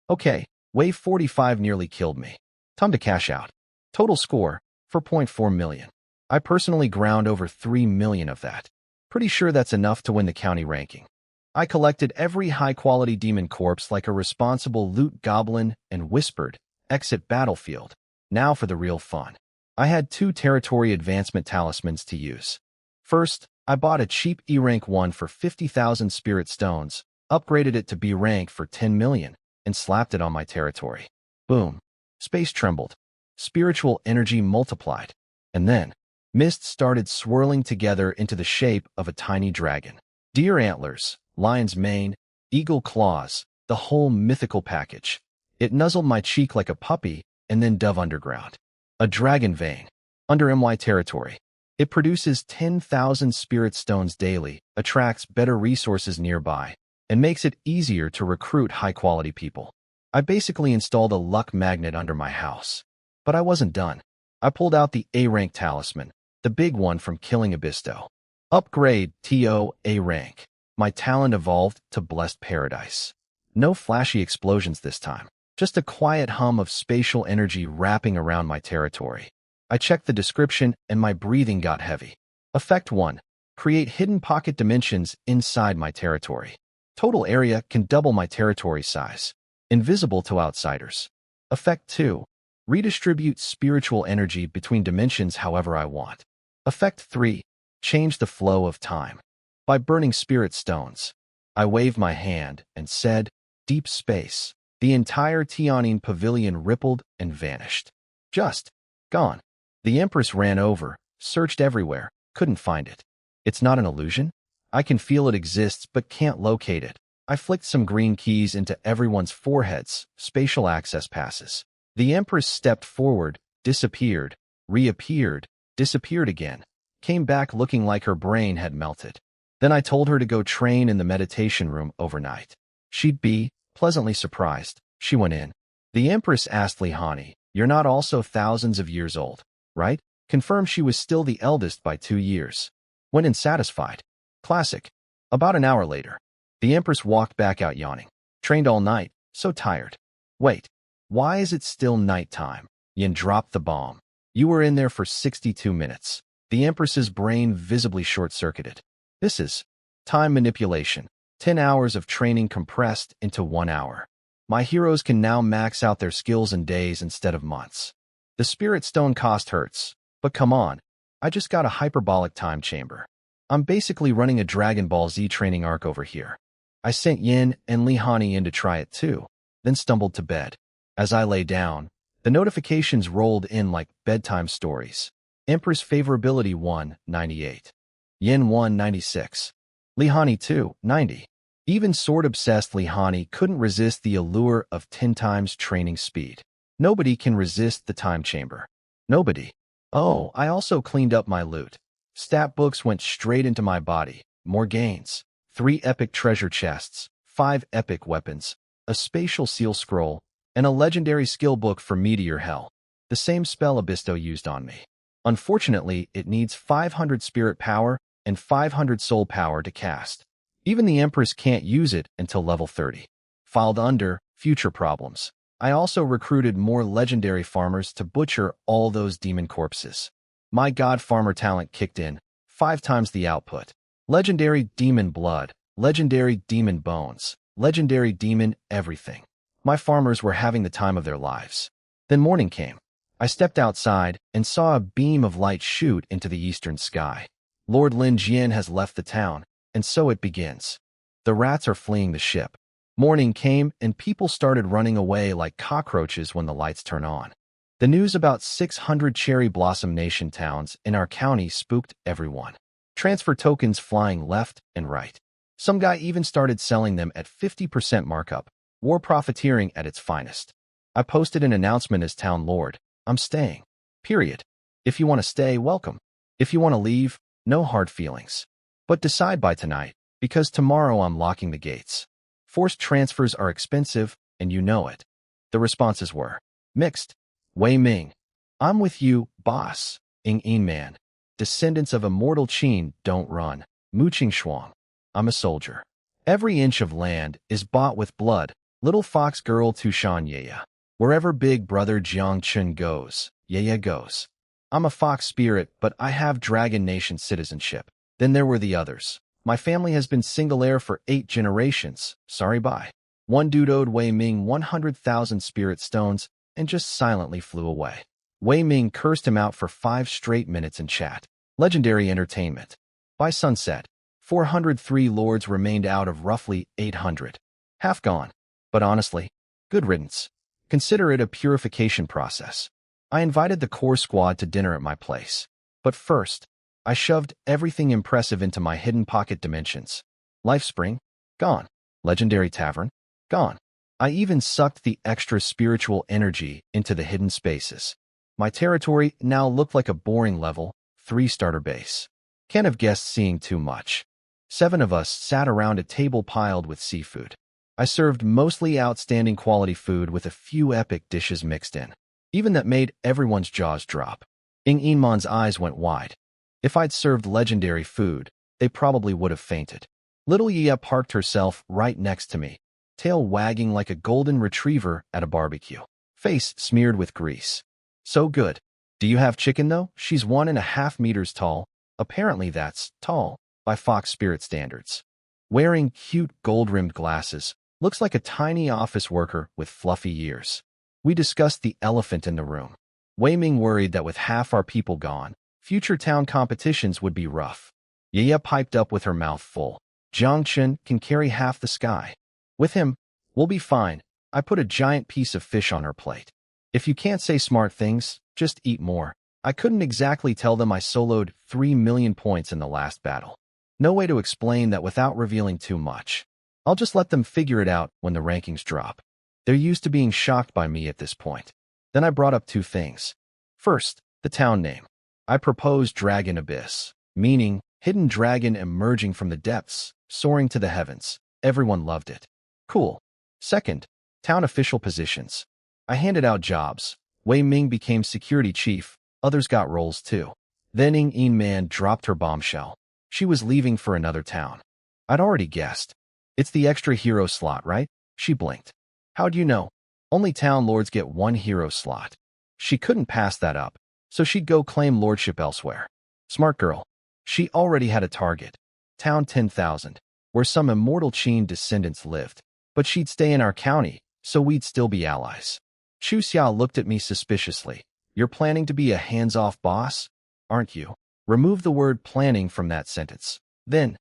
Okay, wave 45 nearly killed me. Time to cash out. Total score, 4.4 million. I personally ground over 3 million of that. Pretty sure that's enough to win the county ranking. I collected every high-quality demon corpse like a responsible loot goblin and whispered, "Exit battlefield." Now for the real fun. I had 2 territory advancement talismans to use. First, I bought a cheap E rank 1 for 50,000 spirit stones, upgraded it to B rank for 10 million, and slapped it on my territory. Boom. Space trembled. Spiritual energy multiplied. And then, mist started swirling together into the shape of a tiny dragon. Deer antlers, lion's mane, eagle claws, the whole mythical package. It nuzzled my cheek like a puppy and then dove underground. A dragon vein. Under MY territory. It produces 10,000 spirit stones daily, attracts better resources nearby, and makes it easier to recruit high-quality people. I basically installed a luck magnet under my house. But I wasn't done. I pulled out the A-rank talisman, the big one from killing Abisto. Upgrade TO A rank. My talent evolved to Blessed Paradise. No flashy explosions this time, just a quiet hum of spatial energy wrapping around my territory. I checked the description and my breathing got heavy. Effect 1. Create hidden pocket dimensions inside my territory. Total area can double my territory size. Invisible to outsiders. Effect 2. Redistribute spiritual energy between dimensions however I want. Effect 3. Change the flow of time. By burning spirit stones. I waved my hand and said, "Deep space." The entire Tianyin pavilion rippled and vanished. Just gone. The Empress ran over, searched everywhere, couldn't find it. It's not an illusion? I can feel it exists but can't locate it. I flicked some green keys into everyone's foreheads, spatial access passes. The Empress stepped forward, disappeared, reappeared, disappeared again, came back looking like her brain had melted. Then I told her to go train in the meditation room overnight. She'd be pleasantly surprised. She went in. The Empress asked Lihani, "You're not also thousands of years old, right?" Confirmed she was still the eldest by 2 years. Went in satisfied. Classic. About an hour later, the Empress walked back out yawning. Trained all night, so tired. Wait, why is it still nighttime? Yin dropped the bomb. You were in there for 62 minutes. The Empress's brain visibly short-circuited. This is time manipulation. 10 hours of training compressed into 1 hour. My heroes can now max out their skills in days instead of months. The Spirit Stone cost hurts, but come on, I just got a hyperbolic time chamber. I'm basically running a Dragon Ball Z training arc over here. I sent Yin and Lihani in to try it too, then stumbled to bed. As I lay down, the notifications rolled in like bedtime stories. Empress favorability 198. Yin 196. Lihani 290. Even sword-obsessed Lihani couldn't resist the allure of 10 times training speed. Nobody can resist the time chamber. Nobody. Oh, I also cleaned up my loot. Stat books went straight into my body. More gains. 3 epic treasure chests, 5 epic weapons, a spatial seal scroll, and a legendary skill book for Meteor Hell. The same spell Abisto used on me. Unfortunately, it needs 500 spirit power and 500 soul power to cast. Even the Empress can't use it until level 30. Filed under future problems. I also recruited more legendary farmers to butcher all those demon corpses. My god farmer talent kicked in, 5 times the output. Legendary demon blood, legendary demon bones, legendary demon everything. My farmers were having the time of their lives. Then morning came. I stepped outside and saw a beam of light shoot into the eastern sky. Lord Lin Jian has left the town, and so it begins. The rats are fleeing the ship. Morning came and people started running away like cockroaches when the lights turn on. The news about 600 Cherry Blossom Nation towns in our county spooked everyone. Transfer tokens flying left and right. Some guy even started selling them at 50% markup. War profiteering at its finest. I posted an announcement as town lord. I'm staying. Period. If you want to stay, welcome. If you want to leave, no hard feelings. But decide by tonight, because tomorrow I'm locking the gates. Forced transfers are expensive, and you know it. The responses were mixed. Wei Ming. I'm with you, boss. Ing Yin Man. Descendants of immortal Qin don't run. Mu Qing Shuang. I'm a soldier. Every inch of land is bought with blood, Little fox girl Tushan Yaya. Wherever big brother Jiang Chun goes, Yaya goes. I'm a fox spirit, but I have Dragon Nation citizenship. Then there were the others. My family has been single heir for 8 generations. Sorry, bye. One dude owed Wei Ming 100,000 spirit stones and just silently flew away. Wei Ming cursed him out for 5 straight minutes in chat. Legendary entertainment. By sunset, 403 lords remained out of roughly 800. Half gone. But honestly, good riddance. Consider it a purification process. I invited the core squad to dinner at my place. But first, I shoved everything impressive into my hidden pocket dimensions. Life Spring? Gone. Legendary Tavern? Gone. I even sucked the extra spiritual energy into the hidden spaces. My territory now looked like a boring level 3 starter base. Can't have guessed seeing too much. 7 of us sat around a table piled with seafood. I served mostly outstanding quality food with a few epic dishes mixed in. Even that made everyone's jaws drop. Inman's eyes went wide. If I'd served legendary food, they probably would have fainted. Little Yia parked herself right next to me, tail wagging like a golden retriever at a barbecue, face smeared with grease. So good. Do you have chicken though? She's 1.5 meters tall. Apparently that's tall by Fox Spirit standards. Wearing cute gold-rimmed glasses, looks like a tiny office worker with fluffy ears. We discussed the elephant in the room. Wei Ming worried that with half our people gone, future town competitions would be rough. Yaya piped up with her mouth full. Jiang Chun can carry half the sky. With him, we'll be fine. I put a giant piece of fish on her plate. If you can't say smart things, just eat more. I couldn't exactly tell them I soloed 3 million points in the last battle. No way to explain that without revealing too much. I'll just let them figure it out when the rankings drop. They're used to being shocked by me at this point. Then I brought up 2 things. First, the town name. I proposed Dragon Abyss, meaning hidden dragon emerging from the depths, soaring to the heavens. Everyone loved it. Cool. Second, town official positions. I handed out jobs. Wei Ming became security chief. Others got roles too. Then Man dropped her bombshell. She was leaving for another town. I'd already guessed. It's the extra hero slot, right? She blinked. How'd you know? Only town lords get 1 hero slot. She couldn't pass that up, so she'd go claim lordship elsewhere. Smart girl. She already had a target. Town 10,000, where some immortal Qin descendants lived. But she'd stay in our county, so we'd still be allies. Chu Xia looked at me suspiciously. You're planning to be a hands-off boss, aren't you? Remove the word planning from that sentence. Then,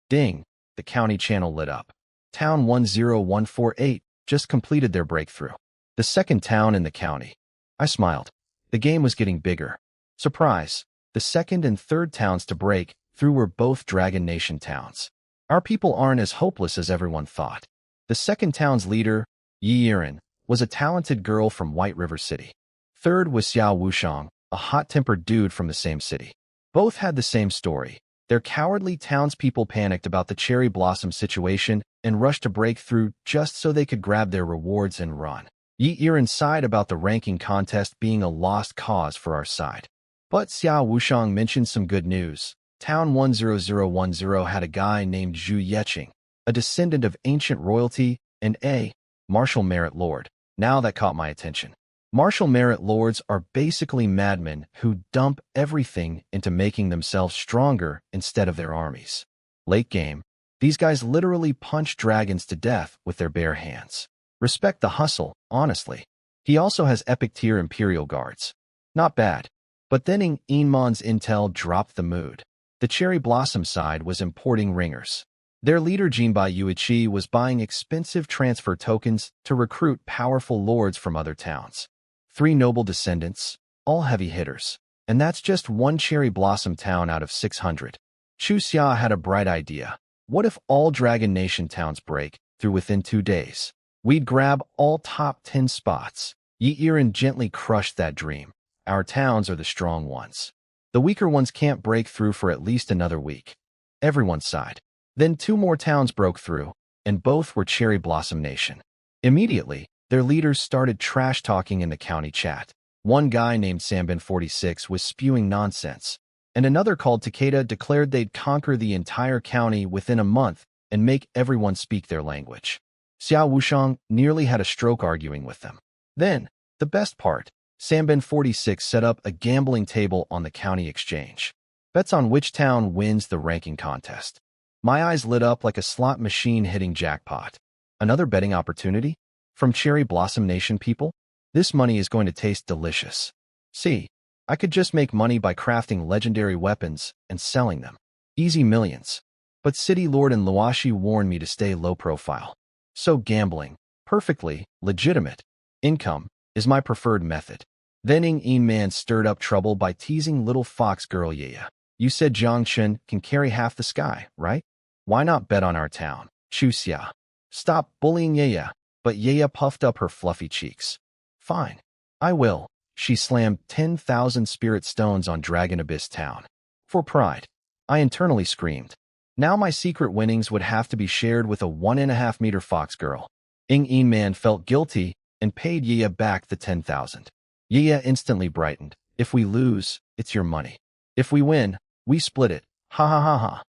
ding, the county channel lit up. Town 10148 just completed their breakthrough. The second town in the county. I smiled. The game was getting bigger. Surprise, the second and third towns to break through were both Dragon Nation towns. Our people aren't as hopeless as everyone thought. The second town's leader, Yi Yiren, was a talented girl from White River City. Third was Xiao Wushang, a hot-tempered dude from the same city. Both had the same story. Their cowardly townspeople panicked about the cherry blossom situation and rushed to break through just so they could grab their rewards and run. Yi Yiren sighed about the ranking contest being a lost cause for our side. But Xiao Wushang mentioned some good news. Town 10010 had a guy named Zhu Yeqing, a descendant of ancient royalty and a martial merit lord. Now that caught my attention. Martial merit lords are basically madmen who dump everything into making themselves stronger instead of their armies. Late game, these guys literally punch dragons to death with their bare hands. Respect the hustle, honestly. He also has epic tier Imperial Guards. Not bad. But then Inman's intel dropped the mood. The Cherry Blossom side was importing ringers. Their leader Jinbai Yuichi was buying expensive transfer tokens to recruit powerful lords from other towns. 3 noble descendants, all heavy hitters. And that's just 1 Cherry Blossom town out of 600. Chu Xia had a bright idea. What if all Dragon Nation towns break through within 2 days? We'd grab all top 10 spots. Yi Yiren gently crushed that dream. Our towns are the strong ones. The weaker ones can't break through for at least another week. Everyone sighed. Then 2 more towns broke through, and both were Cherry Blossom Nation. Immediately, their leaders started trash-talking in the county chat. One guy named Sambin46 was spewing nonsense, and another called Takeda declared they'd conquer the entire county within a month and make everyone speak their language. Xiao Wushang nearly had a stroke arguing with them. Then, the best part, Sanben 46 set up a gambling table on the county exchange. Bets on which town wins the ranking contest. My eyes lit up like a slot machine hitting jackpot. Another betting opportunity? From Cherry Blossom Nation people? This money is going to taste delicious. See, I could just make money by crafting legendary weapons and selling them. Easy millions. But City Lord and Luashi warned me to stay low profile. So gambling, perfectly legitimate income, is my preferred method. Then Ying Man stirred up trouble by teasing little fox girl Yaya. You said Zhangchen can carry half the sky, right? Why not bet on our town? Chu Xia. Stop bullying Yaya. But Yaya puffed up her fluffy cheeks. Fine. I will. She slammed 10,000 spirit stones on Dragon Abyss Town. For pride. I internally screamed. Now my secret winnings would have to be shared with a 1.5-meter fox girl. Ying Man felt guilty and paid Yaya back the 10,000. Yaya instantly brightened. If we lose, it's your money. If we win, we split it. Ha ha ha ha.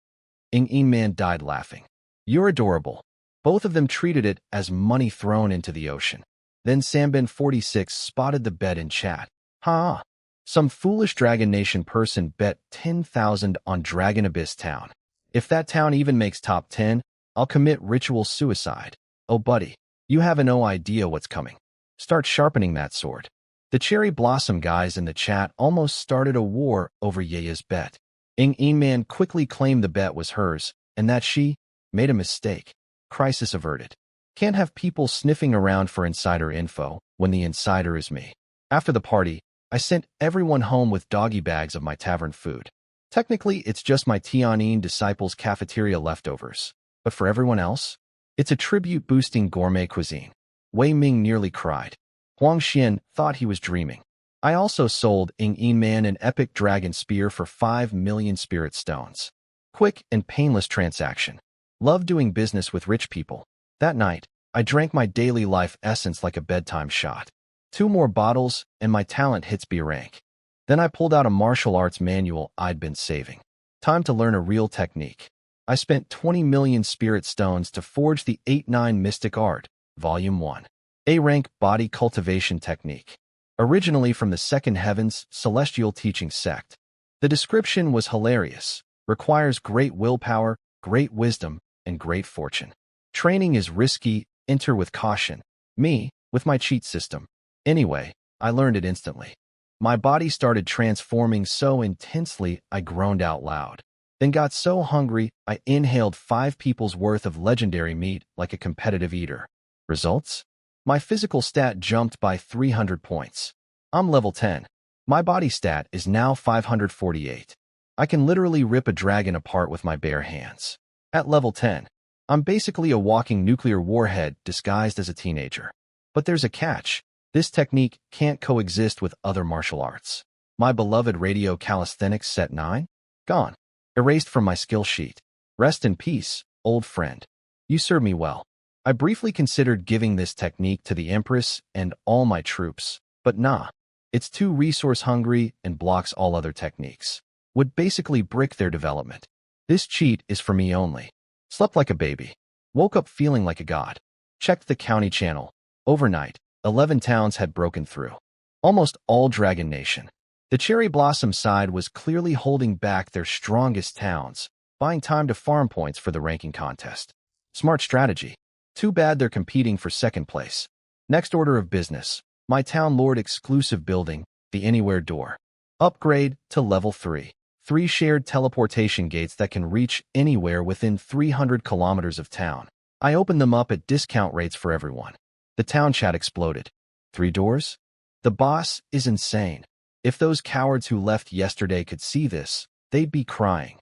Ying Man died laughing. You're adorable. Both of them treated it as money thrown into the ocean. Then Sanben 46 spotted the bet in chat. Ha! Some foolish Dragon Nation person bet 10,000 on Dragon Abyss Town. If that town even makes top 10, I'll commit ritual suicide. Oh buddy, you have no idea what's coming. Start sharpening that sword. The Cherry Blossom guys in the chat almost started a war over Yaya's bet. Ying Man quickly claimed the bet was hers, and that she made a mistake. Crisis averted. Can't have people sniffing around for insider info when the insider is me. After the party, I sent everyone home with doggy bags of my tavern food. Technically, it's just my Tianyin disciples' cafeteria leftovers. But for everyone else, it's a tribute-boosting gourmet cuisine. Wei Ming nearly cried. Huang Xian thought he was dreaming. I also sold Ying Man an epic dragon spear for 5 million spirit stones. Quick and painless transaction. Love doing business with rich people. That night, I drank my daily life essence like a bedtime shot. 2 more bottles, and my talent hits B rank. Then I pulled out a martial arts manual I'd been saving. Time to learn a real technique. I spent 20 million spirit stones to forge the 8-9 Mystic Art, Volume 1. A-rank body cultivation technique. Originally from the Second Heavens Celestial Teaching Sect. The description was hilarious. Requires great willpower, great wisdom, and great fortune. Training is risky, enter with caution. Me, with my cheat system. Anyway, I learned it instantly. My body started transforming so intensely I groaned out loud. Then got so hungry I inhaled 5 people's worth of legendary meat like a competitive eater. Results? My physical stat jumped by 300 points. I'm level 10. My body stat is now 548. I can literally rip a dragon apart with my bare hands. At level 10, I'm basically a walking nuclear warhead disguised as a teenager. But there's a catch. This technique can't coexist with other martial arts. My beloved radio calisthenics set 9? Gone. Erased from my skill sheet. Rest in peace, old friend. You served me well. I briefly considered giving this technique to the Empress and all my troops, but nah. It's too resource-hungry and blocks all other techniques. Would basically brick their development. This cheat is for me only. Slept like a baby. Woke up feeling like a god. Checked the county channel. Overnight, 11 towns had broken through. Almost all Dragon Nation. The Cherry Blossom side was clearly holding back their strongest towns, buying time to farm points for the ranking contest. Smart strategy. Too bad they're competing for second place. Next order of business. My Town Lord exclusive building, the Anywhere Door. Upgrade to level 3. 3 shared teleportation gates that can reach anywhere within 300 kilometers of town. I opened them up at discount rates for everyone. The town chat exploded. 3 doors? The boss is insane. If those cowards who left yesterday could see this, they'd be crying.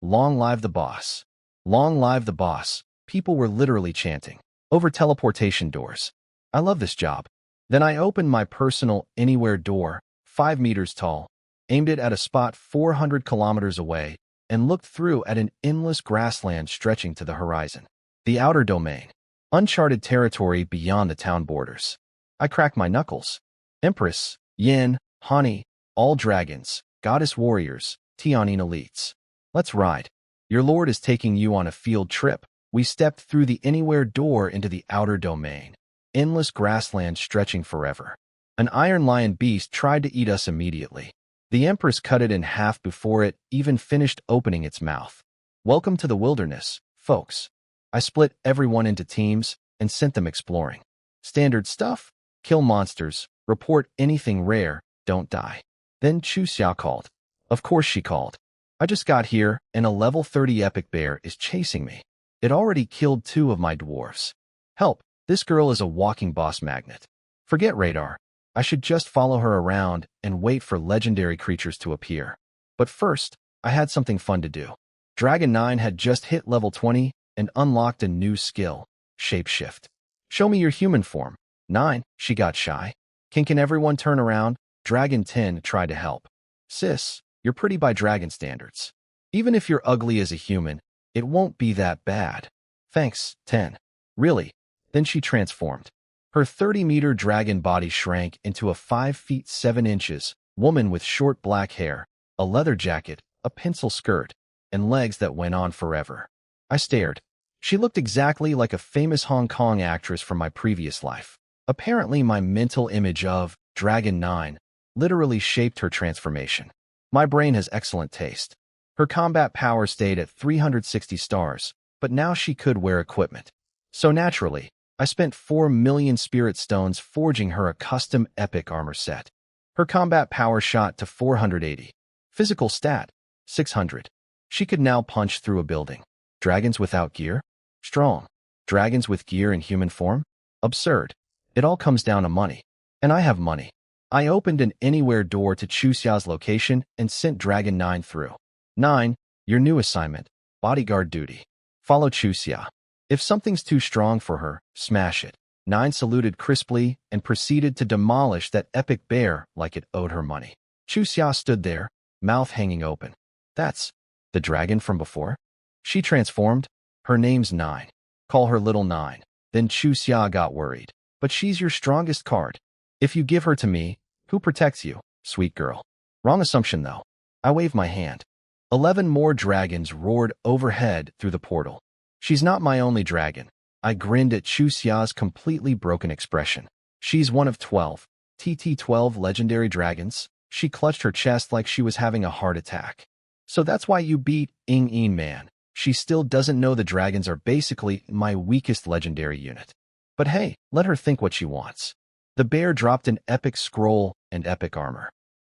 Long live the boss. Long live the boss. People were literally chanting. Over teleportation doors. I love this job. Then I opened my personal Anywhere Door, 5 meters tall, aimed it at a spot 400 kilometers away, and looked through at an endless grassland stretching to the horizon. The outer domain. Uncharted territory beyond the town borders. I cracked my knuckles. Empress, Yin, Hani, all dragons, goddess warriors, Tianyin elites. Let's ride. Your lord is taking you on a field trip. We stepped through the anywhere door into the outer domain, endless grassland stretching forever. An iron lion beast tried to eat us immediately. The Empress cut it in half before it even finished opening its mouth. Welcome to the wilderness, folks. I split everyone into teams and sent them exploring. Standard stuff: kill monsters, report anything rare, don't die. Then Chu Xia called. Of course she called. I just got here, and a level 30 epic bear is chasing me. It already killed 2 of my dwarves. Help, this girl is a walking boss magnet. Forget radar. I should just follow her around and wait for legendary creatures to appear. But first, I had something fun to do. Dragon 9 had just hit level 20 and unlocked a new skill, Shapeshift. Show me your human form. 9, she got shy. Can everyone turn around? Dragon 10 tried to help. Sis, you're pretty by dragon standards. Even if you're ugly as a human, it won't be that bad. Thanks, 10. Really? Then she transformed. Her 30-meter dragon body shrank into a 5 feet 7 inches woman with short black hair, a leather jacket, a pencil skirt, and legs that went on forever. I stared. She looked exactly like a famous Hong Kong actress from my previous life. Apparently, my mental image of Dragon 9 literally shaped her transformation. My brain has excellent taste. Her combat power stayed at 360 stars, but now she could wear equipment. So naturally, I spent 4 million spirit stones forging her a custom epic armor set. Her combat power shot to 480. Physical stat, 600. She could now punch through a building. Dragons without gear? Strong. Dragons with gear in human form? Absurd. It all comes down to money. And I have money. I opened an anywhere door to Chu Xia's location and sent Dragon 9 through. 9, your new assignment, bodyguard duty. Follow Chu Xia. If something's too strong for her, smash it. 9 saluted crisply and proceeded to demolish that epic bear like it owed her money. Chu Xia stood there, mouth hanging open. That's the dragon from before? She transformed. Her name's 9. Call her Little 9. Then Chu Xia got worried. But she's your strongest card. If you give her to me, who protects you, sweet girl? Wrong assumption, though. I waved my hand. 11 more dragons roared overhead through the portal. She's not my only dragon. I grinned at Chu Xia's completely broken expression. She's one of 12. TT12 legendary dragons. She clutched her chest like she was having a heart attack. So that's why you beat Ying Man. She still doesn't know the dragons are basically my weakest legendary unit. But hey, let her think what she wants. The bear dropped an epic scroll and epic armor.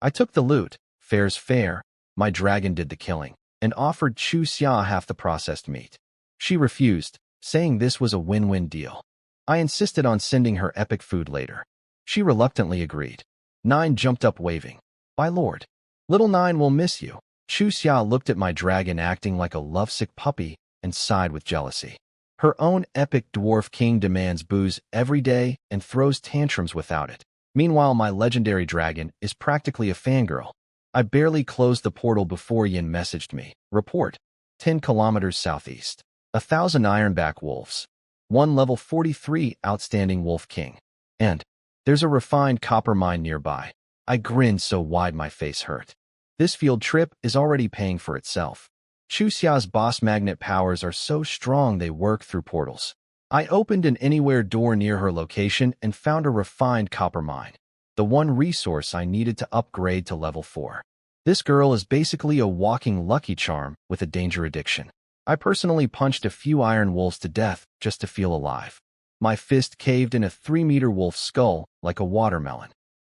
I took the loot, fair's fair. My dragon did the killing, and offered Chu Xia half the processed meat. She refused, saying this was a win-win deal. I insisted on sending her epic food later. She reluctantly agreed. 9 jumped up waving. My lord. Little 9 will miss you. Chu Xia looked at my dragon acting like a lovesick puppy and sighed with jealousy. Her own epic dwarf king demands booze every day and throws tantrums without it. Meanwhile, my legendary dragon is practically a fangirl. I barely closed the portal before Yin messaged me. Report. 10 kilometers southeast. 1,000 ironback wolves. 1 level 43 outstanding wolf king. And there's a refined copper mine nearby. I grinned so wide my face hurt. This field trip is already paying for itself. Chu Xia's boss magnet powers are so strong they work through portals. I opened an anywhere door near her location and found a refined copper mine. The one resource I needed to upgrade to level 4. This girl is basically a walking Lucky Charm with a danger addiction. I personally punched a few iron wolves to death just to feel alive. My fist caved in a 3-meter wolf skull like a watermelon.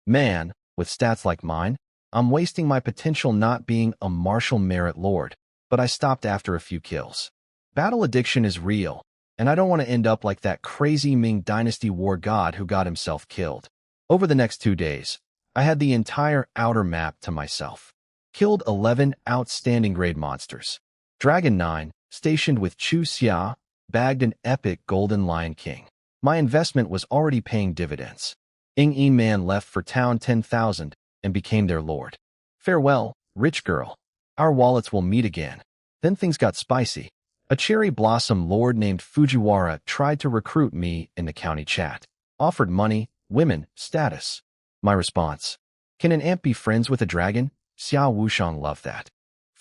Man, with stats like mine, I'm wasting my potential not being a martial merit lord, but I stopped after a few kills. Battle addiction is real, and I don't want to end up like that crazy Ming Dynasty war god who got himself killed. Over the next 2 days, I had the entire outer map to myself. Killed 11 outstanding grade monsters. Dragon 9, stationed with Chu Xia, bagged an epic golden lion king. My investment was already paying dividends. Ying Man left for town 10,000 and became their lord. Farewell, rich girl. Our wallets will meet again. Then things got spicy. A cherry blossom lord named Fujiwara tried to recruit me in the county chat. Offered money, women, status. My response. Can an ant be friends with a dragon? Xiao Wushang loved that.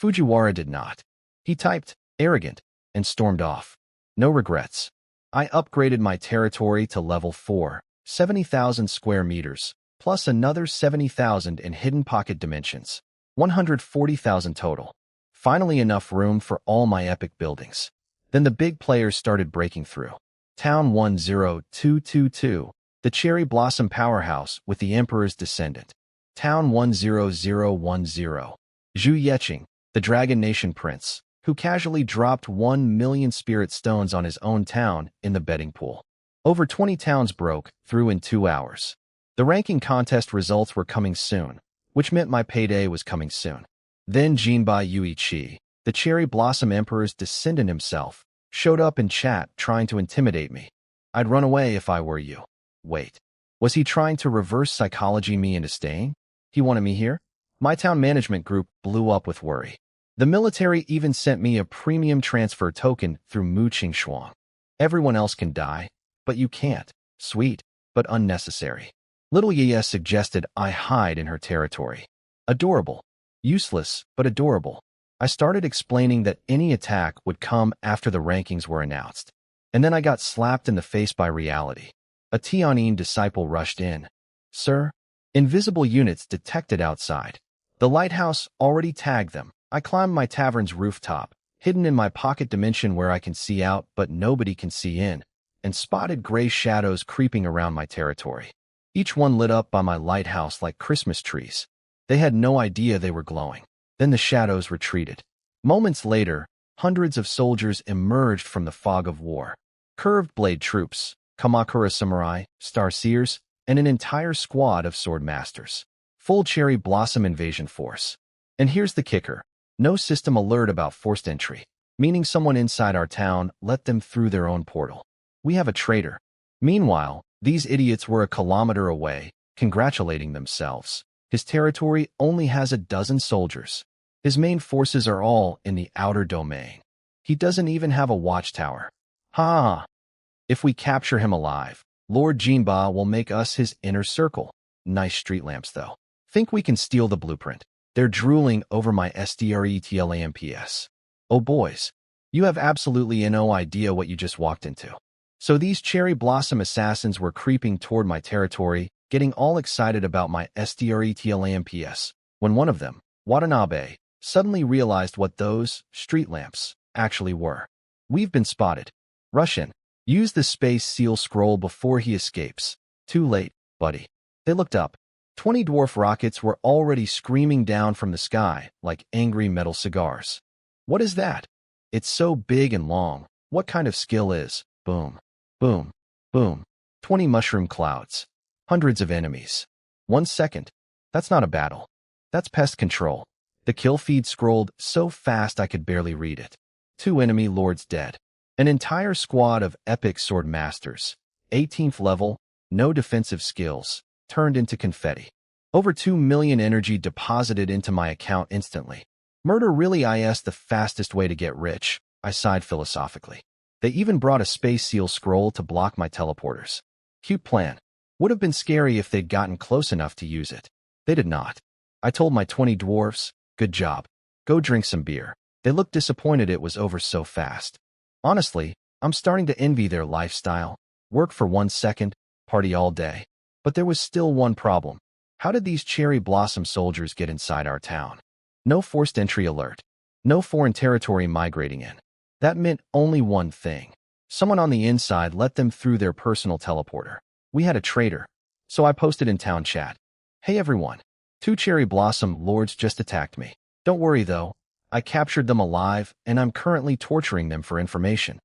Fujiwara did not. He typed, arrogant, and stormed off. No regrets. I upgraded my territory to level 4, 70,000 square meters, plus another 70,000 in hidden pocket dimensions, 140,000 total. Finally enough room for all my epic buildings. Then the big players started breaking through. Town 10222, the cherry blossom powerhouse with the emperor's descendant. Town 10010, Zhu Yeqing, the Dragon Nation prince, who casually dropped 1 million spirit stones on his own town in the betting pool. Over 20 towns broke through in 2 hours. The ranking contest results were coming soon, which meant my payday was coming soon. Then Jinba Yuichi, the cherry blossom emperor's descendant himself, showed up in chat trying to intimidate me. I'd run away if I were you. Wait, was he trying to reverse psychology me into staying? He wanted me here? My town management group blew up with worry. The military even sent me a premium transfer token through Mu Qingshuang. Everyone else can die, but you can't. Sweet, but unnecessary. Little Yaya suggested I hide in her territory. Adorable. Useless, but adorable. I started explaining that any attack would come after the rankings were announced. And then I got slapped in the face by reality. A Tianyin disciple rushed in. Sir? Invisible units detected outside. The lighthouse already tagged them. I climbed my tavern's rooftop, hidden in my pocket dimension where I can see out but nobody can see in, and spotted gray shadows creeping around my territory. Each one lit up by my lighthouse like Christmas trees. They had no idea they were glowing. Then the shadows retreated. Moments later, hundreds of soldiers emerged from the fog of war. Curved blade troops, Kamakura samurai, star seers, and an entire squad of sword masters. Full cherry blossom invasion force. And here's the kicker. No system alert about forced entry, meaning someone inside our town let them through their own portal. We have a traitor. Meanwhile, these idiots were a kilometer away, congratulating themselves. His territory only has 12 soldiers. His main forces are all in the outer domain. He doesn't even have a watchtower. Ha! If we capture him alive, Lord Jinba will make us his inner circle. Nice street lamps, though. Think we can steal the blueprint. They're drooling over my SDRETLAMPS. Oh boys, you have absolutely no idea what you just walked into. So these cherry blossom assassins were creeping toward my territory, getting all excited about my SDRETLAMPS, when one of them, Watanabe, suddenly realized what those street lamps actually were. We've been spotted. Rush in. Use the space seal scroll before he escapes. Too late, buddy. They looked up. 20 dwarf rockets were already screaming down from the sky like angry metal cigars. What is that? It's so big and long. What kind of skill is? Boom. Boom. Boom. 20 mushroom clouds. Hundreds of enemies. 1 second. That's not a battle. That's pest control. The kill feed scrolled so fast I could barely read it. 2 enemy lords dead. An entire squad of epic sword masters. 18th level, no defensive skills, turned into confetti. Over 2 million energy deposited into my account instantly. Murder really is the fastest way to get rich, I sighed philosophically. They even brought a space seal scroll to block my teleporters. Cute plan. Would have been scary if they'd gotten close enough to use it. They did not. I told my 20 dwarfs, good job. Go drink some beer. They looked disappointed it was over so fast. Honestly, I'm starting to envy their lifestyle. Work for 1 second, party all day. But there was still one problem. How did these cherry blossom soldiers get inside our town? No forced entry alert. No foreign territory migrating in. That meant only one thing. Someone on the inside let them through their personal teleporter. We had a traitor. So I posted in town chat. Hey everyone. 2 cherry blossom lords just attacked me. Don't worry though. I captured them alive and I'm currently torturing them for information.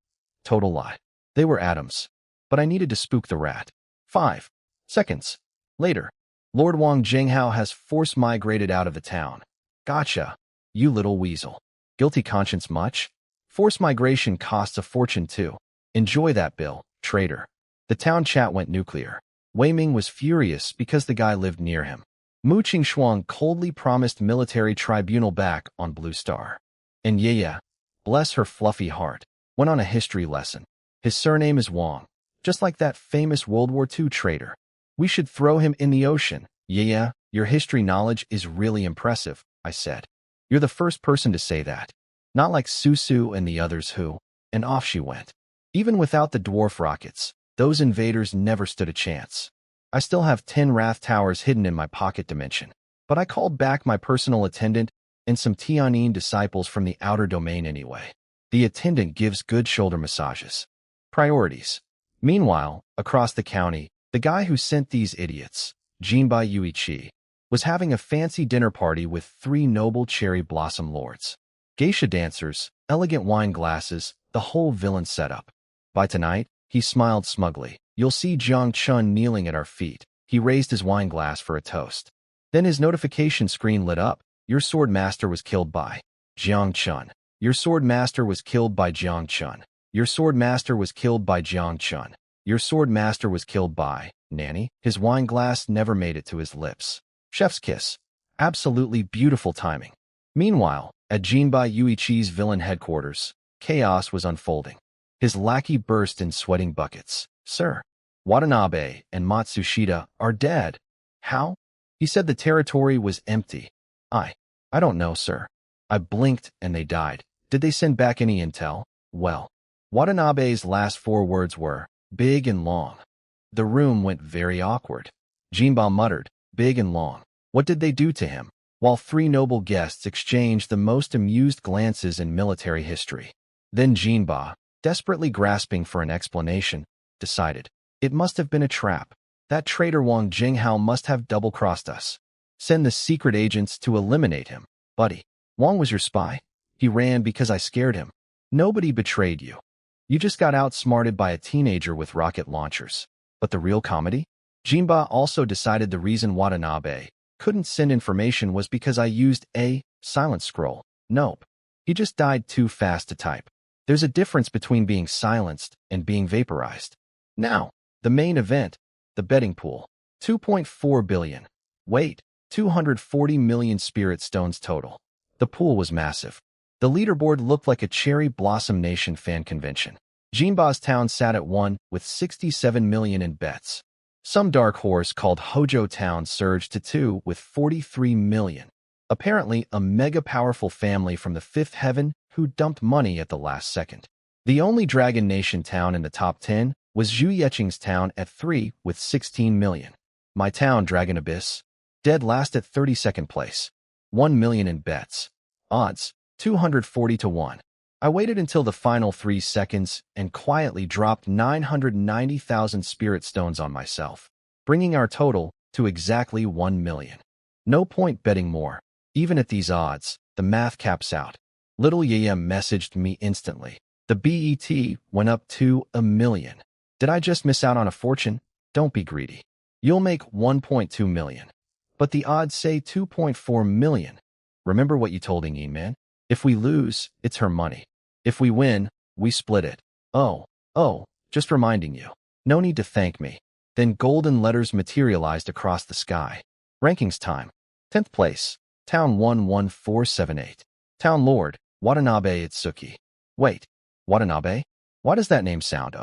Total lie. They were atoms. But I needed to spook the rat. 5 seconds later. Lord Wang Jinghao has force migrated out of the town. Gotcha, you little weasel. Guilty conscience much? Force migration costs a fortune too. Enjoy that bill, traitor. The town chat went nuclear. Wei Ming was furious because the guy lived near him. Mu Qingshuang coldly promised military tribunal back on Blue Star. And Yaya, bless her fluffy heart, went on a history lesson. His surname is Wang, just like that famous World War II traitor. We should throw him in the ocean. Yaya, your history knowledge is really impressive, I said. You're the first person to say that. Not like Susu and the others who, and off she went. Even without the dwarf rockets, those invaders never stood a chance. I still have 10 Wrath Towers hidden in my pocket dimension, but I called back my personal attendant and some Tianyin disciples from the outer domain anyway. The attendant gives good shoulder massages. Priorities. Meanwhile, across the county, the guy who sent these idiots, Jinba Yuichi, was having a fancy dinner party with 3 noble cherry blossom lords. Geisha dancers, elegant wine glasses, the whole villain setup. By tonight, he smiled smugly. You'll see Jiang Chun kneeling at our feet. He raised his wine glass for a toast. Then his notification screen lit up. Your sword master was killed by Jiang Chun. Your sword master was killed by Jiang Chun. Your sword master was killed by Jiang Chun. Your sword master was killed by Nanny. His wine glass never made it to his lips. Chef's kiss. Absolutely beautiful timing. Meanwhile, at Jinba Yuichi's villain headquarters, chaos was unfolding. His lackey burst in sweating buckets. Sir, Watanabe and Matsushita are dead. How? He said the territory was empty. I don't know, sir. I blinked and they died. Did they send back any intel? Well, Watanabe's last 4 words were, big and long. The room went very awkward. Jinba muttered, big and long. What did they do to him? While 3 noble guests exchanged the most amused glances in military history. Then Jinba, desperately grasping for an explanation, decided, it must have been a trap. That traitor Wang Jinghao must have double-crossed us. Send the secret agents to eliminate him. Buddy, Wang was your spy. He ran because I scared him. Nobody betrayed you. You just got outsmarted by a teenager with rocket launchers. But the real comedy? Jinba also decided the reason Watanabe couldn't send information was because I used a silent scroll. Nope. He just died too fast to type. There's a difference between being silenced and being vaporized. Now, the main event, the betting pool. 2.4 billion. Wait, 240 million spirit stones total. The pool was massive. The leaderboard looked like a Cherry Blossom Nation fan convention. Jinba's town sat at 1 with 67 million in bets. Some dark horse called Hojo Town surged to 2 with 43 million. Apparently, a mega-powerful family from the 5th heaven who dumped money at the last second. The only Dragon Nation town in the top 10 was Zhu Yeching's town at 3 with 16 million. My town, Dragon Abyss, dead last at 32nd place. 1 million in bets. Odds, 240 to 1. I waited until the final 3 seconds and quietly dropped 990,000 spirit stones on myself, bringing our total to exactly 1 million. No point betting more. Even at these odds, the math caps out. Little Yayem messaged me instantly. The BET went up to 1 million. Did I just miss out on a fortune? Don't be greedy. You'll make 1.2 million. But the odds say 2.4 million. Remember what you told Ingyin, man? If we lose, it's her money. If we win, we split it. Oh, just reminding you. No need to thank me. Then golden letters materialized across the sky. Rankings time. 10th place. Town 11478. Town Lord, Watanabe Itsuki. Wait, Watanabe? Why does that name sound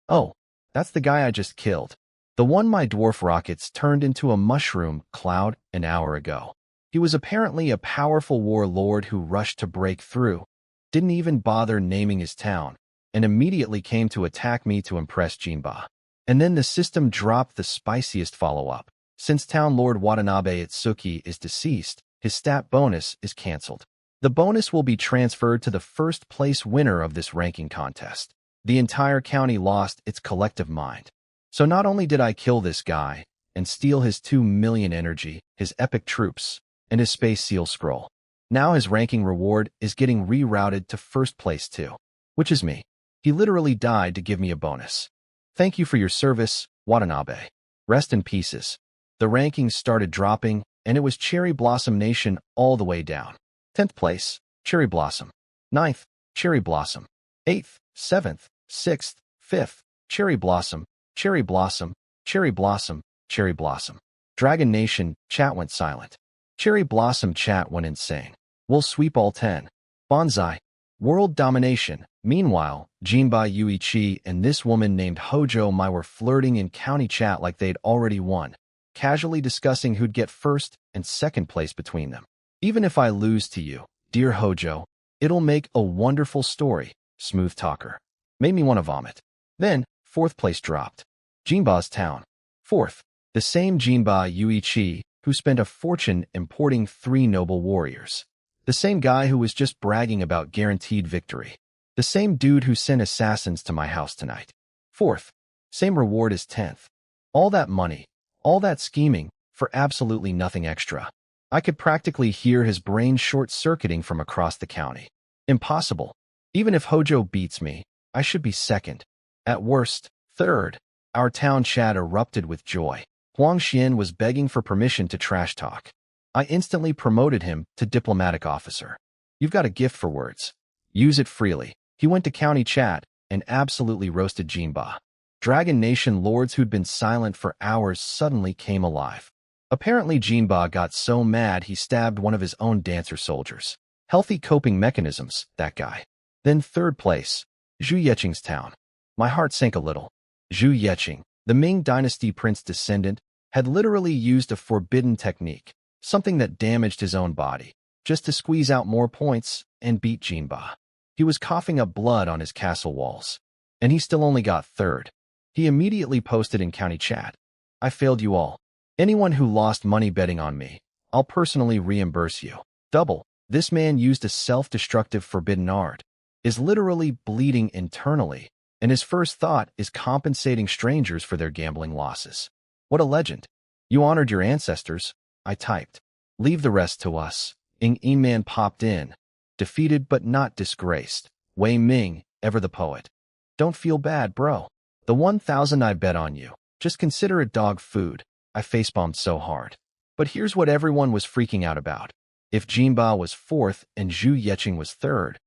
Oh, that's the guy I just killed. The one my dwarf rockets turned into a mushroom cloud an hour ago. He was apparently a powerful warlord who rushed to break through, didn't even bother naming his town, and immediately came to attack me to impress Jinba. And then the system dropped the spiciest follow-up. Since Town Lord Watanabe Itsuki is deceased, his stat bonus is cancelled. The bonus will be transferred to the first place winner of this ranking contest. The entire county lost its collective mind. So not only did I kill this guy and steal his 2 million energy, his epic troops, and his space seal scroll, now his ranking reward is getting rerouted to first place too, which is me. He literally died to give me a bonus. Thank you for your service, Watanabe. Rest in pieces. The rankings started dropping, and it was Cherry Blossom Nation all the way down. 10th place, Cherry Blossom. 9th, Cherry Blossom. 8th, 7th, 6th, 5th, Cherry Blossom, Cherry Blossom, Cherry Blossom, Cherry Blossom. Dragon Nation chat went silent. Cherry Blossom chat went insane. We'll sweep all 10. Bonsai. World domination. Meanwhile, Jinba Yuichi and this woman named Hojo Mai were flirting in county chat like they'd already won, casually discussing who'd get first and second place between them. Even if I lose to you, dear Hojo, it'll make a wonderful story, smooth talker. Made me want to vomit. Then, fourth place dropped. Jinba's town. Fourth, the same Jinba Yuichi who spent a fortune importing 3 noble warriors. The same guy who was just bragging about guaranteed victory. The same dude who sent assassins to my house tonight. Fourth, same reward as 10th. All that money, all that scheming, for absolutely nothing extra. I could practically hear his brain short-circuiting from across the county. Impossible. Even if Hojo beats me, I should be second. At worst, third. Our town chat erupted with joy. Huang Xian was begging for permission to trash talk. I instantly promoted him to diplomatic officer. You've got a gift for words. Use it freely. He went to county chat and absolutely roasted Jinba. Dragon Nation lords who'd been silent for hours suddenly came alive. Apparently Jinba got so mad he stabbed one of his own dancer soldiers. Healthy coping mechanisms, that guy. Then third place, Zhu Yeqing's town. My heart sank a little. Zhu Yeqing, the Ming Dynasty prince descendant, had literally used a forbidden technique, something that damaged his own body, just to squeeze out more points and beat Jinba. He was coughing up blood on his castle walls, and he still only got third. He immediately posted in county chat, I failed you all. Anyone who lost money betting on me, I'll personally reimburse you. Double. This man used a self-destructive forbidden art, is literally bleeding internally, and his first thought is compensating strangers for their gambling losses. What a legend. You honored your ancestors, I typed. Leave the rest to us. Ing Man popped in. Defeated but not disgraced. Wei Ming, ever the poet. Don't feel bad, bro. The 1,000 I bet on you. Just consider it dog food. I facepalmed so hard. But here's what everyone was freaking out about. If Jinba was fourth and Zhu Yeqing was third,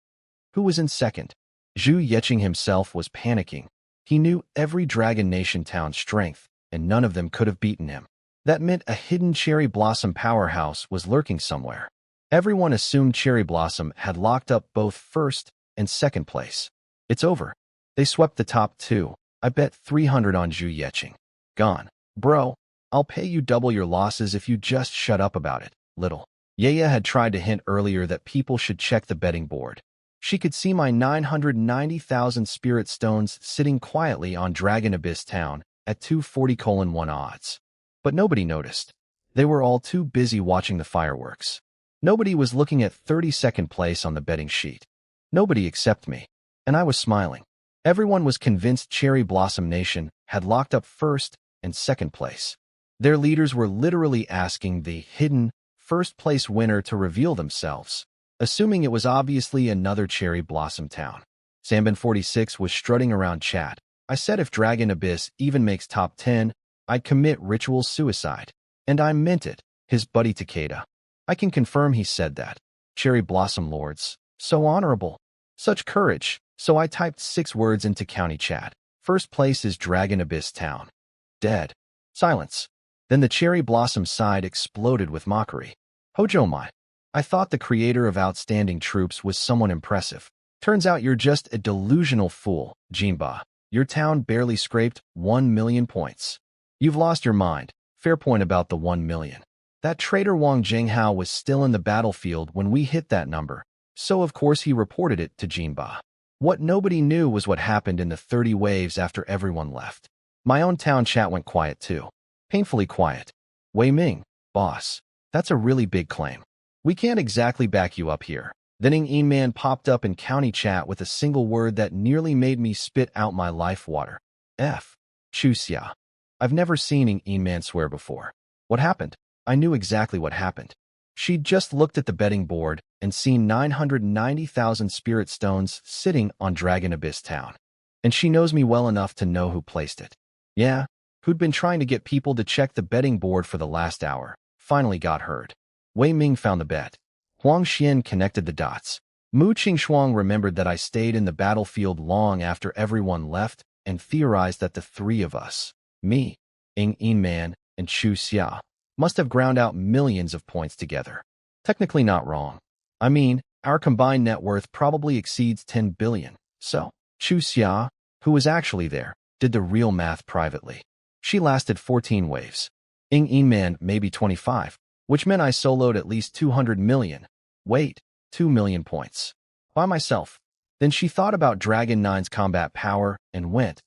who was in second? Zhu Yeqing himself was panicking. He knew every Dragon Nation town's strength, and none of them could have beaten him. That meant a hidden Cherry Blossom powerhouse was lurking somewhere. Everyone assumed Cherry Blossom had locked up both first and second place. It's over. They swept the top 2. I bet 300 on Zhu Yeqing. Gone. Bro, I'll pay you double your losses if you just shut up about it, little. Yaya had tried to hint earlier that people should check the betting board. She could see my 990,000 spirit stones sitting quietly on Dragon Abyss Town at 240:1 odds. But nobody noticed. They were all too busy watching the fireworks. Nobody was looking at 32nd place on the betting sheet. Nobody except me. And I was smiling. Everyone was convinced Cherry Blossom Nation had locked up first and second place. Their leaders were literally asking the hidden first-place winner to reveal themselves, assuming it was obviously another Cherry Blossom town. Sambin 46 was strutting around chat. I said if Dragon Abyss even makes top 10, I'd commit ritual suicide. And I meant it, his buddy Takeda. I can confirm he said that. Cherry Blossom Lords. So honorable. Such courage. So I typed 6 words into county chat. First place is Dragon Abyss Town. Dead. Silence. Then the Cherry Blossom side exploded with mockery. Hojo my. I thought the creator of Outstanding Troops was someone impressive. Turns out you're just a delusional fool, Jinba. Your town barely scraped 1 million points. You've lost your mind. Fair point about the 1 million. That traitor Wang Jinghao was still in the battlefield when we hit that number, so of course he reported it to Jinba. What nobody knew was what happened in the 30 waves after everyone left. My own town chat went quiet too. Painfully quiet. Wei Ming, boss. That's a really big claim. We can't exactly back you up here. Then Ing Man popped up in county chat with a single word that nearly made me spit out my life water. F. Chuxia. I've never seen Ing Man swear before. What happened? I knew exactly what happened. She'd just looked at the betting board and seen 990,000 spirit stones sitting on Dragon Abyss Town. And she knows me well enough to know who placed it. Yeah, who'd been trying to get people to check the betting board for the last hour, finally got heard. Wei Ming found the bet. Huang Xian connected the dots. Mu Qingshuang remembered that I stayed in the battlefield long after everyone left and theorized that the 3 of us, me, Ing Man, and Chu Xia, must have ground out millions of points together. Technically not wrong. I mean, our combined net worth probably exceeds 10 billion. So, Chu Xia, who was actually there, did the real math privately. She lasted 14 waves. Ing Man maybe 25, which meant I soloed at least 200 million. Wait, 2 million points. By myself. Then she thought about Dragon 9's combat power and went,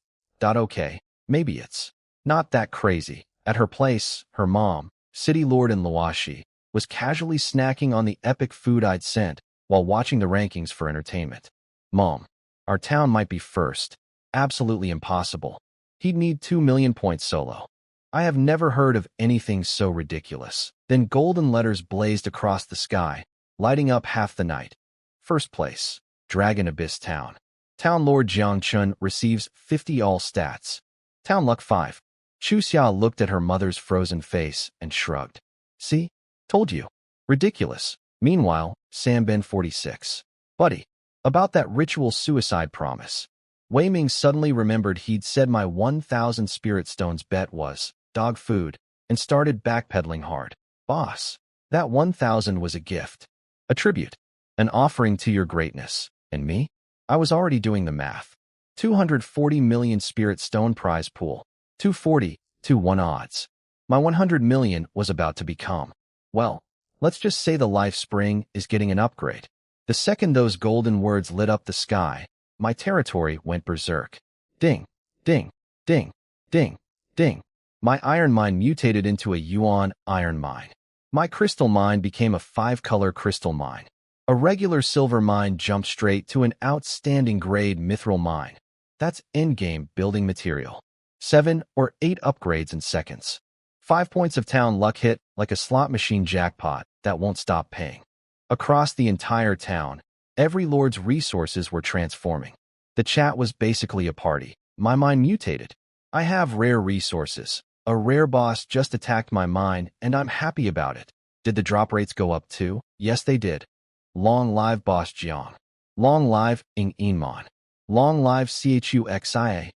okay, maybe it's not that crazy. At her place, her mom, City Lord in Lawashi, was casually snacking on the epic food I'd sent while watching the rankings for entertainment. Mom, our town might be first. Absolutely impossible. He'd need 2 million points solo. I have never heard of anything so ridiculous. Then golden letters blazed across the sky, lighting up half the night. First place, Dragon Abyss Town. Town Lord Jiang Chun receives 50 all stats. Town Luck 5. Chu Xia looked at her mother's frozen face and shrugged. See? Told you. Ridiculous. Meanwhile, Sam Ben 46. Buddy, about that ritual suicide promise. Wei Ming suddenly remembered he'd said my 1,000 spirit stones bet was dog food and started backpedaling hard. Boss, that 1,000 was a gift. A tribute. An offering to your greatness. And me? I was already doing the math. 240 million spirit stone prize pool. 240 to 1 odds. My 100 million was about to become. Well, let's just say the life spring is getting an upgrade. The second those golden words lit up the sky, my territory went berserk. Ding, ding, ding, ding, ding. My iron mine mutated into a yuan iron mine. My crystal mine became a 5-color crystal mine. A regular silver mine jumped straight to an outstanding grade mithril mine. That's endgame building material. 7 or 8 upgrades in seconds. 5 points of town luck hit like a slot machine jackpot that won't stop paying. Across the entire town, every lord's resources were transforming. The chat was basically a party. My mine mutated. I have rare resources. A rare boss just attacked my mine, and I'm happy about it. Did the drop rates go up too? Yes, they did. Long live Boss Jiang. Long live Ing Inmon. Long live Chuxia.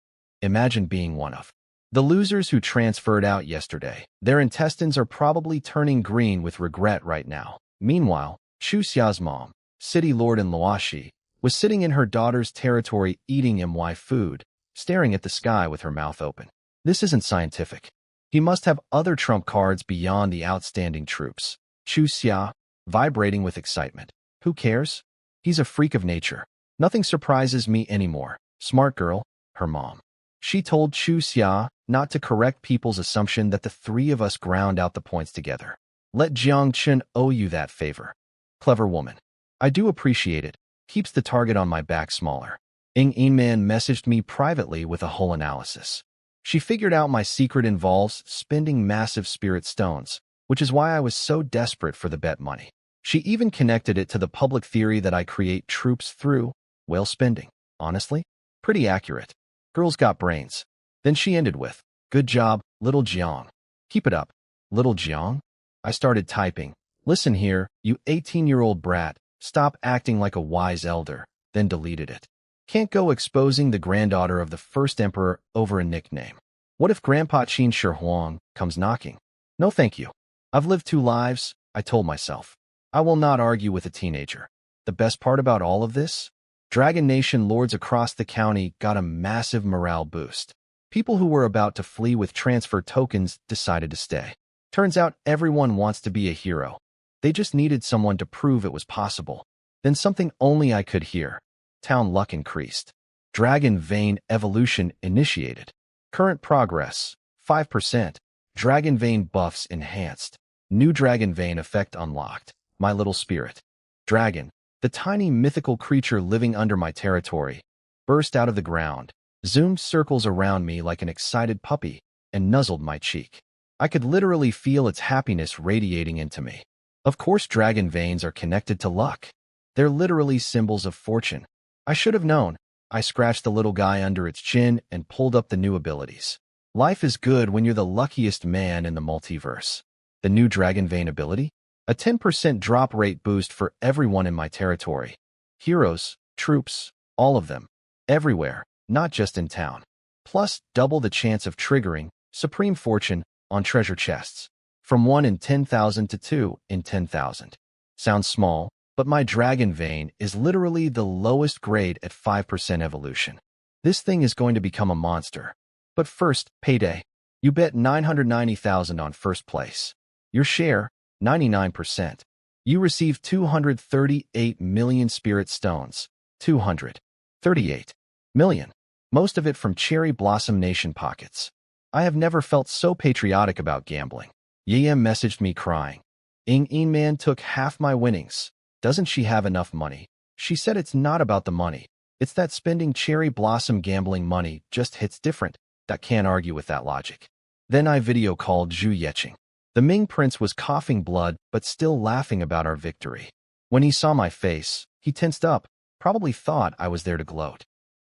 Imagine being one of the losers who transferred out yesterday. Their intestines are probably turning green with regret right now. Meanwhile, Chu Xia's mom, City Lord in Lawashi, was sitting in her daughter's territory eating MY food, staring at the sky with her mouth open. This isn't scientific. He must have other trump cards beyond the outstanding troops. Chu Xia, vibrating with excitement. Who cares? He's a freak of nature. Nothing surprises me anymore. Smart girl, her mom. She told Chu Xia not to correct people's assumption that the three of us ground out the points together. Let Jiang Chun owe you that favor. Clever woman. I do appreciate it. Keeps the target on my back smaller. Ing Inman messaged me privately with a whole analysis. She figured out my secret involves spending massive spirit stones, which is why I was so desperate for the bet money. She even connected it to the public theory that I create troops through whale spending. Honestly, pretty accurate. Girl's got brains. Then she ended with, good job, little Jiang. Keep it up, little Jiang. I started typing. Listen here, you 18-year-old brat. Stop acting like a wise elder. Then deleted it. Can't go exposing the granddaughter of the first emperor over a nickname. What if Grandpa Qin Shi Huang comes knocking? No thank you. I've lived 2 lives, I told myself. I will not argue with a teenager. The best part about all of this? Dragon Nation lords across the county got a massive morale boost. People who were about to flee with transfer tokens decided to stay. Turns out everyone wants to be a hero. They just needed someone to prove it was possible. Then something only I could hear. Town luck increased. Dragon Vein evolution initiated. Current progress, 5%. Dragon Vein buffs enhanced. New Dragon Vein effect unlocked. My little spirit. Dragon, the tiny mythical creature living under my territory, burst out of the ground, zoomed circles around me like an excited puppy, and nuzzled my cheek. I could literally feel its happiness radiating into me. Of course, dragon veins are connected to luck. They're literally symbols of fortune. I should have known. I scratched the little guy under its chin and pulled up the new abilities. Life is good when you're the luckiest man in the multiverse. The new dragon vein ability? A 10% drop rate boost for everyone in my territory. Heroes, troops, all of them. Everywhere, not just in town. Plus, double the chance of triggering Supreme Fortune on treasure chests. From 1 in 10,000 to 2 in 10,000. Sounds small, but my dragon vein is literally the lowest grade at 5% evolution. This thing is going to become a monster. But first, payday. You bet 990,000 on first place. Your share, 99%. You receive 238 million spirit stones. 200. 38 million. Most of it from Cherry Blossom Nation pockets. I have never felt so patriotic about gambling. Yam messaged me crying. Ing Man took half my winnings. Doesn't she have enough money? She said it's not about the money. It's that spending Cherry Blossom gambling money just hits different. That can't argue with that logic. Then I video called Zhu Yeqing. The Ming prince was coughing blood but still laughing about our victory. When he saw my face, he tensed up, probably thought I was there to gloat.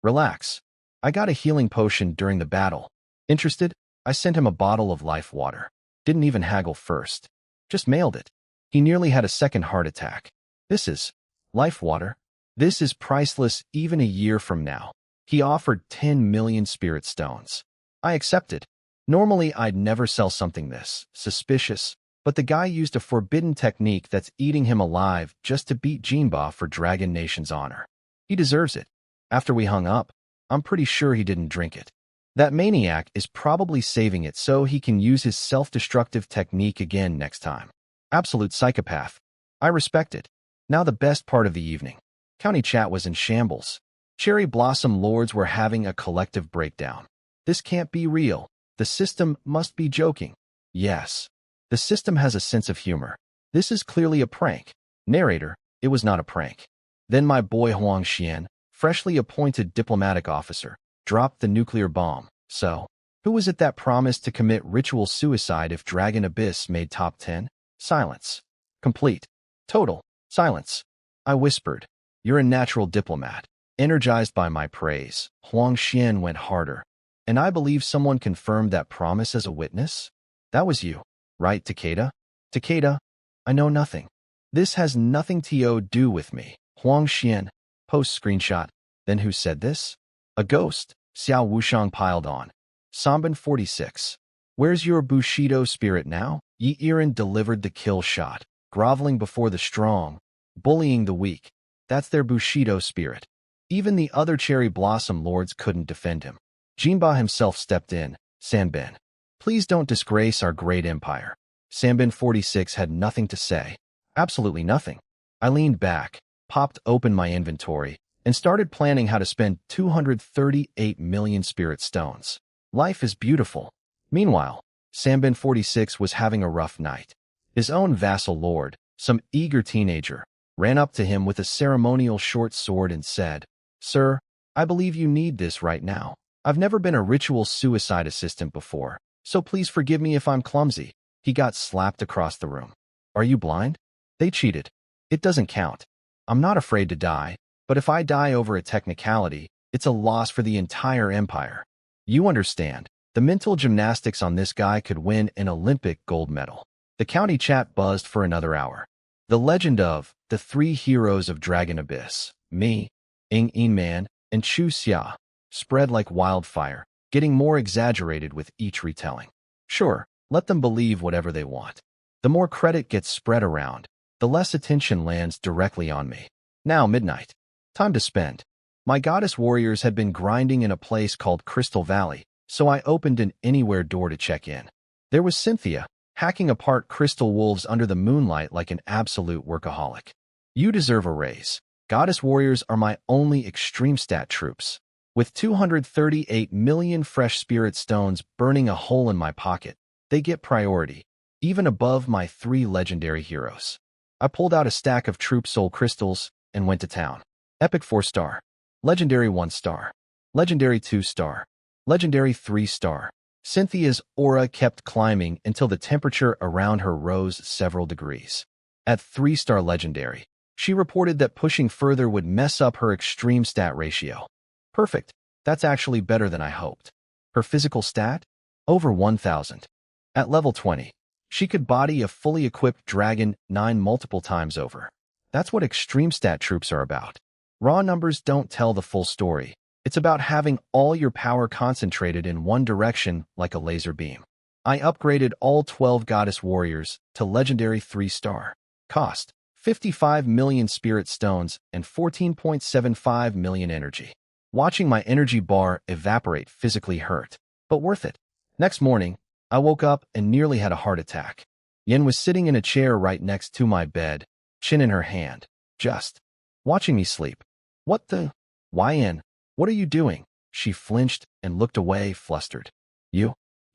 Relax. I got a healing potion during the battle. Interested? I sent him a bottle of life water. Didn't even haggle first. Just mailed it. He nearly had a second heart attack. This is life water. This is priceless even a year from now. He offered 10 million spirit stones. I accepted. Normally, I'd never sell something this suspicious, but the guy used a forbidden technique that's eating him alive just to beat Jinba for Dragon Nation's honor. He deserves it. After we hung up, I'm pretty sure he didn't drink it. That maniac is probably saving it so he can use his self-destructive technique again next time. Absolute psychopath. I respect it. Now the best part of the evening. County chat was in shambles. Cherry Blossom lords were having a collective breakdown. This can't be real. The system must be joking. Yes. The system has a sense of humor. This is clearly a prank. Narrator, it was not a prank. Then my boy Huang Xian, freshly appointed diplomatic officer, dropped the nuclear bomb. So, who was it that promised to commit ritual suicide if Dragon Abyss made top 10? Silence. Complete. Total. Silence. I whispered. You're a natural diplomat. Energized by my praise, Huang Xian went harder. And I believe someone confirmed that promise as a witness? That was you, right, Takeda? Takeda, I know nothing. This has nothing to do with me. Huang Xian. Post screenshot. Then who said this? A ghost. Xiao Wushang piled on. Samban 46. Where's your Bushido spirit now? Yi Irin delivered the kill shot, groveling before the strong, bullying the weak. That's their Bushido spirit. Even the other Cherry Blossom lords couldn't defend him. Jinba himself stepped in. Sanbin, please don't disgrace our great empire. Sanbin 46 had nothing to say. Absolutely nothing. I leaned back, popped open my inventory, and started planning how to spend 238 million spirit stones. Life is beautiful. Meanwhile, Sanbin 46 was having a rough night. His own vassal lord, some eager teenager, ran up to him with a ceremonial short sword and said, Sir, I believe you need this right now. I've never been a ritual suicide assistant before, so please forgive me if I'm clumsy. He got slapped across the room. Are you blind? They cheated. It doesn't count. I'm not afraid to die, but if I die over a technicality, it's a loss for the entire empire. You understand, the mental gymnastics on this guy could win an Olympic gold medal. The county chat buzzed for another hour. The legend of the three heroes of Dragon Abyss, me, Ing Man, and Chu Xia, spread like wildfire, getting more exaggerated with each retelling. Sure, let them believe whatever they want. The more credit gets spread around, the less attention lands directly on me. Now midnight. Time to spend. My goddess warriors had been grinding in a place called Crystal Valley, so I opened an anywhere door to check in. There was Cynthia, hacking apart crystal wolves under the moonlight like an absolute workaholic. You deserve a raise. Goddess warriors are my only extreme stat troops. With 238 million fresh spirit stones burning a hole in my pocket, they get priority, even above my 3 legendary heroes. I pulled out a stack of troop soul crystals and went to town. Epic 4-star. Legendary 1-star. Legendary 2-star. Legendary 3-star. Cynthia's aura kept climbing until the temperature around her rose several degrees. At 3-star legendary, she reported that pushing further would mess up her extreme stat ratio. Perfect. That's actually better than I hoped. Her physical stat? Over 1,000. At level 20, she could body a fully equipped Dragon 9 multiple times over. That's what extreme stat troops are about. Raw numbers don't tell the full story. It's about having all your power concentrated in one direction like a laser beam. I upgraded all 12 goddess warriors to legendary 3-star. Cost: 55 million spirit stones and 14.75 million energy. Watching my energy bar evaporate physically hurt, but worth it. Next morning, I woke up and nearly had a heart attack. Yen was sitting in a chair right next to my bed, chin in her hand, just watching me sleep. What the? Why, Yen? What are you doing? She flinched and looked away, flustered. You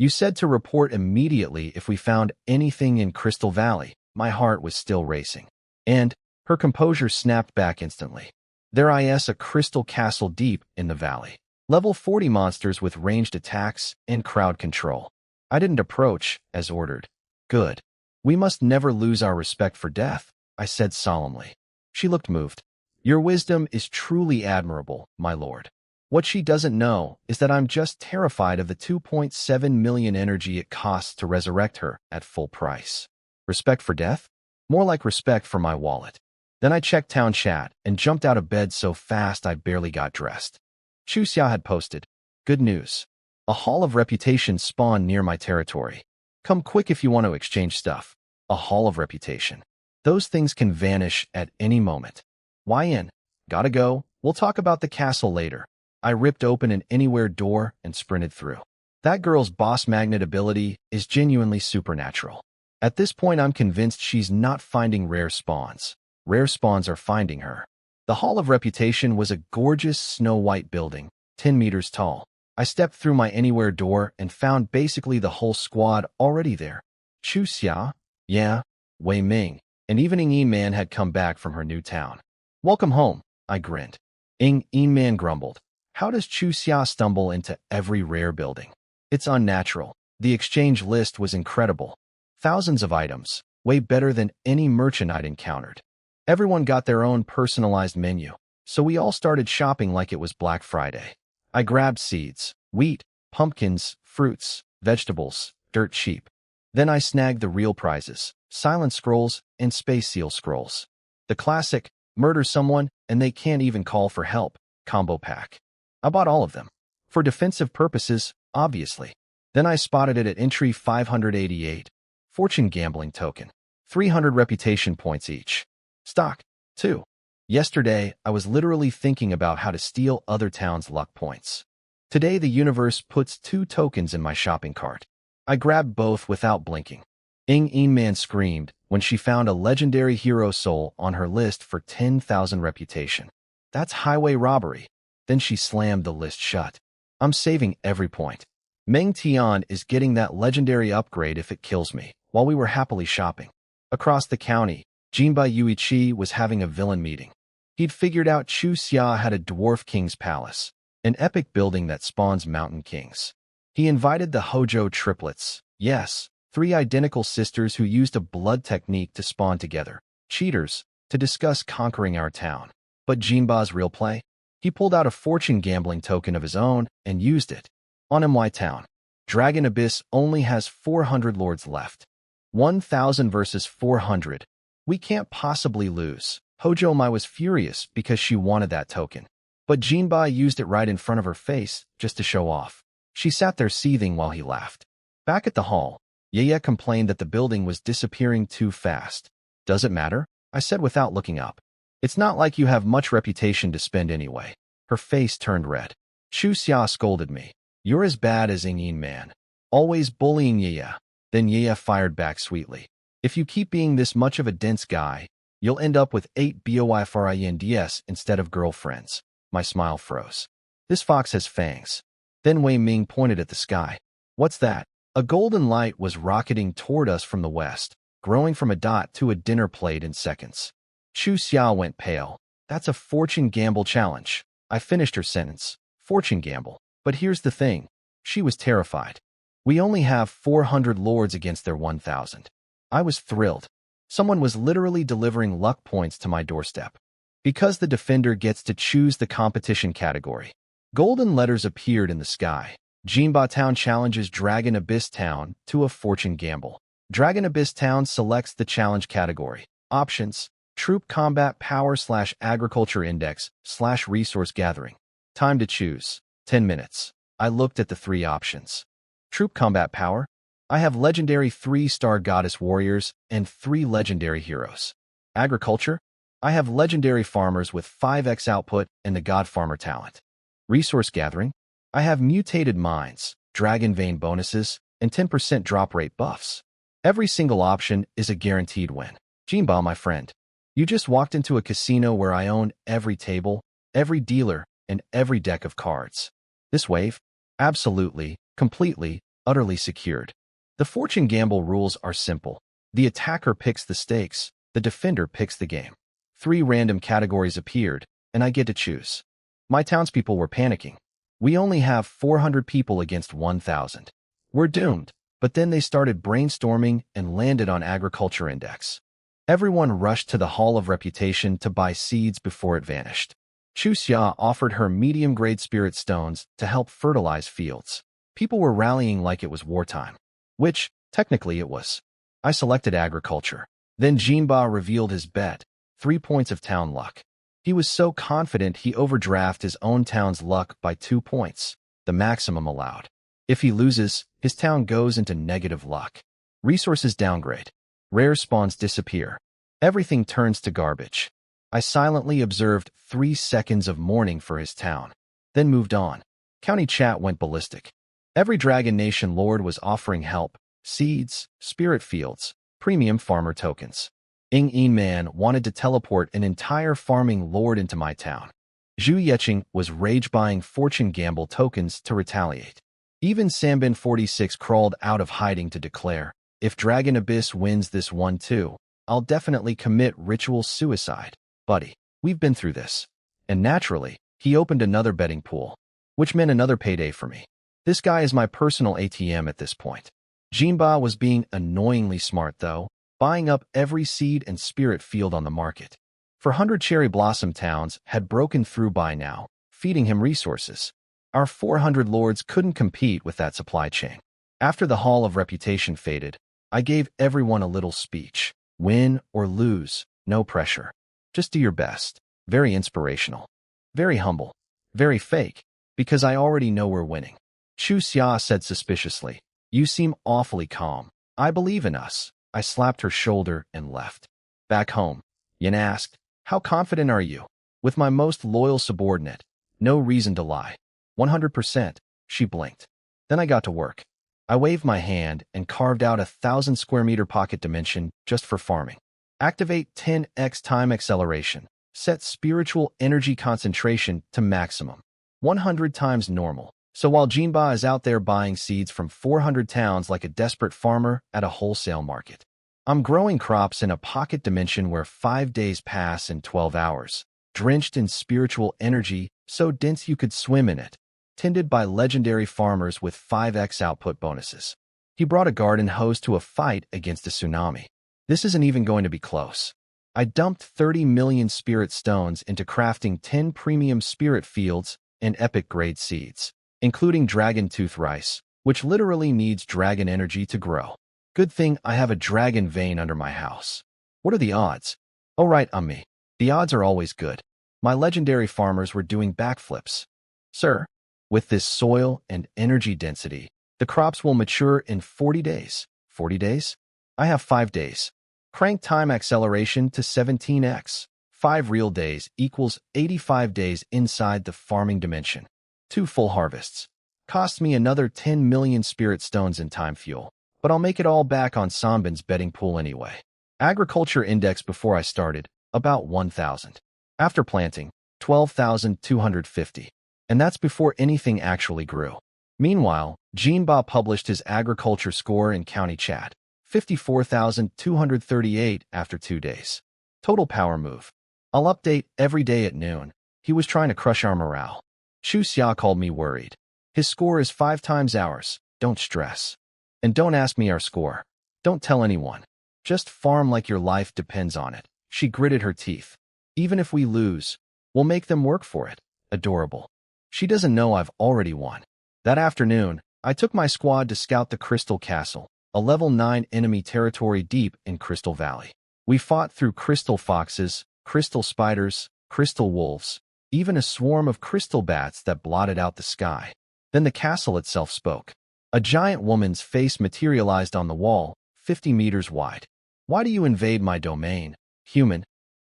said to report immediately if we found anything in Crystal Valley. My heart was still racing. And her composure snapped back instantly. There is a crystal castle deep in the valley. Level 40 monsters with ranged attacks and crowd control. I didn't approach, as ordered. Good. We must never lose our respect for death, I said solemnly. She looked moved. Your wisdom is truly admirable, my lord. What she doesn't know is that I'm just terrified of the 2.7 million energy it costs to resurrect her at full price. Respect for death? More like respect for my wallet. Then I checked town chat and jumped out of bed so fast I barely got dressed. Chu Xia had posted, "Good news. A Hall of Reputation spawned near my territory. Come quick if you want to exchange stuff." A Hall of Reputation. Those things can vanish at any moment. YN. Gotta go. We'll talk about the castle later. I ripped open an anywhere door and sprinted through. That girl's boss magnet ability is genuinely supernatural. At this point, I'm convinced she's not finding rare spawns. Rare spawns are finding her. The Hall of Reputation was a gorgeous snow-white building, 10 meters tall. I stepped through my anywhere door and found basically the whole squad already there. Chu Xia, yeah, Wei Ming, and even Ying Man had come back from her new town. Welcome home, I grinned. Ying Man grumbled. How does Chu Xia stumble into every rare building? It's unnatural. The exchange list was incredible. Thousands of items, way better than any merchant I'd encountered. Everyone got their own personalized menu, so we all started shopping like it was Black Friday. I grabbed seeds, wheat, pumpkins, fruits, vegetables, dirt cheap. Then I snagged the real prizes, silent scrolls and space seal scrolls. The classic, murder someone and they can't even call for help, combo pack. I bought all of them. For defensive purposes, obviously. Then I spotted it at entry 588. Fortune gambling token. 300 reputation points each. Stock, too. Yesterday, I was literally thinking about how to steal other towns' luck points. Today, the universe puts 2 tokens in my shopping cart. I grabbed both without blinking. Ying Man screamed when she found a legendary hero soul on her list for 10,000 reputation. That's highway robbery. Then she slammed the list shut. I'm saving every point. Meng Tian is getting that legendary upgrade if it kills me, while we were happily shopping. Across the county, Jinba Yuichi was having a villain meeting. He'd figured out Chu Xia had a dwarf king's palace, an epic building that spawns mountain kings. He invited the Hojo triplets, yes, 3 identical sisters who used a blood technique to spawn together, cheaters, to discuss conquering our town. But Jinba's real play? He pulled out a fortune gambling token of his own and used it. On MY Town, Dragon Abyss only has 400 lords left. 1,000 versus 400. We can't possibly lose. Hojo Mai was furious because she wanted that token. But Jinba used it right in front of her face just to show off. She sat there seething while he laughed. Back at the hall, Yeye complained that the building was disappearing too fast. Does it matter? I said without looking up. It's not like you have much reputation to spend anyway. Her face turned red. Chu Xia scolded me. You're as bad as Ying Man. Always bullying Yeye. Then Yeye fired back sweetly. If you keep being this much of a dense guy, you'll end up with 8 boyfriends instead of girlfriends. My smile froze. This fox has fangs. Then Wei Ming pointed at the sky. What's that? A golden light was rocketing toward us from the west, growing from a dot to a dinner plate in seconds. Chu Xia went pale. That's a fortune gamble challenge. I finished her sentence. Fortune gamble. But here's the thing. She was terrified. We only have 400 lords against their 1,000. I was thrilled. Someone was literally delivering luck points to my doorstep. Because the defender gets to choose the competition category. Golden letters appeared in the sky. Jinba Town challenges Dragon Abyss Town to a fortune gamble. Dragon Abyss Town selects the challenge category. Options: Troop Combat Power/Agriculture Index/Resource Gathering. Time to choose: 10 minutes. I looked at the 3 options. Troop Combat Power? I have legendary 3-star Goddess Warriors and 3 legendary heroes. Agriculture? I have legendary farmers with 5x output and the God Farmer talent. Resource Gathering? I have mutated mines, dragon vein bonuses, and 10% drop rate buffs. Every single option is a guaranteed win. Jinba, my friend. You just walked into a casino where I own every table, every dealer, and every deck of cards. This wave? Absolutely, completely, utterly secured. The fortune gamble rules are simple. The attacker picks the stakes, the defender picks the game. 3 random categories appeared, and I get to choose. My townspeople were panicking. We only have 400 people against 1,000. We're doomed. But then they started brainstorming and landed on Agriculture Index. Everyone rushed to the Hall of Reputation to buy seeds before it vanished. Chu Xia offered her medium-grade spirit stones to help fertilize fields. People were rallying like it was wartime, which, technically, it was. I selected agriculture. Then Jinba revealed his bet, 3 points of town luck. He was so confident he overdrafted his own town's luck by 2 points, the maximum allowed. If he loses, his town goes into negative luck. Resources downgrade. Rare spawns disappear. Everything turns to garbage. I silently observed 3 seconds of mourning for his town, then moved on. County chat went ballistic. Every Dragon Nation lord was offering help, seeds, spirit fields, premium farmer tokens. Ying Man wanted to teleport an entire farming lord into my town. Zhu Yeqing was rage-buying fortune gamble tokens to retaliate. Even Sambin 46 crawled out of hiding to declare, if Dragon Abyss wins this one too, I'll definitely commit ritual suicide. Buddy, we've been through this. And naturally, he opened another betting pool, which meant another payday for me. This guy is my personal ATM at this point. Jinba was being annoyingly smart though, buying up every seed and spirit field on the market. 400 cherry blossom towns had broken through by now, feeding him resources. Our 400 lords couldn't compete with that supply chain. After the Hall of Reputation faded, I gave everyone a little speech. Win or lose, no pressure. Just do your best. Very inspirational. Very humble. Very fake, because I already know we're winning. Chu Xia said suspiciously, you seem awfully calm. I believe in us. I slapped her shoulder and left. Back home, Yin asked, how confident are you? With my most loyal subordinate. No reason to lie. 100%, she blinked. Then I got to work. I waved my hand and carved out a 1,000 square meter pocket dimension just for farming. Activate 10x time acceleration. Set spiritual energy concentration to maximum. 100 times normal. So while Jinba is out there buying seeds from 400 towns like a desperate farmer at a wholesale market, I'm growing crops in a pocket dimension where 5 days pass in 12 hours, drenched in spiritual energy so dense you could swim in it, tended by legendary farmers with 5x output bonuses. He brought a garden hose to a fight against a tsunami. This isn't even going to be close. I dumped 30 million spirit stones into crafting 10 premium spirit fields and epic-grade seeds, including dragon tooth rice, which literally needs dragon energy to grow. Good thing I have a dragon vein under my house. What are the odds? Oh right, me. The odds are always good. My legendary farmers were doing backflips. Sir, with this soil and energy density, the crops will mature in 40 days. 40 days? I have 5 days. Crank time acceleration to 17x. 5 real days equals 85 days inside the farming dimension. 2 full harvests. Cost me another 10 million spirit stones in time fuel, but I'll make it all back on Sambin's betting pool anyway. Agriculture index before I started, about 1,000. After planting, 12,250. And that's before anything actually grew. Meanwhile, Jinba published his agriculture score in county chat, 54,238 after 2 days. Total power move. I'll update every day at noon. He was trying to crush our morale. Chu Xia called me worried. His score is 5 times ours. Don't stress. And don't ask me our score. Don't tell anyone. Just farm like your life depends on it. She gritted her teeth. Even if we lose, we'll make them work for it. Adorable. She doesn't know I've already won. That afternoon, I took my squad to scout the Crystal Castle, a level 9 enemy territory deep in Crystal Valley. We fought through crystal foxes, crystal spiders, crystal wolves, even a swarm of crystal bats that blotted out the sky. Then the castle itself spoke. A giant woman's face materialized on the wall, 50 meters wide. Why do you invade my domain, human?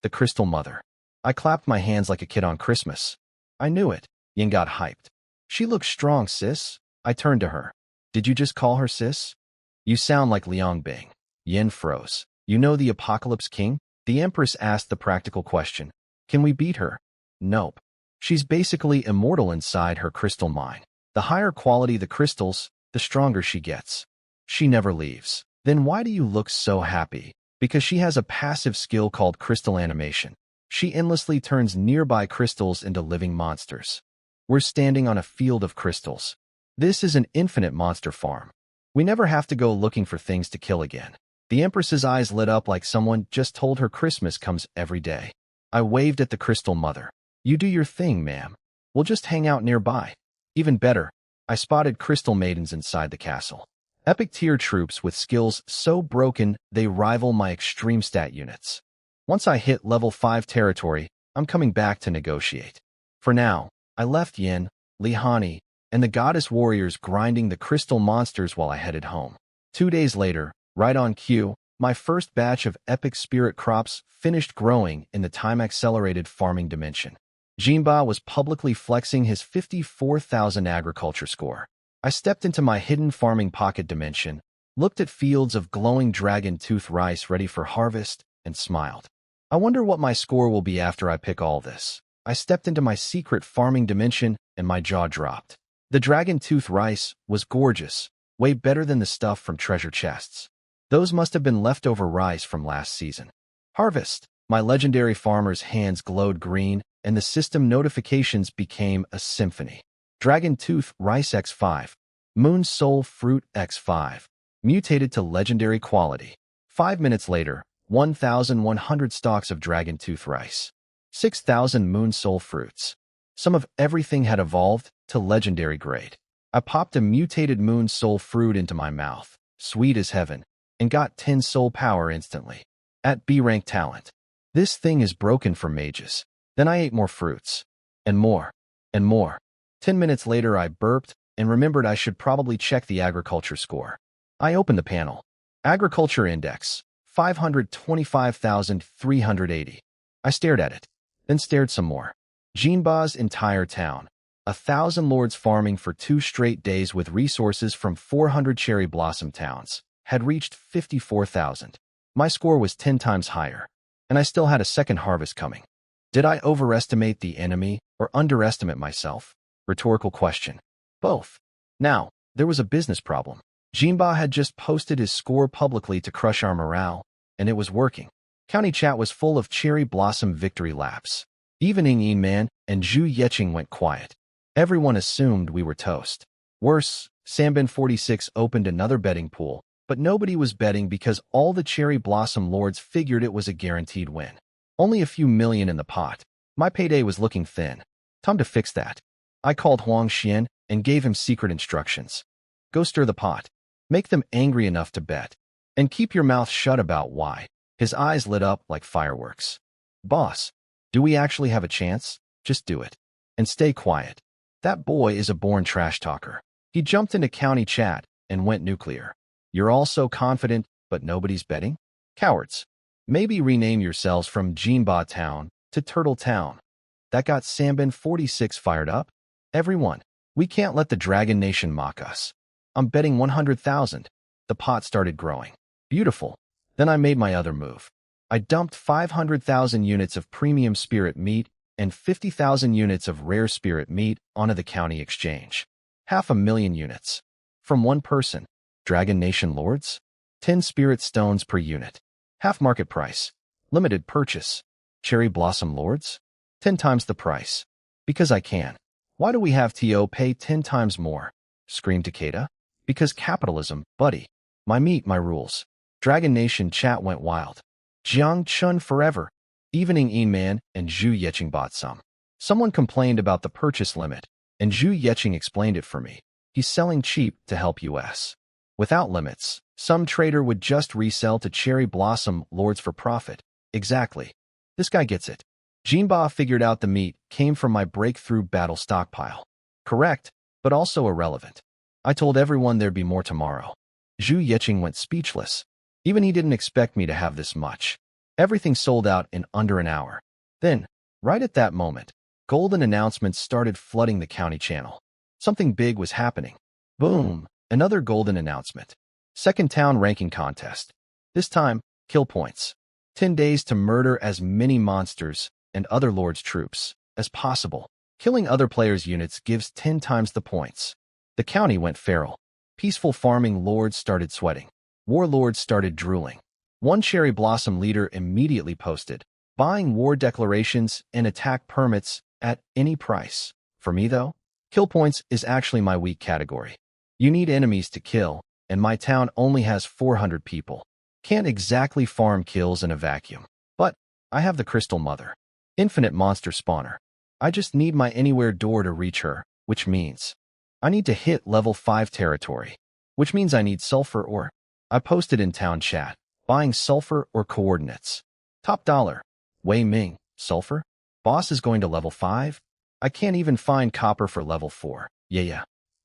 The Crystal Mother. I clapped my hands like a kid on Christmas. I knew it. Yin got hyped. She looks strong, sis. I turned to her. Did you just call her sis? You sound like Liang Bing. Yin froze. You know the Apocalypse King? The Empress asked the practical question. Can we beat her? Nope. She's basically immortal inside her crystal mine. The higher quality the crystals, the stronger she gets. She never leaves. Then why do you look so happy? Because she has a passive skill called crystal animation. She endlessly turns nearby crystals into living monsters. We're standing on a field of crystals. This is an infinite monster farm. We never have to go looking for things to kill again. The Empress's eyes lit up like someone just told her Christmas comes every day. I waved at the crystal mother. You do your thing, ma'am. We'll just hang out nearby. Even better, I spotted crystal maidens inside the castle. Epic tier troops with skills so broken they rival my extreme stat units. Once I hit level 5 territory, I'm coming back to negotiate. For now, I left Yin, Lihani, and the goddess warriors grinding the crystal monsters while I headed home. 2 days later, right on cue, my first batch of epic spirit crops finished growing in the time-accelerated farming dimension. Jinba was publicly flexing his 54,000 agriculture score. I stepped into my hidden farming pocket dimension, looked at fields of glowing dragon tooth rice ready for harvest, and smiled. I wonder what my score will be after I pick all this. I stepped into my secret farming dimension and my jaw dropped. The dragon tooth rice was gorgeous, way better than the stuff from treasure chests. Those must have been leftover rice from last season. Harvest! My legendary farmer's hands glowed green, and the system notifications became a symphony. Dragon Tooth Rice X5, Moon Soul Fruit X5, mutated to legendary quality. 5 minutes later, 1,100 stalks of Dragon Tooth Rice, 6,000 Moon Soul Fruits. Some of everything had evolved to legendary grade. I popped a mutated Moon Soul Fruit into my mouth, sweet as heaven, and got 10 soul power instantly. At B-rank talent. This thing is broken for mages. Then I ate more fruits. And more. And more. 10 minutes later I burped and remembered I should probably check the agriculture score. I opened the panel. Agriculture Index, 525,380. I stared at it, then stared some more. Jinba's entire town. 1,000 lords farming for 2 straight days with resources from 400 cherry blossom towns had reached 54,000. My score was 10 times higher, and I still had a second harvest coming. Did I overestimate the enemy or underestimate myself? Rhetorical question. Both. Now, there was a business problem. Jinba had just posted his score publicly to crush our morale, and it was working. County chat was full of cherry blossom victory laps. Even Yin Man and Zhu Yeqing went quiet. Everyone assumed we were toast. Worse, Sambin46 opened another betting pool, but nobody was betting because all the cherry blossom lords figured it was a guaranteed win. Only a few million in the pot. My payday was looking thin. Time to fix that. I called Huang Xian and gave him secret instructions. Go stir the pot. Make them angry enough to bet. And keep your mouth shut about why. His eyes lit up like fireworks. Boss, do we actually have a chance? Just do it. And stay quiet. That boy is a born trash talker. He jumped into county chat and went nuclear. You're all so confident, but nobody's betting? Cowards. Maybe rename yourselves from Jinba Town to Turtle Town. That got Sambin46 fired up. Everyone, we can't let the Dragon Nation mock us. I'm betting 100,000. The pot started growing. Beautiful. Then I made my other move. I dumped 500,000 units of premium spirit meat and 50,000 units of rare spirit meat onto the county exchange. 500,000 units. From one person. Dragon Nation Lords? 10 spirit stones per unit. Half market price. Limited purchase. Cherry Blossom Lords? 10 times the price. Because I can. Why do we have TO pay 10 times more? Screamed Takeda. Because capitalism, buddy. My meat, my rules. Dragon Nation chat went wild. Jiang Chun forever. Evening Yin Man and Zhu Yeqing bought some. Someone complained about the purchase limit, and Zhu Yeqing explained it for me. He's selling cheap to help US. Without limits, some trader would just resell to Cherry Blossom Lords for profit. Exactly. This guy gets it. Jinba figured out the meat came from my breakthrough battle stockpile. Correct, but also irrelevant. I told everyone there'd be more tomorrow. Zhu Yeqing went speechless. Even he didn't expect me to have this much. Everything sold out in under an hour. Then, right at that moment, golden announcements started flooding the county channel. Something big was happening. Boom, another golden announcement. Second town ranking contest. This time, kill points. 10 days to murder as many monsters and other lords' troops as possible. Killing other players' units gives 10 times the points. The county went feral. Peaceful farming lords started sweating. Warlords started drooling. One cherry blossom leader immediately posted, buying war declarations and attack permits at any price. For me, though, kill points is actually my weak category. You need enemies to kill, and my town only has 400 people. Can't exactly farm kills in a vacuum. But I have the Crystal Mother. Infinite monster spawner. I just need my anywhere door to reach her, which means I need to hit level 5 territory, which means I need sulfur ore. I posted in town chat, buying sulfur or coordinates. Top dollar. Wei Ming, sulfur? Boss is going to level 5? I can't even find copper for level 4. Yeah.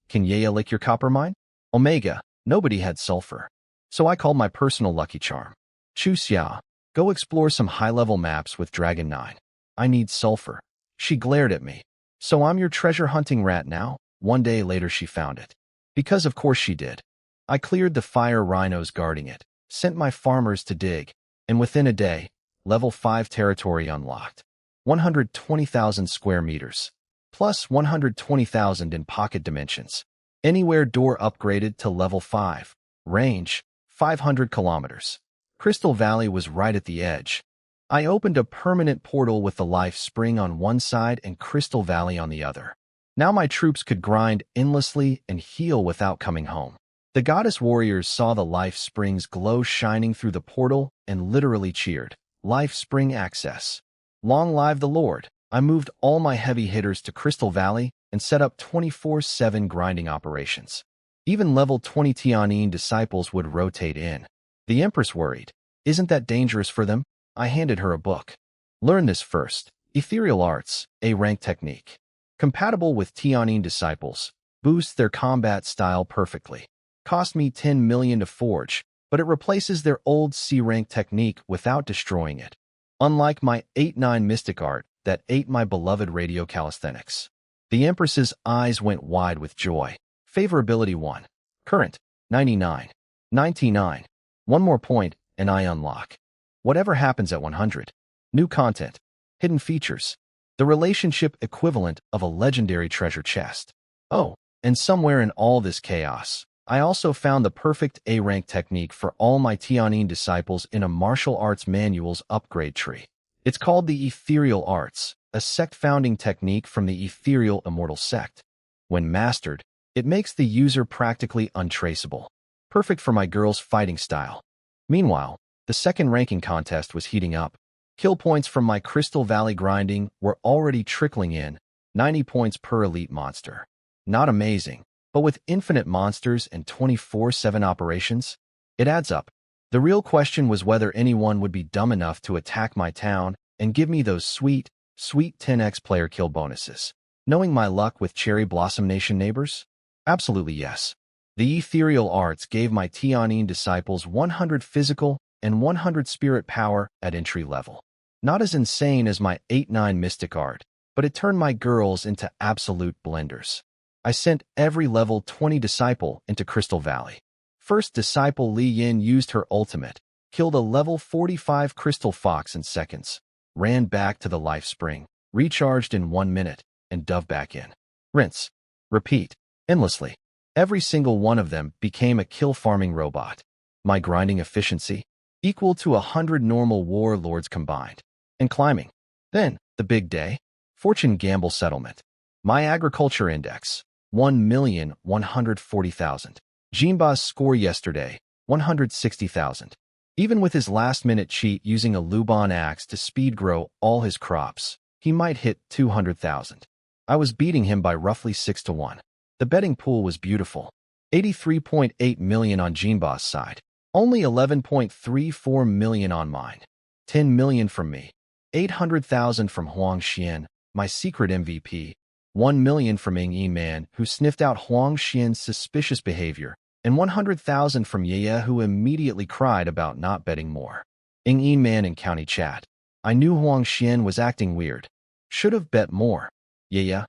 Can Yaya lick your copper mine? Omega, nobody had sulfur. So I called my personal lucky charm. Chu Xia, go explore some high-level maps with Dragon 9. I need sulfur. She glared at me. So I'm your treasure hunting rat now? One day later she found it. Because of course she did. I cleared the fire rhinos guarding it, sent my farmers to dig, and within a day, level 5 territory unlocked. 120,000 square meters, plus 120,000 in pocket dimensions. Anywhere door upgraded to level 5. Range, 500 kilometers. Crystal Valley was right at the edge. I opened a permanent portal with the life spring on one side and Crystal Valley on the other. Now my troops could grind endlessly and heal without coming home. The goddess warriors saw the life spring's glow shining through the portal and literally cheered. Life spring access. Long live the Lord. I moved all my heavy hitters to Crystal Valley and set up 24/7 grinding operations. Even level 20 Tianyin disciples would rotate in. The Empress worried. Isn't that dangerous for them? I handed her a book. Learn this first. Ethereal Arts, a rank technique. Compatible with Tianyin disciples. Boosts their combat style perfectly. Cost me 10 million to forge, but it replaces their old C-rank technique without destroying it. Unlike my 8-9 mystic art that ate my beloved radio calisthenics. The Empress's eyes went wide with joy. Favorability 1. Current, 99. 99. One more point, and I unlock. Whatever happens at 100. New content. Hidden features. The relationship equivalent of a legendary treasure chest. Oh, and somewhere in all this chaos, I also found the perfect A-rank technique for all my Tianyin disciples in a martial arts manual's upgrade tree. It's called the Ethereal Arts, a sect-founding technique from the Ethereal Immortal Sect. When mastered, it makes the user practically untraceable. Perfect for my girl's fighting style. Meanwhile, the second ranking contest was heating up. Kill points from my Crystal Valley grinding were already trickling in, 90 points per elite monster. Not amazing, but with infinite monsters and 24/7 operations, it adds up. The real question was whether anyone would be dumb enough to attack my town and give me those sweet 10x player kill bonuses. Knowing my luck with Cherry Blossom Nation neighbors? Absolutely yes. The Ethereal Arts gave my Tianyin disciples 100 physical and 100 spirit power at entry level. Not as insane as my 8-9 mystic art, but it turned my girls into absolute blenders. I sent every level 20 disciple into Crystal Valley. First disciple Li Yin used her ultimate, killed a level 45 crystal fox in seconds, ran back to the life spring, recharged in 1 minute, and dove back in. Rinse. Repeat. Endlessly. Every single one of them became a kill farming robot. My grinding efficiency? Equal to 100 normal warlords combined. And climbing. Then, the big day. Fortune Gamble Settlement. My agriculture index. 1,140,000. Jinba's score yesterday. 160,000. Even with his last-minute cheat using a Luban axe to speed grow all his crops, he might hit 200,000. I was beating him by roughly 6-1. The betting pool was beautiful. 83.8 million on Jinba's side. Only 11.34 million on mine. 10 million from me. 800,000 from Huang Xian, my secret MVP. 1 million from Ying Yi Man, who sniffed out Huang Xian's suspicious behavior, and 100,000 from Yaya, who immediately cried about not betting more. Ying Yi Man in county chat. I knew Huang Xian was acting weird. Should have bet more. Yaya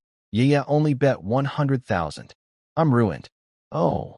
only bet 100,000. I'm ruined. Oh,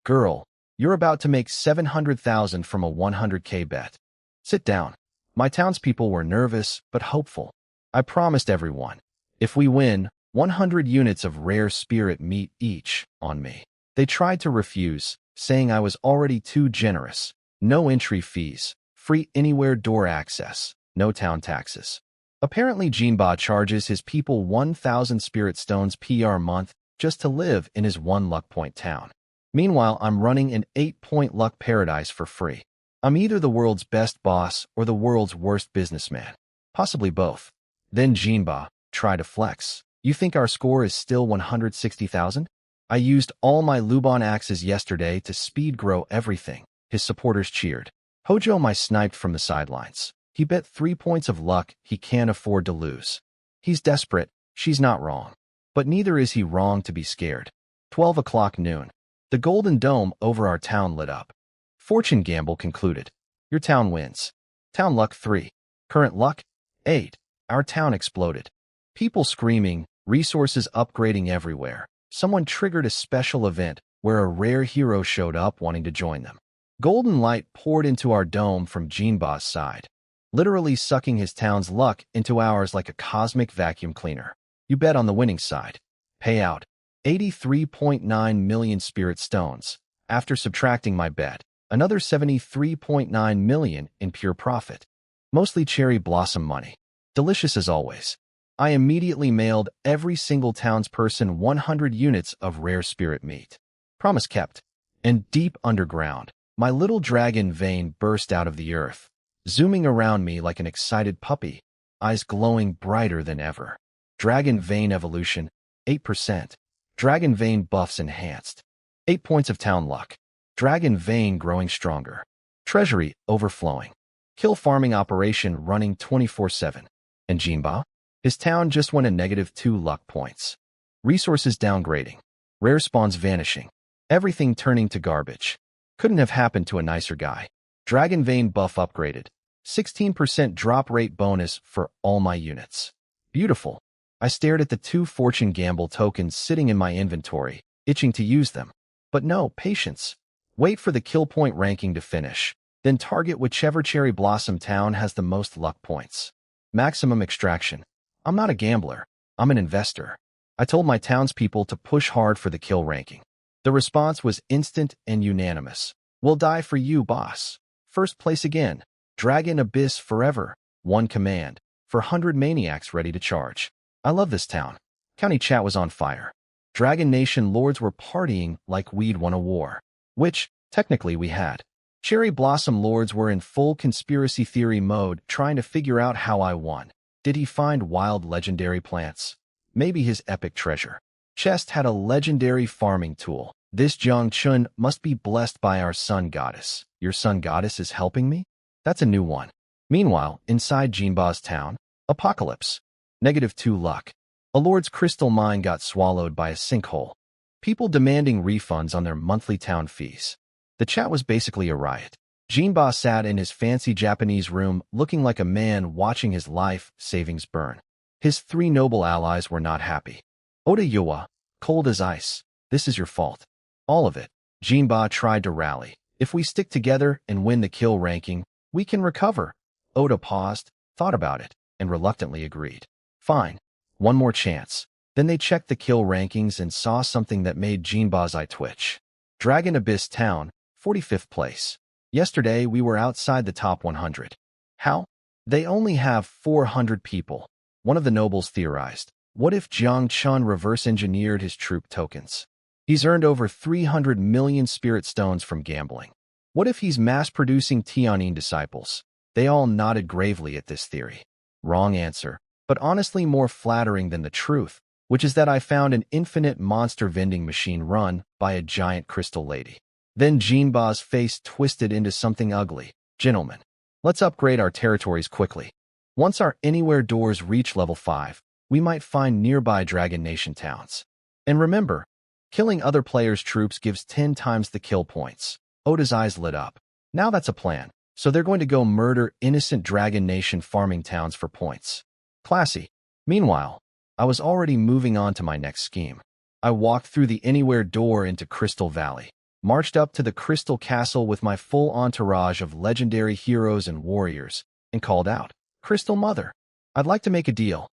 girl, you're about to make 700,000 from a 100k bet. Sit down. My townspeople were nervous but hopeful. I promised everyone, If we win, 100 units of rare spirit meat each on me. They tried to refuse, saying I was already too generous. No entry fees, free anywhere door access, no town taxes. Apparently Jinba charges his people 1,000 spirit stones per month just to live in his 1 luck point town. Meanwhile, I'm running an 8-point luck paradise for free. I'm either the world's best boss or the world's worst businessman. Possibly both. Then Jinba, try to flex. You think our score is still 160,000? I used all my Luban axes yesterday to speed grow everything. His supporters cheered. Hojo my sniped from the sidelines. He bet 3 points of luck he can't afford to lose. He's desperate, she's not wrong. But neither is he wrong to be scared. 12 o'clock noon. The golden dome over our town lit up. Fortune gamble concluded. Your town wins. Town luck 3. Current luck 8. Our town exploded. People screaming, resources upgrading everywhere. Someone triggered a special event where a rare hero showed up wanting to join them. Golden light poured into our dome from Jinba's side, literally sucking his town's luck into ours like a cosmic vacuum cleaner. You bet on the winning side. Payout, 83.9 million spirit stones. After subtracting my bet, another 73.9 million in pure profit. Mostly cherry blossom money. Delicious as always. I immediately mailed every single townsperson 100 units of rare spirit meat. Promise kept. And deep underground, my little dragon vein burst out of the earth, zooming around me like an excited puppy, eyes glowing brighter than ever. Dragon vein evolution, 8%. Dragon vein buffs enhanced. 8 points of town luck. Dragon vein growing stronger. Treasury overflowing. Kill farming operation running 24/7. And Jinba? His town just went a -2 luck points. Resources downgrading. Rare spawns vanishing. Everything turning to garbage. Couldn't have happened to a nicer guy. Dragon vein buff upgraded. 16% drop rate bonus for all my units. Beautiful. I stared at the 2 fortune gamble tokens sitting in my inventory, itching to use them. But no, patience. Wait for the kill point ranking to finish. Then target whichever cherry blossom town has the most luck points. Maximum extraction. I'm not a gambler. I'm an investor. I told my townspeople to push hard for the kill ranking. The response was instant and unanimous. We'll die for you, boss. First place again. Dragon Abyss forever. One command. For 100 maniacs ready to charge. I love this town. County chat was on fire. Dragon Nation lords were partying like we'd won a war. Which, technically, we had. Cherry Blossom lords were in full conspiracy theory mode, trying to figure out how I won. Did he find wild legendary plants? Maybe his epic treasure. Chest had a legendary farming tool. This Jiang Chun must be blessed by our sun goddess. Your sun goddess is helping me? That's a new one. Meanwhile, inside Jinba's town, apocalypse. -2 luck. A lord's crystal mine got swallowed by a sinkhole. People demanding refunds on their monthly town fees. The chat was basically a riot. Jinba sat in his fancy Japanese room looking like a man watching his life savings burn. His 3 noble allies were not happy. Oda Yuwa, cold as ice. This is your fault. All of it. Jinba tried to rally. If we stick together and win the kill ranking, we can recover. Oda paused, thought about it, and reluctantly agreed. Fine. One more chance. Then they checked the kill rankings and saw something that made Jinba's eye twitch. Dragon Abyss Town, 45th place. Yesterday, we were outside the top 100. How? They only have 400 people. One of the nobles theorized. What if Jiang Chun reverse-engineered his troop tokens? He's earned over 300 million spirit stones from gambling. What if he's mass-producing Tianyin disciples? They all nodded gravely at this theory. Wrong answer, but honestly more flattering than the truth, which is that I found an infinite monster vending machine run by a giant crystal lady. Then Jinba's face twisted into something ugly. Gentlemen, let's upgrade our territories quickly. Once our anywhere doors reach level 5, we might find nearby Dragon Nation towns. And remember, killing other players' troops gives 10 times the kill points. Oda's eyes lit up. Now that's a plan. So they're going to go murder innocent Dragon Nation farming towns for points. Classy. Meanwhile, I was already moving on to my next scheme. I walked through the anywhere door into Crystal Valley, marched up to the Crystal Castle with my full entourage of legendary heroes and warriors, and called out, Crystal Mother, I'd like to make a deal.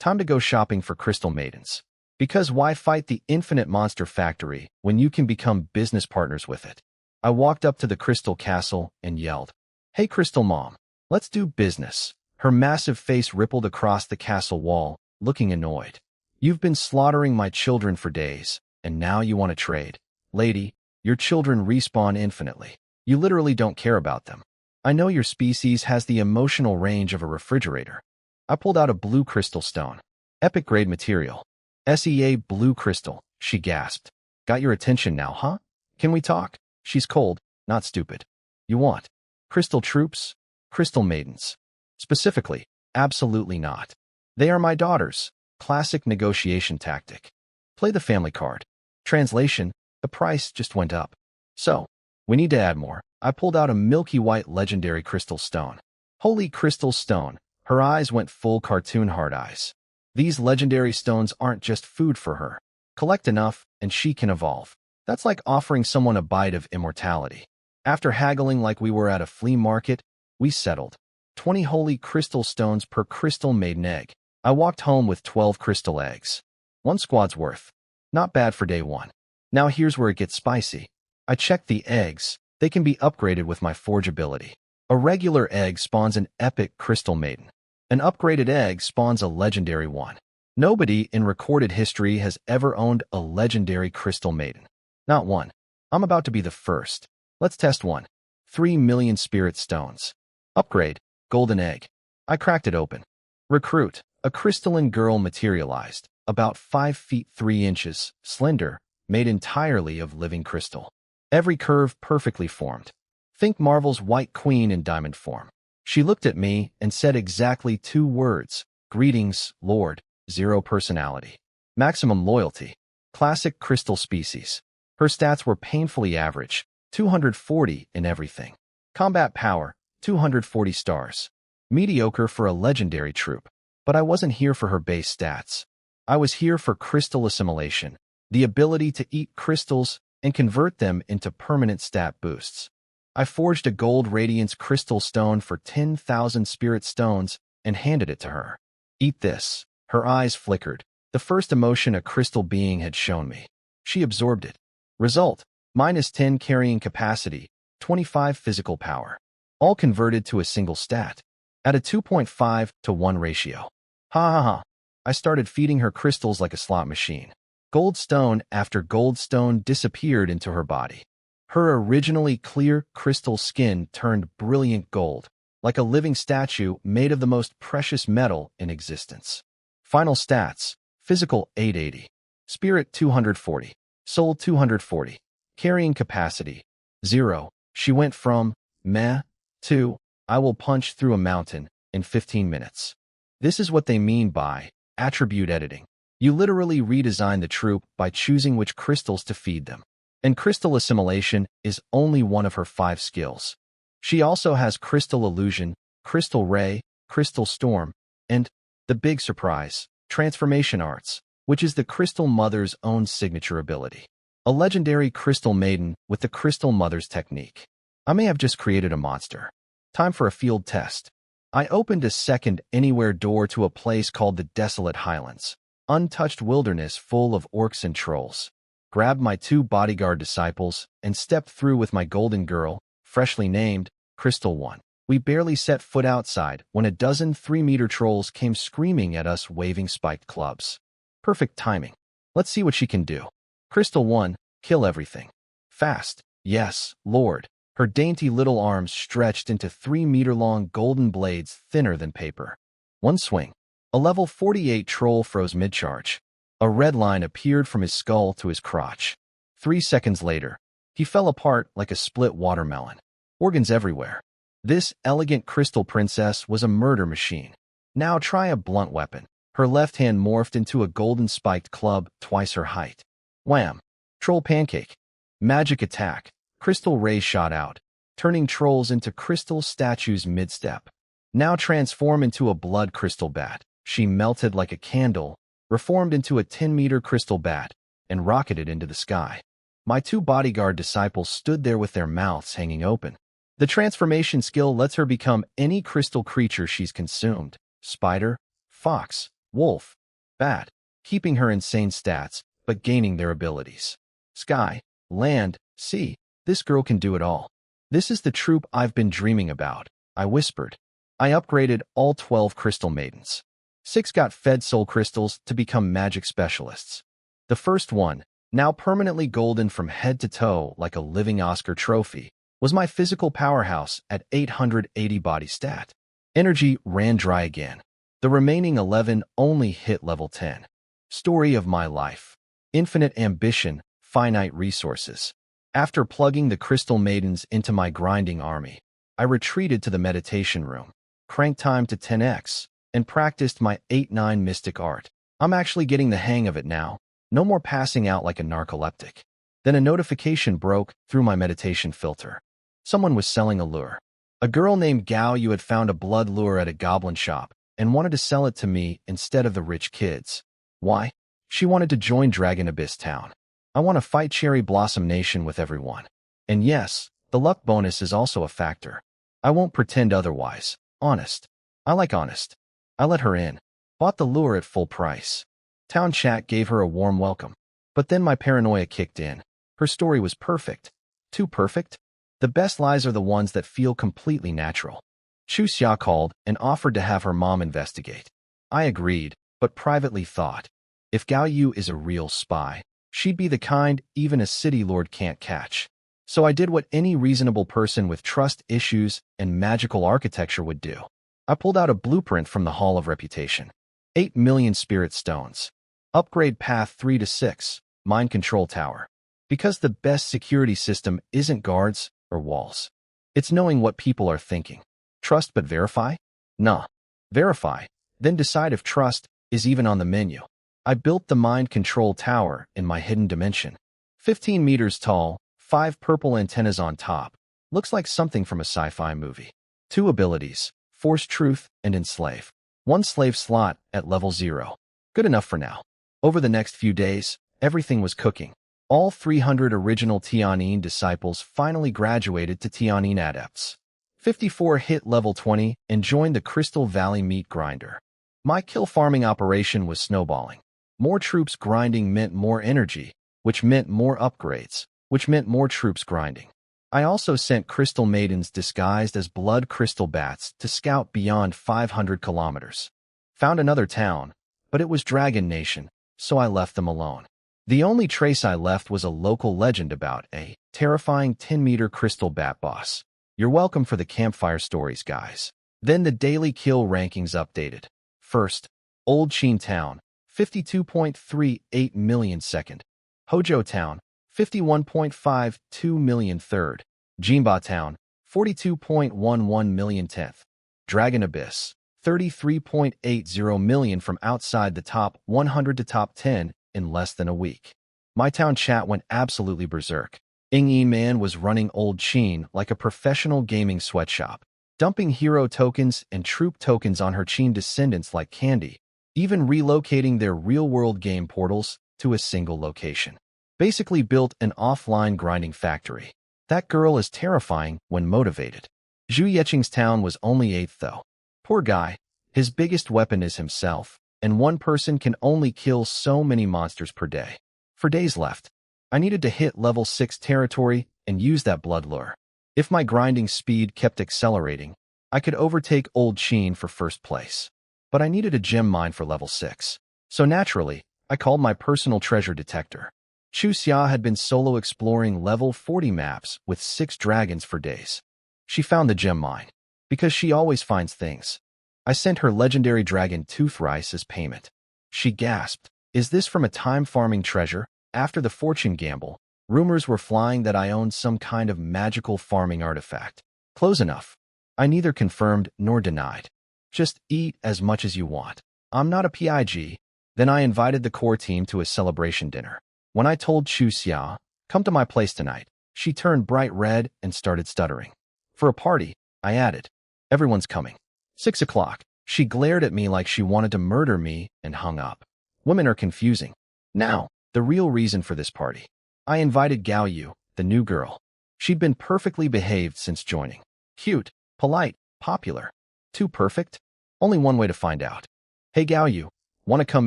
Time to go shopping for crystal maidens. Because why fight the infinite monster factory when you can become business partners with it? I walked up to the crystal castle and yelled, "Hey, Crystal Mom, let's do business." Her massive face rippled across the castle wall, looking annoyed. "You've been slaughtering my children for days, and now you want to trade? Lady, your children respawn infinitely. You literally don't care about them. I know your species has the emotional range of a refrigerator." I pulled out a blue crystal stone. Epic grade material. SEA blue crystal, she gasped. "Got your attention now, huh? Can we talk?" She's cold, not stupid. "You want crystal troops? Crystal maidens?" Specifically, absolutely not. "They are my daughters." Classic negotiation tactic. Play the family card. Translation, the price just went up. "So, we need to add more." I pulled out a milky white legendary crystal stone. Holy crystal stone. Her eyes went full cartoon hard eyes. These legendary stones aren't just food for her. Collect enough, and she can evolve. That's like offering someone a bite of immortality. After haggling like we were at a flea market, we settled. 20 holy crystal stones per crystal maiden egg. I walked home with 12 crystal eggs. One squad's worth. Not bad for day one. Now here's where it gets spicy. I checked the eggs. They can be upgraded with my forge ability. A regular egg spawns an epic crystal maiden. An upgraded egg spawns a legendary one. Nobody in recorded history has ever owned a legendary crystal maiden. Not one. I'm about to be the first. Let's test one. 3 million spirit stones. Upgrade. Golden egg. I cracked it open. Recruit. A crystalline girl materialized. About 5 feet 3 inches, slender, made entirely of living crystal. Every curve perfectly formed. Think Marvel's White Queen in diamond form. She looked at me and said exactly 2 words. "Greetings, Lord." 0 personality. Maximum loyalty. Classic crystal species. Her stats were painfully average. 240 in everything. Combat power, 240 stars. Mediocre for a legendary troop. But I wasn't here for her base stats. I was here for crystal assimilation. The ability to eat crystals and convert them into permanent stat boosts. I forged a gold radiance crystal stone for 10,000 spirit stones and handed it to her. "Eat this." Her eyes flickered. The first emotion a crystal being had shown me. She absorbed it. Result, -10 carrying capacity, 25 physical power. All converted to a single stat, at a 2.5 to 1 ratio. Ha ha ha. I started feeding her crystals like a slot machine. Gold stone after gold stone disappeared into her body. Her originally clear crystal skin turned brilliant gold, like a living statue made of the most precious metal in existence. Final stats: physical 880, spirit 240, soul 240, carrying capacity 0. She went from meh to I will punch through a mountain in 15 minutes. This is what they mean by attribute editing. You literally redesign the troop by choosing which crystals to feed them. And crystal assimilation is only one of her 5 skills. She also has crystal illusion, crystal ray, crystal storm, and, the big surprise, transformation arts, which is the crystal mother's own signature ability. A legendary crystal maiden with the crystal mother's technique. I may have just created a monster. Time for a field test. I opened a second anywhere door to a place called the Desolate Highlands. Untouched wilderness full of orcs and trolls. Grabbed my 2 bodyguard disciples and stepped through with my golden girl, freshly named Crystal One. We barely set foot outside when a dozen 3-meter trolls came screaming at us waving spiked clubs. Perfect timing. Let's see what she can do. Crystal One, kill everything. Fast. Yes, Lord. Her dainty little arms stretched into 3-meter-long golden blades thinner than paper. One swing. A level 48 troll froze mid-charge. A red line appeared from his skull to his crotch. 3 seconds later, he fell apart like a split watermelon. Organs everywhere. This elegant crystal princess was a murder machine. Now try a blunt weapon. Her left hand morphed into a golden spiked club twice her height. Wham! Troll pancake. Magic attack. Crystal ray shot out, turning trolls into crystal statues mid-step. Now transform into a blood crystal bat. She melted like a candle, reformed into a 10-meter crystal bat, and rocketed into the sky. My 2 bodyguard disciples stood there with their mouths hanging open. The transformation skill lets her become any crystal creature she's consumed. Spider, fox, Wolf, Bat, keeping her insane stats, but gaining their abilities. Sky, Land, Sea, this girl can do it all. This is the troop I've been dreaming about, I whispered. I upgraded all 12 crystal maidens. 6 got fed soul crystals to become magic specialists. The first one, now permanently golden from head to toe like a living Oscar trophy, was my physical powerhouse at 880 body stat. Energy ran dry again. The remaining 11 only hit level 10. Story of my life. Infinite ambition, finite resources. After plugging the crystal maidens into my grinding army, I retreated to the meditation room, cranked time to 10x, and practiced my 8-9 mystic art. I'm actually getting the hang of it now. No more passing out like a narcoleptic. Then a notification broke through my meditation filter. Someone was selling a lure. A girl named Gao Yu had found a blood lure at a goblin shop and wanted to sell it to me instead of the rich kids. Why? She wanted to join Dragon Abyss Town. I want to fight Cherry Blossom Nation with everyone. And yes, the luck bonus is also a factor. I won't pretend otherwise. Honest. I like honest. I let her in. Bought the lure at full price. Town chat gave her a warm welcome. But then my paranoia kicked in. Her story was perfect. Too perfect? The best lies are the ones that feel completely natural. Chu Xia called and offered to have her mom investigate. I agreed, but privately thought, if Gao Yu is a real spy, she'd be the kind even a city lord can't catch. So I did what any reasonable person with trust issues and magical architecture would do. I pulled out a blueprint from the Hall of Reputation. 8 million spirit stones. Upgrade path 3 to 6, mind control tower. Because the best security system isn't guards or walls. It's knowing what people are thinking. Trust but verify? Nah. Verify, then decide if trust is even on the menu. I built the mind control tower in my hidden dimension. 15 meters tall, 5 purple antennas on top. Looks like something from a sci-fi movie. 2 abilities, Force Truth and Enslave. 1 slave slot at level 0. Good enough for now. Over the next few days, everything was cooking. All 300 original Tianyin disciples finally graduated to Tianyin adepts. 54 hit level 20 and joined the Crystal Valley Meat Grinder. My kill farming operation was snowballing. More troops grinding meant more energy, which meant more upgrades, which meant more troops grinding. I also sent crystal maidens disguised as blood crystal bats to scout beyond 500 kilometers. Found another town, but it was Dragon Nation, so I left them alone. The only trace I left was a local legend about a terrifying 10-meter crystal bat boss. You're welcome for the campfire stories, guys. Then the daily kill rankings updated. First, Old Qin Town, 52.38 million second. Hojo Town, 51.52 million third. Jinba Town, 42.11 million 10th. Dragon Abyss, 33.80 million from outside the top 100 to top 10 in less than a week. My town chat went absolutely berserk. Ing Yi Man was running Old Qin like a professional gaming sweatshop, dumping hero tokens and troop tokens on her Qin descendants like candy, even relocating their real-world game portals to a single location. Basically built an offline grinding factory. That girl is terrifying when motivated. Zhu Yeqing's town was only 8th though. Poor guy. His biggest weapon is himself, and one person can only kill so many monsters per day. For days left, I needed to hit level 6 territory and use that blood lure. If my grinding speed kept accelerating, I could overtake Old Qin for first place. But I needed a gem mine for level 6. So naturally, I called my personal treasure detector. Chu Xia had been solo exploring level 40 maps with 6 dragons for days. She found the gem mine, because she always finds things. I sent her legendary dragon tooth rice as payment. She gasped, "Is this from a time-farming treasure?" After the fortune gamble, rumors were flying that I owned some kind of magical farming artifact. Close enough. I neither confirmed nor denied. Just eat as much as you want. I'm not a PIG. Then I invited the core team to a celebration dinner. When I told Chu Xia, "Come to my place tonight," she turned bright red and started stuttering. For a party, I added, "Everyone's coming." 6 o'clock. She glared at me like she wanted to murder me and hung up. Women are confusing. Now, the real reason for this party. I invited Gao Yu, the new girl. She'd been perfectly behaved since joining. Cute, polite, popular. Too perfect? Only one way to find out. "Hey Gao Yu, Want to come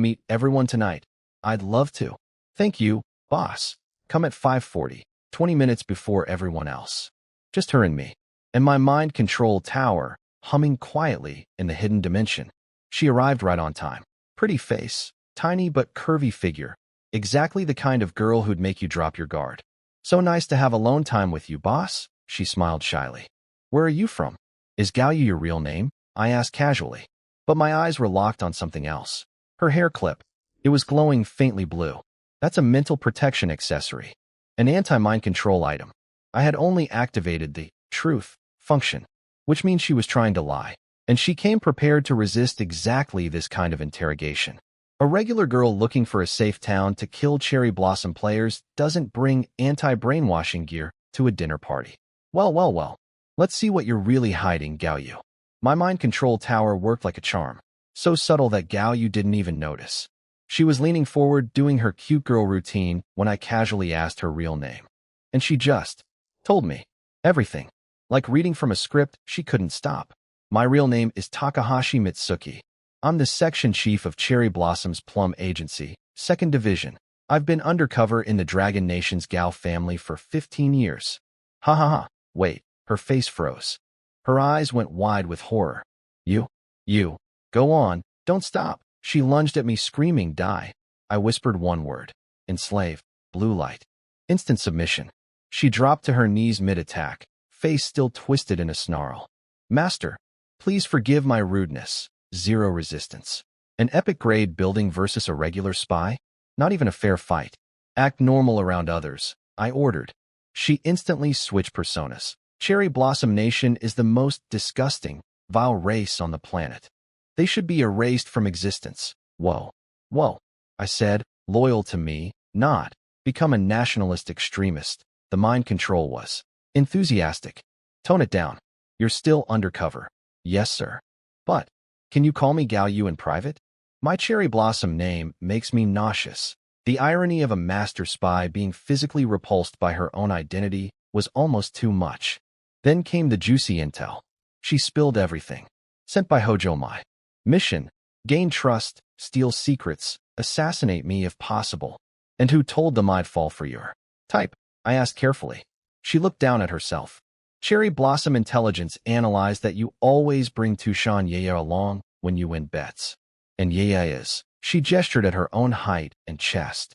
meet everyone tonight? I'd love to. Thank you, boss. Come at 5:40, 20 minutes before everyone else. Just her and me. And my mind control tower, humming quietly in the hidden dimension. She arrived right on time. Pretty face, tiny but curvy figure. Exactly the kind of girl who'd make you drop your guard. So nice to have alone time with you, boss, she smiled shyly. Where are you from? Is Gaoyu your real name? I asked casually. But my eyes were locked on something else. Her hair clip. It was glowing faintly blue. That's a mental protection accessory. An anti-mind control item. I had only activated the truth function, which means she was trying to lie. And she came prepared to resist exactly this kind of interrogation. A regular girl looking for a safe town to kill cherry blossom players doesn't bring anti-brainwashing gear to a dinner party. Well. Let's see what you're really hiding, Gaoyu. My mind control tower worked like a charm, so subtle that Gaoyu didn't even notice. She was leaning forward, doing her cute girl routine when I casually asked her real name. And she just told me everything. Like reading from a script, she couldn't stop. My real name is Takahashi Mitsuki. I'm the section chief of Cherry Blossom's Plum Agency, 2nd Division. I've been undercover in the Dragon Nation's Gao family for 15 years. Ha ha ha. Wait, her face froze. Her eyes went wide with horror. You, go on, don't stop. She lunged at me screaming, die. I whispered one word. Enslave, blue light. Instant submission. She dropped to her knees mid-attack, face still twisted in a snarl. Master, please forgive my rudeness. Zero resistance. An epic grade building versus a regular spy? Not even a fair fight. Act normal around others, I ordered. She instantly switched personas. Cherry Blossom Nation is the most disgusting, vile race on the planet. They should be erased from existence. Whoa, I said, loyal to me, not become a nationalist extremist. The mind control was enthusiastic. Tone it down. You're still undercover. Yes, sir. But can you call me Gaoyu in private? My Cherry Blossom name makes me nauseous. The irony of a master spy being physically repulsed by her own identity was almost too much. Then came the juicy intel. She spilled everything. Sent by Hojo Mai. Mission: gain trust, steal secrets, assassinate me if possible. And who told them I'd fall for your type? I asked carefully. She looked down at herself. Cherry Blossom Intelligence analyzed that you always bring Tushan Yaya along when you win bets. And Yaya is. She gestured at her own height and chest.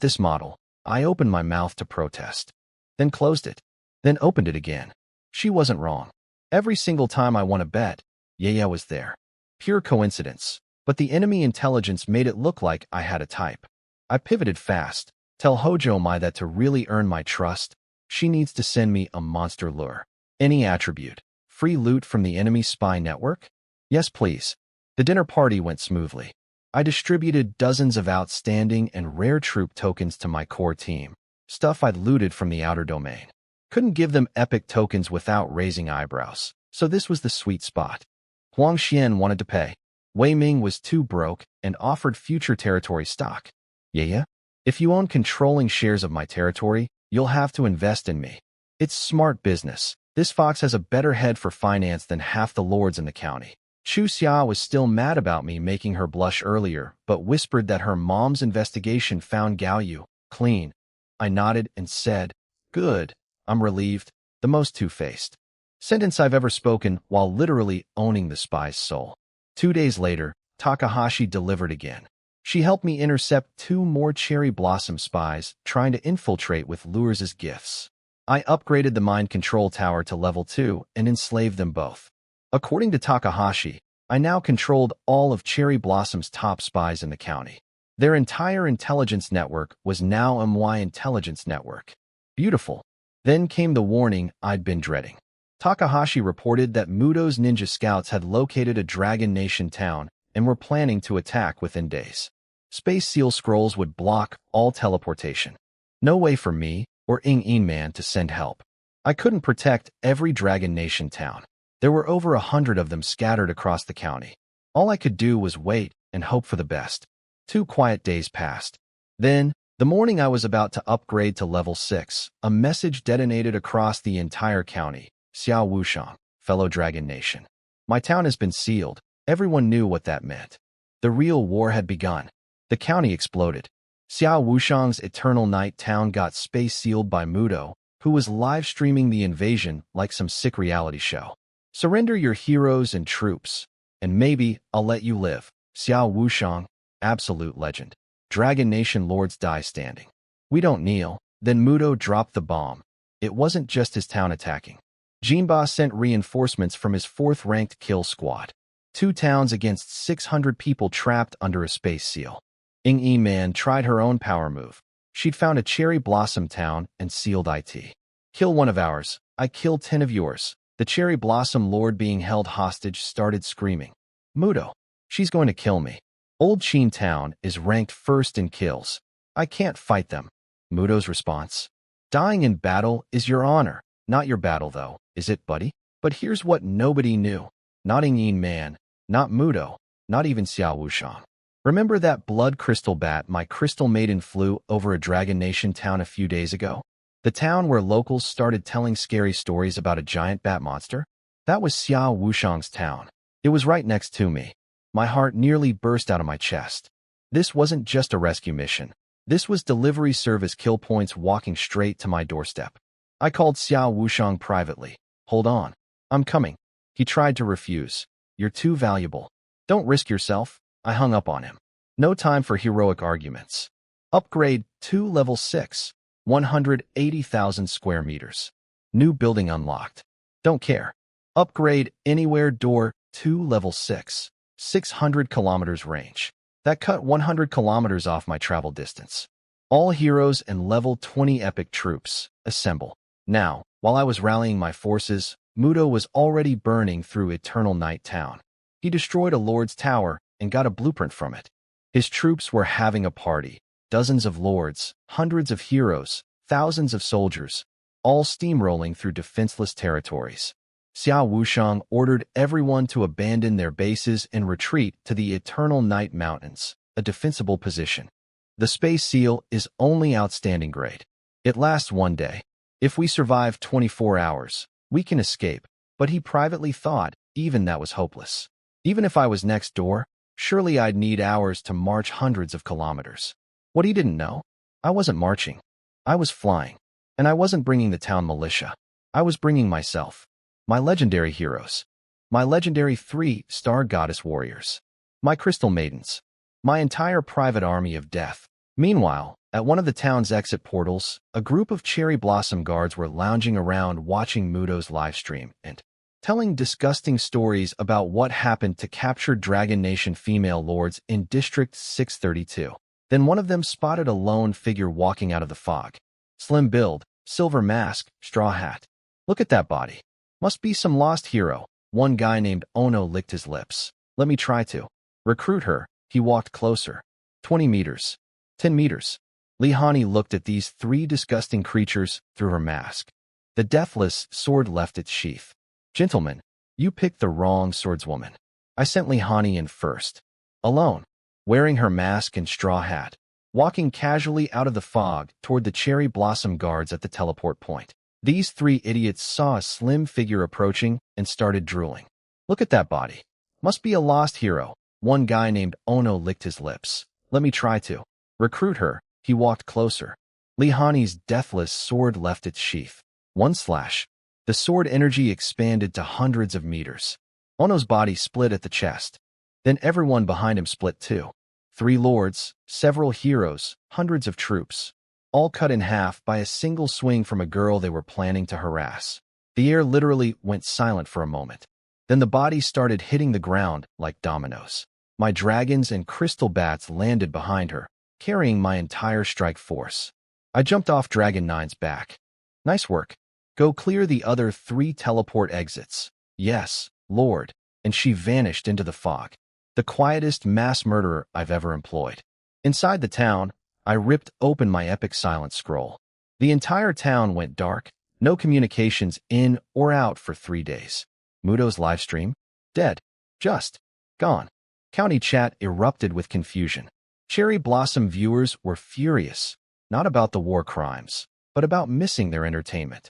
This model. I opened my mouth to protest. Then closed it. Then opened it again. She wasn't wrong. Every single time I won a bet, Yaya was there. Pure coincidence. But the enemy intelligence made it look like I had a type. I pivoted fast. Tell Hojo Mai that to really earn my trust, she needs to send me a monster lure. Any attribute. Free loot from the enemy spy network? Yes, please. The dinner party went smoothly. I distributed dozens of outstanding and rare troop tokens to my core team. Stuff I'd looted from the outer domain. Couldn't give them epic tokens without raising eyebrows, so this was the sweet spot. Huang Xian wanted to pay. Wei Ming was too broke and offered future territory stock. Yeah? If you own controlling shares of my territory, you'll have to invest in me. It's smart business. This fox has a better head for finance than half the lords in the county. Chu Xia was still mad about me making her blush earlier, but whispered that her mom's investigation found Gaoyu clean. I nodded and said, good. I'm relieved. The most two-faced sentence I've ever spoken while literally owning the spy's soul. 2 days later, Takahashi delivered again. She helped me intercept 2 more Cherry Blossom spies trying to infiltrate with lures as gifts. I upgraded the mind control tower to level 2 and enslaved them both. According to Takahashi, I now controlled all of Cherry Blossom's top spies in the county. Their entire intelligence network was now a MY intelligence network. Beautiful. Then came the warning I'd been dreading. Takahashi reported that Muto's ninja scouts had located a Dragon Nation town and were planning to attack within days. Space Seal scrolls would block all teleportation. No way for me or Ying Man to send help. I couldn't protect every Dragon Nation town. There were over 100 of them scattered across the county. All I could do was wait and hope for the best. 2 quiet days passed. Then, the morning I was about to upgrade to level 6, a message detonated across the entire county. Xiao Wushang, fellow Dragon Nation. My town has been sealed. Everyone knew what that meant. The real war had begun. The county exploded. Xiao Wushang's Eternal Night Town got space sealed by Mudo, who was live streaming the invasion like some sick reality show. Surrender your heroes and troops, and maybe I'll let you live. Xiao Wushang, absolute legend. Dragon Nation lords die standing. We don't kneel. Then Mudo dropped the bomb. It wasn't just his town attacking. Jinba sent reinforcements from his 4th-ranked kill squad. 2 towns against 600 people trapped under a space seal. Ying Yi Man tried her own power move. She'd found a cherry blossom town and sealed it. Kill one of ours. I kill 10 of yours. The cherry blossom lord being held hostage started screaming. Mudo, she's going to kill me. Old Qin Town is ranked 1st in kills. I can't fight them. Mudo's response. Dying in battle is your honor. Not your battle, though, is it, buddy? But here's what nobody knew. Not Ying Yi Man, not Mudo, not even Xiao Wushang. Remember that blood crystal bat my crystal maiden flew over a Dragon Nation town a few days ago? The town where locals started telling scary stories about a giant bat monster? That was Xiao Wushang's town. It was right next to me. My heart nearly burst out of my chest. This wasn't just a rescue mission. This was delivery service kill points walking straight to my doorstep. I called Xiao Wushang privately. Hold on. I'm coming. He tried to refuse. You're too valuable. Don't risk yourself. I hung up on him. No time for heroic arguments. Upgrade 2 level 6. 180,000 square meters. New building unlocked. Don't care. Upgrade anywhere door 2 level 6. 600 kilometers range. That cut 100 kilometers off my travel distance. All heroes and level 20 epic troops. Assemble. Now, while I was rallying my forces, Mudo was already burning through Eternal Night Town. He destroyed a lord's tower and got a blueprint from it. His troops were having a party. Dozens of lords, hundreds of heroes, thousands of soldiers, all steamrolling through defenseless territories. Xiao Wushang ordered everyone to abandon their bases and retreat to the Eternal Night Mountains, a defensible position. The space seal is only outstanding grade. It lasts 1 day. If we survive 24 hours, we can escape, but he privately thought even that was hopeless. Even if I was next door, surely I'd need hours to march hundreds of kilometers. What he didn't know? I wasn't marching. I was flying. And I wasn't bringing the town militia. I was bringing myself. My legendary heroes. My legendary 3-star goddess warriors. My crystal maidens. My entire private army of death. Meanwhile, at one of the town's exit portals, a group of cherry blossom guards were lounging around watching Mudo's livestream and telling disgusting stories about what happened to captured Dragon Nation female lords in District 632. Then one of them spotted a lone figure walking out of the fog. Slim build, silver mask, straw hat. Look at that body. Must be some lost hero. One guy named Ono licked his lips. Let me try to recruit her. He walked closer. 20 meters. 10 meters. Li Hani looked at these 3 disgusting creatures through her mask. The deathless sword left its sheath. Gentlemen, you picked the wrong swordswoman. I sent Li Hani in first. Alone. Wearing her mask and straw hat. Walking casually out of the fog toward the cherry blossom guards at the teleport point. These 3 idiots saw a slim figure approaching and started drooling. Look at that body. Must be a lost hero. One guy named Ono licked his lips. Let me try to recruit her. He walked closer. Li Hani's deathless sword left its sheath. 1 slash. The sword energy expanded to hundreds of meters. Ono's body split at the chest. Then everyone behind him split too. 3 lords, several heroes, hundreds of troops. All cut in half by a single swing from a girl they were planning to harass. The air literally went silent for a moment. Then the bodies started hitting the ground like dominoes. My dragons and crystal bats landed behind her, carrying my entire strike force. I jumped off Dragon 9's back. Nice work. Go clear the other 3 teleport exits. Yes, Lord. And she vanished into the fog. The quietest mass murderer I've ever employed. Inside the town, I ripped open my epic silent scroll. The entire town went dark, no communications in or out for 3 days. Mudo's livestream? Dead. Just. Gone. County chat erupted with confusion. Cherry Blossom viewers were furious, not about the war crimes, but about missing their entertainment.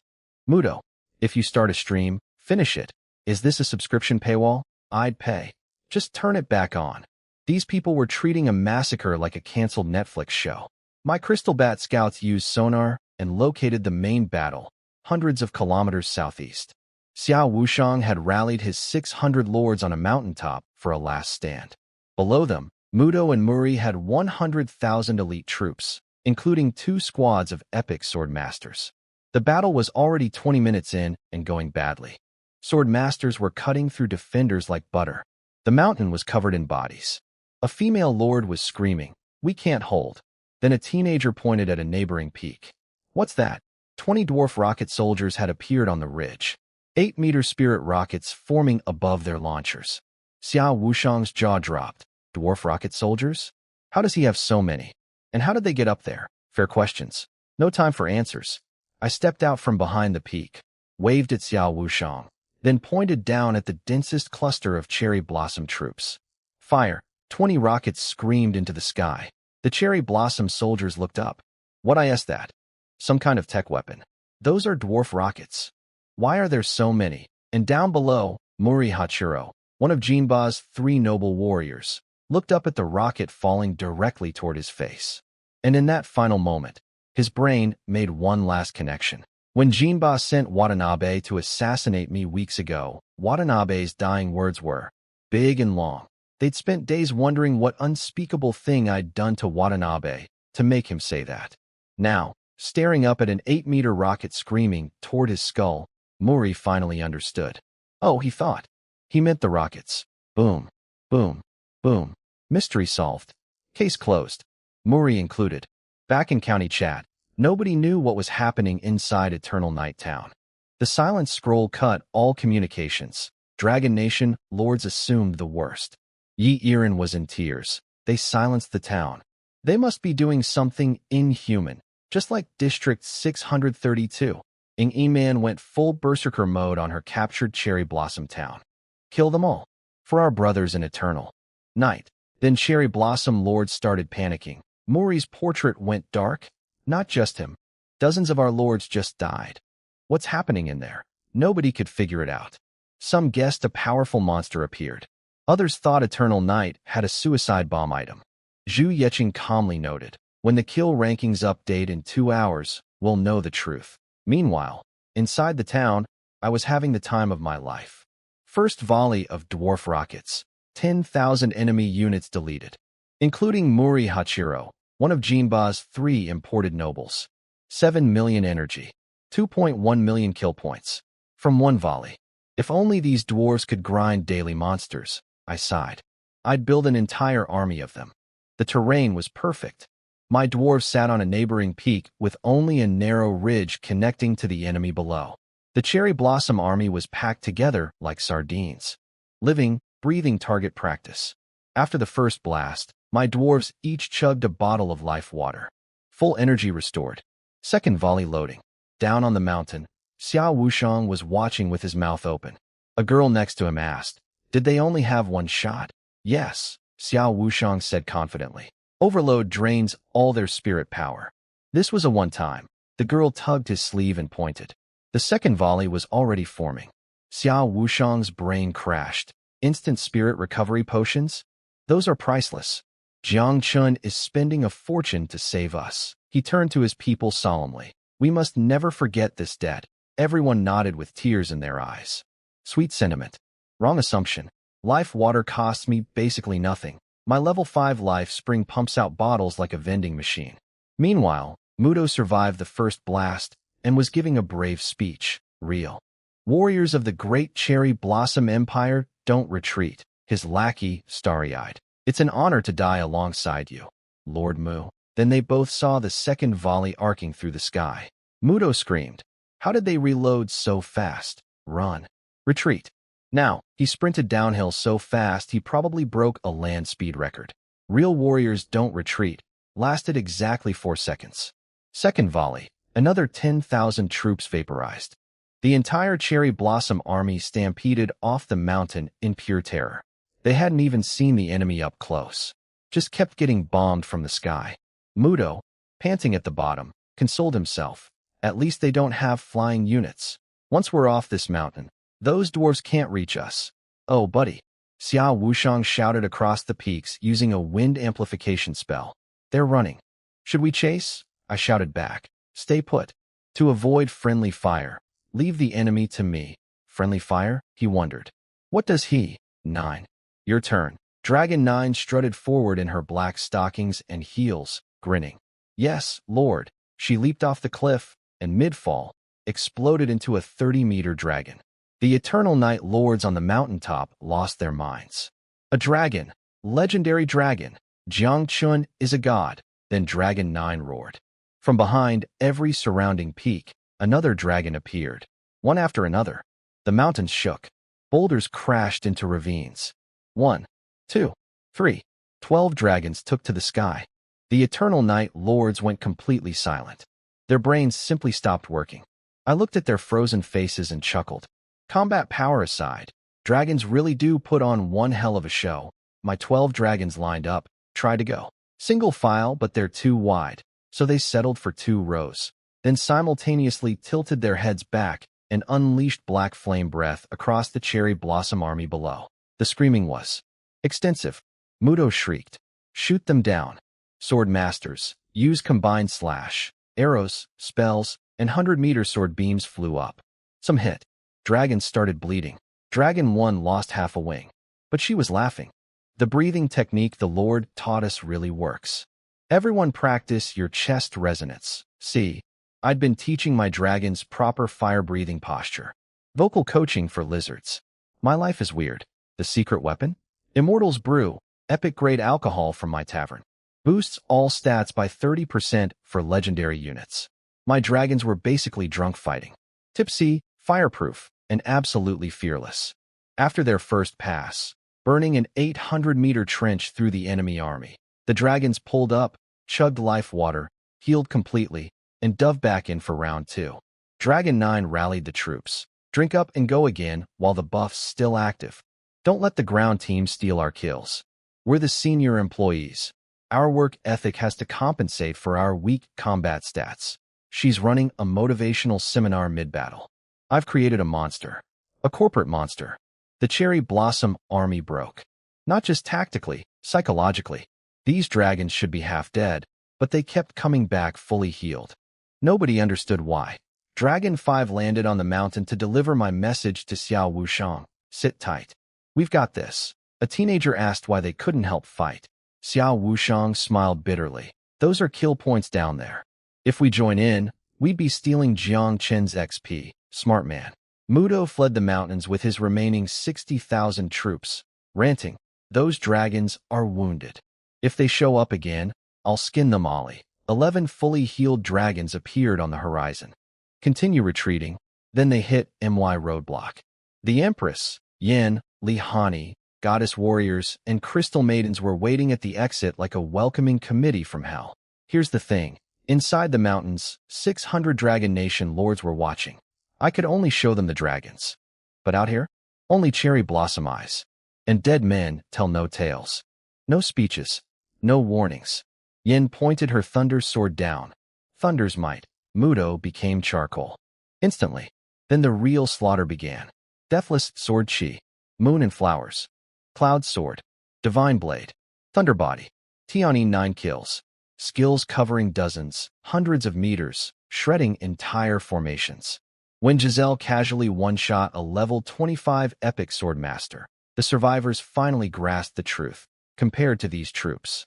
Mudo, if you start a stream, finish it. Is this a subscription paywall? I'd pay. Just turn it back on. These people were treating a massacre like a canceled Netflix show. My Crystal Bat scouts used sonar and located the main battle, hundreds of kilometers southeast. Xiao Wushang had rallied his 600 lords on a mountaintop for a last stand. Below them, Mudo and Muri had 100,000 elite troops, including 2 squads of epic sword masters. The battle was already 20 minutes in and going badly. Sword masters were cutting through defenders like butter. The mountain was covered in bodies. A female lord was screaming, "We can't hold." Then a teenager pointed at a neighboring peak. What's that? 20 dwarf rocket soldiers had appeared on the ridge. 8-meter spirit rockets forming above their launchers. Xiao Wushang's jaw dropped. Dwarf rocket soldiers? How does he have so many? And how did they get up there? Fair questions. No time for answers. I stepped out from behind the peak, waved at Xiao Wushang, then pointed down at the densest cluster of cherry blossom troops. Fire! 20 rockets screamed into the sky. The cherry blossom soldiers looked up. What is that? Some kind of tech weapon. Those are dwarf rockets. Why are there so many? And down below, Muri Hachiro, one of Jinba's 3 noble warriors, looked up at the rocket falling directly toward his face. And in that final moment, his brain made one last connection. When Jinba sent Watanabe to assassinate me weeks ago, Watanabe's dying words were big and long. They'd spent days wondering what unspeakable thing I'd done to Watanabe to make him say that. Now, staring up at an 8-meter rocket screaming toward his skull, Muri finally understood. Oh, he thought. He meant the rockets. Boom, boom, boom. Mystery solved. Case closed. Muri included. Back in county chat, nobody knew what was happening inside Eternal Night Town. The silent scroll cut all communications. Dragon Nation lords assumed the worst. Yi Irin was in tears. They silenced the town. They must be doing something inhuman, just like District 632. Ing E-Man went full berserker mode on her captured Cherry Blossom town. Kill them all. For our brothers in Eternal Night. Then Cherry Blossom lords started panicking. Muri's portrait went dark. Not just him. Dozens of our lords just died. What's happening in there? Nobody could figure it out. Some guessed a powerful monster appeared. Others thought Eternal Night had a suicide bomb item. Zhu Yeqing calmly noted, when the kill rankings update in 2 hours, we'll know the truth. Meanwhile, inside the town, I was having the time of my life. First volley of dwarf rockets. 10,000 enemy units deleted, including Muri Hachiro, one of Jinba's 3 imported nobles. 7 million energy. 2.1 million kill points. From one volley. If only these dwarves could grind daily monsters, I sighed. I'd build an entire army of them. The terrain was perfect. My dwarves sat on a neighboring peak with only a narrow ridge connecting to the enemy below. The Cherry Blossom army was packed together like sardines. Living, breathing target practice. After the first blast, my dwarves each chugged a bottle of life water. Full energy restored. Second volley loading. Down on the mountain, Xiao Wushang was watching with his mouth open. A girl next to him asked, "Did they only have one shot?" "Yes," Xiao Wushang said confidently. "Overload drains all their spirit power." This was a one-time. The girl tugged his sleeve and pointed. The second volley was already forming. Xiao Wushang's brain crashed. Instant spirit recovery potions? Those are priceless. Jiang Chun is spending a fortune to save us. He turned to his people solemnly. We must never forget this debt. Everyone nodded with tears in their eyes. Sweet sentiment. Wrong assumption. Life water costs me basically nothing. My level 5 life spring pumps out bottles like a vending machine. Meanwhile, Mudo survived the first blast and was giving a brave speech. Real. Warriors of the great Cherry Blossom Empire don't retreat. His lackey, starry-eyed. It's an honor to die alongside you, Lord Mu. Then they both saw the second volley arcing through the sky. Mudo screamed. How did they reload so fast? Run. Retreat. Now, he sprinted downhill so fast he probably broke a land speed record. Real warriors don't retreat. Lasted exactly 4 seconds. Second volley. Another 10,000 troops vaporized. The entire Cherry Blossom army stampeded off the mountain in pure terror. They hadn't even seen the enemy up close. Just kept getting bombed from the sky. Mudo, panting at the bottom, consoled himself. At least they don't have flying units. Once we're off this mountain, those dwarves can't reach us. Oh, buddy. Xiao Wushang shouted across the peaks using a wind amplification spell. They're running. Should we chase? I shouted back. Stay put. To avoid friendly fire. Leave the enemy to me. Friendly fire? He wondered. What does he? 9. Your turn. Dragon 9 strutted forward in her black stockings and heels, grinning. Yes, Lord. She leaped off the cliff and, mid-fall, exploded into a 30-meter dragon. The Eternal Night Lords on the mountaintop lost their minds. A dragon. Legendary dragon. Jiang Chun is a god. Then Dragon 9 roared. From behind every surrounding peak, another dragon appeared. One after another. The mountains shook. Boulders crashed into ravines. 1, 2, 3. 12 dragons took to the sky. The Eternal Night Lords went completely silent. Their brains simply stopped working. I looked at their frozen faces and chuckled. Combat power aside, dragons really do put on one hell of a show. My 12 dragons lined up, tried to go single file, but they're too wide, so they settled for 2 rows, then simultaneously tilted their heads back and unleashed black flame breath across the cherry blossom army below. The screaming was extensive. Mudo shrieked, "Shoot them down. Sword masters, use combined slash." Arrows, spells, and 100-meter sword beams flew up. Some hit. Dragons started bleeding. Dragon 1 lost half a wing. But she was laughing. The breathing technique the Lord taught us really works. Everyone practice your chest resonance. See, I'd been teaching my dragons proper fire-breathing posture. Vocal coaching for lizards. My life is weird. The secret weapon? Immortal's Brew, epic-grade alcohol from my tavern. Boosts all stats by 30% for legendary units. My dragons were basically drunk fighting. Tipsy, fireproof, and absolutely fearless. After their first pass, burning an 800-meter trench through the enemy army, the dragons pulled up, chugged life water, healed completely, and dove back in for round 2. Dragon 9 rallied the troops. Drink up and go again while the buff's still active. Don't let the ground team steal our kills. We're the senior employees. Our work ethic has to compensate for our weak combat stats. She's running a motivational seminar mid-battle. I've created a monster. A corporate monster. The Cherry Blossom Army broke. Not just tactically, psychologically. These dragons should be half dead, but they kept coming back fully healed. Nobody understood why. Dragon 5 landed on the mountain to deliver my message to Xiao Wushang. Sit tight. We've got this. A teenager asked why they couldn't help fight. Xiao Wushang smiled bitterly. Those are kill points down there. If we join in, we'd be stealing Jiang Chen's XP. Smart man. Mudo fled the mountains with his remaining 60,000 troops, ranting, "Those dragons are wounded. If they show up again, I'll skin them all." 11 fully healed dragons appeared on the horizon. Continue retreating, then they hit MY roadblock. The Empress, Yin, Lihani, goddess warriors, and crystal maidens were waiting at the exit like a welcoming committee from hell. Here's the thing. Inside the mountains, 600 Dragon Nation lords were watching. I could only show them the dragons. But out here, only cherry blossom eyes. And dead men tell no tales. No speeches. No warnings. Yin pointed her thunder sword down. Thunder's might. Mudo became charcoal. Instantly. Then the real slaughter began. Deathless sword chi. Moon and flowers. Cloud sword. Divine blade. Thunder body. Tiani 9 kills. Skills covering dozens, hundreds of meters, shredding entire formations. When Giselle casually one-shot a level 25 epic sword master, the survivors finally grasped the truth. Compared to these troops,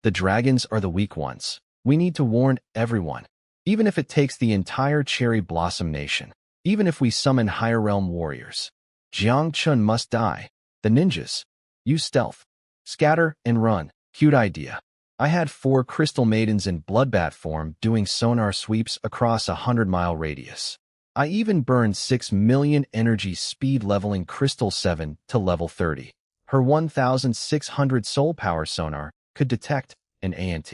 the dragons are the weak ones. We need to warn everyone. Even if it takes the entire Cherry Blossom Nation. Even if we summon higher realm warriors. Jiang Chun must die. The ninjas. Use stealth. Scatter and run. Cute idea. I had 4 crystal maidens in bloodbat form doing sonar sweeps across a 100-mile radius. I even burned 6 million energy speed leveling Crystal 7 to level 30. Her 1,600 soul power sonar could detect an ANT.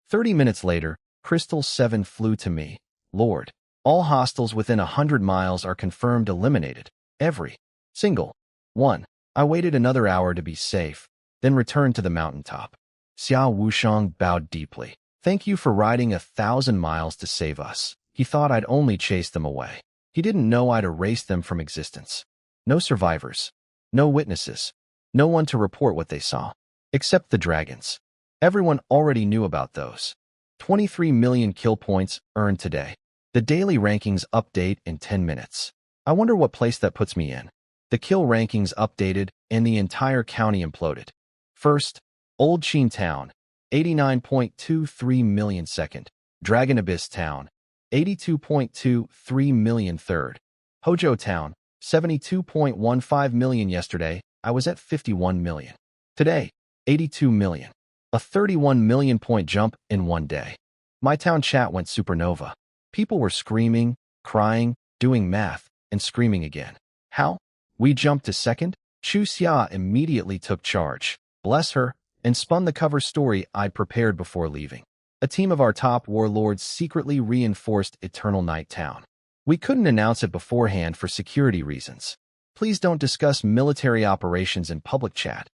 30 minutes later, Crystal 7 flew to me. Lord, all hostiles within 100 miles are confirmed eliminated. Every single one. I waited another hour to be safe, then returned to the mountaintop. Xiao Wushang bowed deeply. Thank you for riding 1,000 miles to save us. He thought I'd only chase them away. He didn't know I'd erase them from existence. No survivors. No witnesses. No one to report what they saw. Except the dragons. Everyone already knew about those. 23 million kill points earned today. The daily rankings update in 10 minutes. I wonder what place that puts me in. The kill rankings updated and the entire county imploded. First, Old Sheen Town, 89.23 million second. Dragon Abyss Town, 82.23 million third. Hojo Town, 72.15 million yesterday. I was at 51 million. Today, 82 million. A 31 million point jump in one day. My town chat went supernova. People were screaming, crying, doing math, and screaming again. How? We jumped to second? Chu Xia immediately took charge, bless her, and spun the cover story I'd prepared before leaving. A team of our top warlords secretly reinforced Eternal Night Town. We couldn't announce it beforehand for security reasons. Please don't discuss military operations in public chat.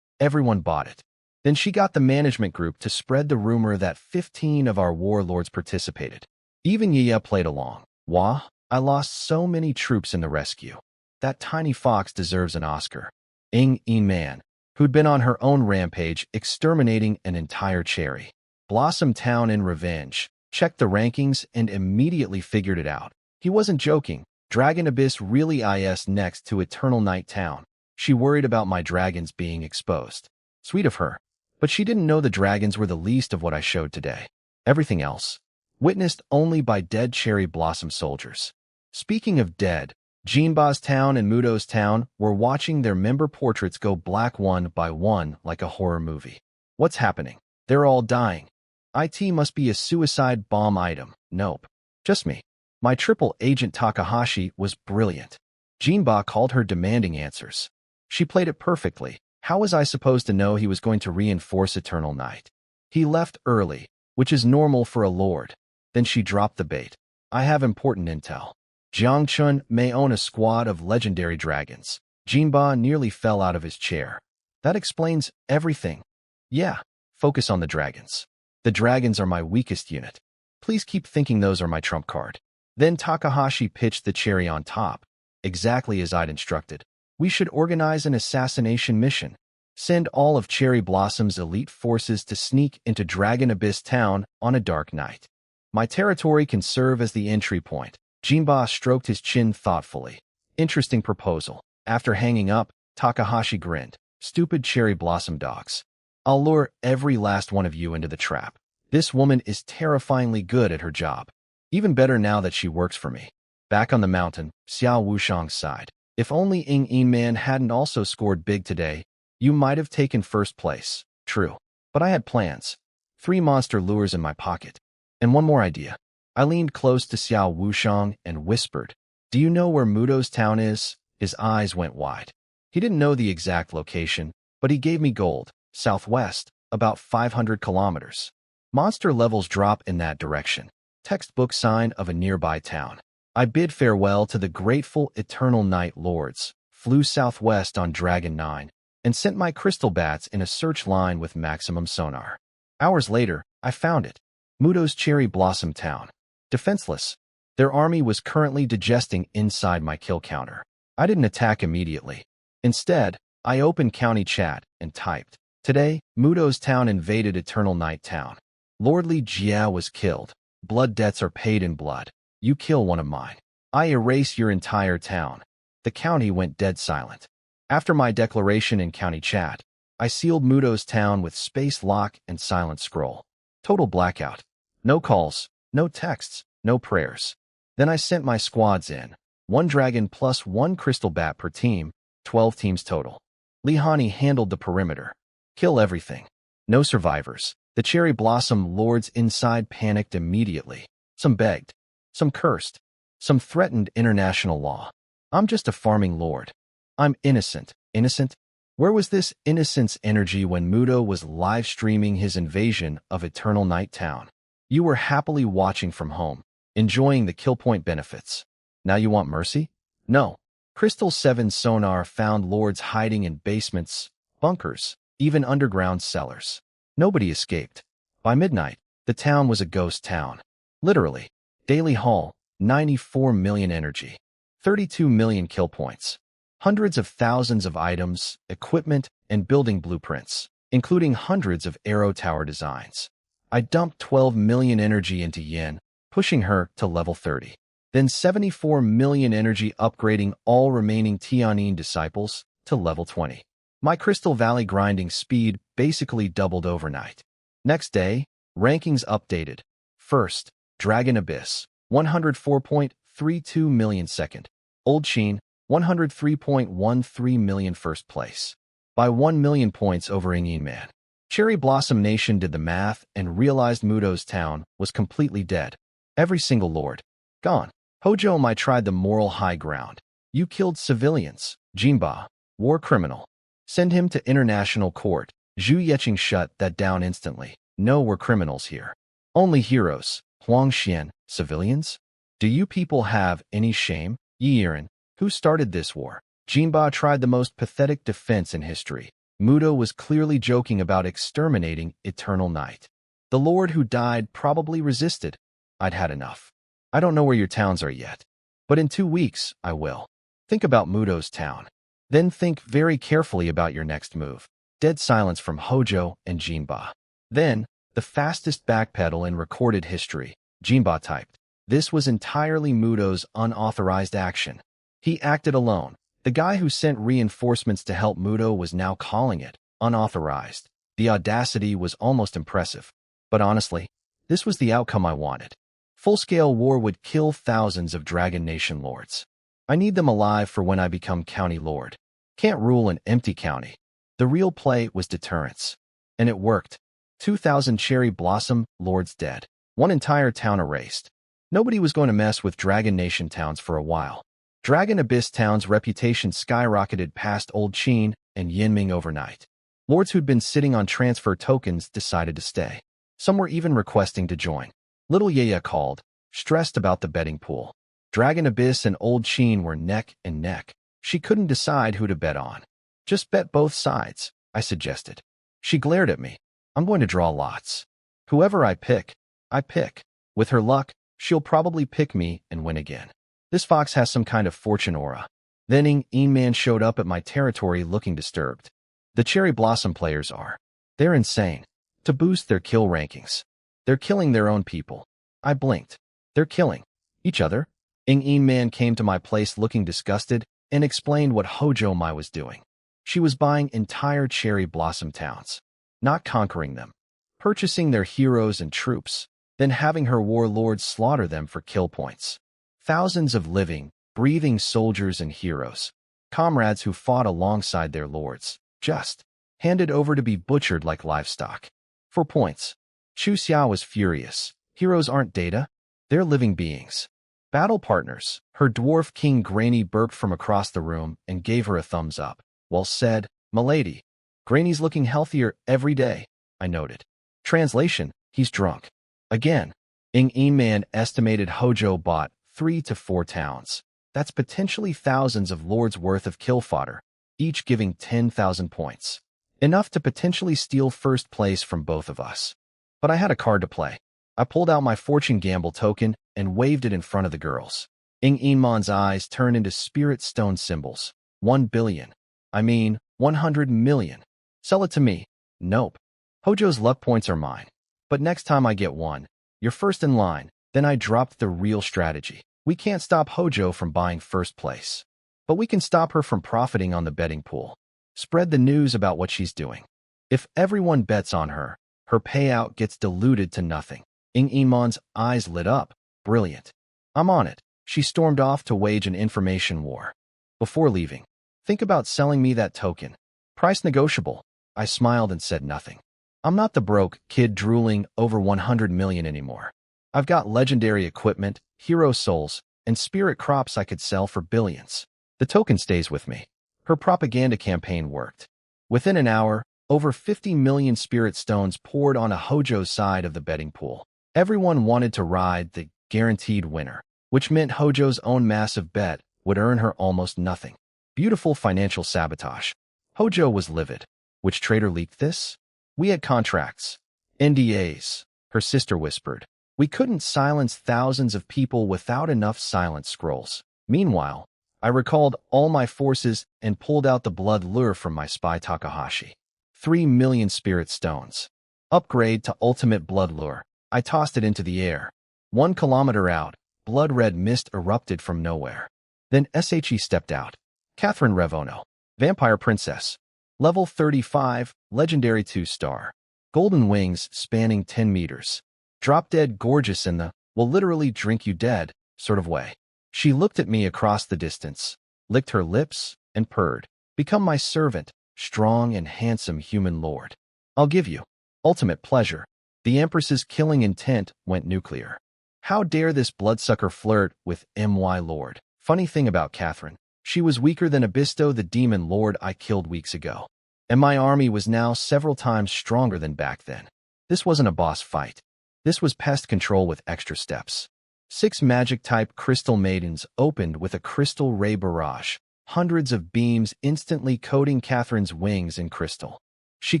Everyone bought it. Then she got the management group to spread the rumor that 15 of our warlords participated. Even Yiya played along. Wah, I lost so many troops in the rescue. That tiny fox deserves an Oscar. Ing Man, who'd been on her own rampage exterminating an entire cherry. Blossom Town in revenge, checked the rankings and immediately figured it out. He wasn't joking. Dragon Abyss really is next to Eternal Night Town. She worried about my dragons being exposed. Sweet of her. But she didn't know the dragons were the least of what I showed today. Everything else, witnessed only by dead cherry blossom soldiers. Speaking of dead, Jinba's Town and Mudo's Town were watching their member portraits go black one by one like a horror movie. What's happening? They're all dying. IT must be a suicide bomb item. Nope. Just me. My triple agent Takahashi was brilliant. Jinba called her demanding answers. She played it perfectly. How was I supposed to know he was going to reinforce Eternal Night? He left early, which is normal for a lord. Then she dropped the bait. I have important intel. Jiangchun may own a squad of legendary dragons. Jinba nearly fell out of his chair. That explains everything. Yeah, focus on the dragons. The dragons are my weakest unit. Please keep thinking those are my trump card. Then Takahashi pitched the cherry on top, exactly as I'd instructed. We should organize an assassination mission. Send all of Cherry Blossom's elite forces to sneak into Dragon Abyss Town on a dark night. My territory can serve as the entry point. Jinba stroked his chin thoughtfully. Interesting proposal. After hanging up, Takahashi grinned. Stupid cherry blossom dogs. I'll lure every last one of you into the trap. This woman is terrifyingly good at her job. Even better now that she works for me. Back on the mountain, Xiao Wushang sighed. If only Ing Man hadn't also scored big today, you might have taken first place. True. But I had plans. 3 monster lures in my pocket. And one more idea. I leaned close to Xiao Wushang and whispered, "Do you know where Mudo's Town is?" His eyes went wide. He didn't know the exact location, but he gave me gold. Southwest, about 500 kilometers. Monster levels drop in that direction. Textbook sign of a nearby town. I bid farewell to the grateful Eternal Night Lords, flew southwest on Dragon 9, and sent my crystal bats in a search line with maximum sonar. Hours later, I found it. Mudo's Cherry Blossom Town. Defenseless. Their army was currently digesting inside my kill counter. I didn't attack immediately. Instead, I opened county chat and typed, "Today, Mudo's Town invaded Eternal Night Town. Lordly Jia was killed. Blood debts are paid in blood. You kill one of mine. I erase your entire town." The county went dead silent. After my declaration in county chat, I sealed Mudo's Town with space lock and silent scroll. Total blackout. No calls, no texts, no prayers. Then I sent my squads in. 1 dragon plus 1 crystal bat per team, 12 teams total. Lihani handled the perimeter. Kill everything. No survivors. The Cherry Blossom Lords inside panicked immediately. Some begged. Some cursed. Some threatened international law. I'm just a farming lord. I'm innocent. Innocent? Where was this innocence energy when Mudo was live streaming his invasion of Eternal Night Town? You were happily watching from home, enjoying the kill point benefits. Now you want mercy? No. Crystal 7 sonar found lords hiding in basements, bunkers, even underground cellars. Nobody escaped. By midnight, the town was a ghost town. Literally. Daily haul, 94 million energy. 32 million kill points. Hundreds of thousands of items, equipment, and building blueprints, including hundreds of arrow tower designs. I dumped 12 million energy into Yin, pushing her to level 30. Then 74 million energy upgrading all remaining Tianyin disciples to level 20. My Crystal Valley grinding speed basically doubled overnight. Next day, rankings updated. First, Dragon Abyss, 104.32 million second. Old Sheen, 103.13 million first place. By 1 million points over Ingyin Man. Cherry Blossom Nation did the math and realized Mudo's town was completely dead. Every single lord. Gone. Hojo Mai tried the moral high ground. You killed civilians. Jinba. War criminal. Send him to international court. Zhu Yeqing shut that down instantly. No, we're criminals here. Only heroes. Huang Xian. Civilians? Do you people have any shame? Yi Yiren. Who started this war? Jinba tried the most pathetic defense in history. Mudo was clearly joking about exterminating Eternal Night. The lord who died probably resisted. I'd had enough. I don't know where your towns are yet, but in 2 weeks, I will. Think about Mudo's town. Then think very carefully about your next move. Dead silence from Hojo and Jinba. Then, the fastest backpedal in recorded history, Jinba typed. This was entirely Mudo's unauthorized action. He acted alone. The guy who sent reinforcements to help Mudo was now calling it unauthorized. The audacity was almost impressive. But honestly, this was the outcome I wanted. Full-scale war would kill thousands of Dragon Nation lords. I need them alive for when I become county lord. Can't rule an empty county. The real play was deterrence. And it worked. 2,000 Cherry Blossom lords dead. One entire town erased. Nobody was going to mess with Dragon Nation towns for a while. Dragon Abyss town's reputation skyrocketed past Old Qin and Yinming overnight. Lords who'd been sitting on transfer tokens decided to stay. Some were even requesting to join. Little Yaya called, stressed about the betting pool. Dragon Abyss and Old Qin were neck and neck. She couldn't decide who to bet on. Just bet both sides, I suggested. She glared at me. I'm going to draw lots. Whoever I pick, I pick. With her luck, she'll probably pick me and win again. This fox has some kind of fortune aura. Then Yin Man showed up at my territory looking disturbed. The Cherry Blossom players are. They're insane. To boost their kill rankings. They're killing their own people. I blinked. They're killing each other. Yin Man came to my place looking disgusted and explained what Hojo Mai was doing. She was buying entire Cherry Blossom towns. Not conquering them. Purchasing their heroes and troops. Then having her warlords slaughter them for kill points. Thousands of living, breathing soldiers and heroes. Comrades who fought alongside their lords. Just handed over to be butchered like livestock. For points. Chu Xiao was furious. Heroes aren't data. They're living beings. Battle partners. Her dwarf king Granny burped from across the room and gave her a thumbs up. Well said, milady. Granny's looking healthier every day, I noted. Translation, he's drunk. Again. Yin Man estimated Hojo bought 3 to 4 towns. That's potentially thousands of lords worth of kill fodder, each giving 10,000 points. Enough to potentially steal first place from both of us. But I had a card to play. I pulled out my fortune gamble token and waved it in front of the girls. Yin Man's eyes turned into spirit stone symbols. 1 billion. 100 million. Sell it to me. Nope. Hojo's luck points are mine. But next time I get one, you're first in line. Then I dropped the real strategy. We can't stop Hojo from buying first place. But we can stop her from profiting on the betting pool. Spread the news about what she's doing. If everyone bets on her, her payout gets diluted to nothing. Yin Man's eyes lit up. Brilliant. I'm on it. She stormed off to wage an information war. Before leaving, think about selling me that token. Price negotiable. I smiled and said nothing. I'm not the broke kid drooling over 100 million anymore. I've got legendary equipment, hero souls, and spirit crops I could sell for billions. The token stays with me. Her propaganda campaign worked. Within an hour, over 50 million spirit stones poured on a Hojo's side of the betting pool. Everyone wanted to ride the guaranteed winner, which meant Hojo's own massive bet would earn her almost nothing. Beautiful financial sabotage. Hojo was livid. Which trader leaked this? We had contracts. NDAs, her sister whispered. We couldn't silence thousands of people without enough silence scrolls. Meanwhile, I recalled all my forces and pulled out the blood lure from my spy Takahashi. 3 million spirit stones. Upgrade to ultimate blood lure. I tossed it into the air. 1 kilometer out, blood-red mist erupted from nowhere. Then SHE stepped out. Catherine Revono. Vampire Princess. Level 35, Legendary 2-star. Golden wings spanning 10 meters. Drop-dead gorgeous in the, will literally drink you dead, sort of way. She looked at me across the distance, licked her lips, and purred. Become my servant, strong and handsome human lord. I'll give you ultimate pleasure. The Empress's killing intent went nuclear. How dare this bloodsucker flirt with MY Lord? Funny thing about Catherine, she was weaker than Abisto the demon lord I killed weeks ago. And my army was now several times stronger than back then. This wasn't a boss fight. This was pest control with extra steps. 6 magic-type crystal maidens opened with a crystal ray barrage, hundreds of beams instantly coating Catherine's wings in crystal. She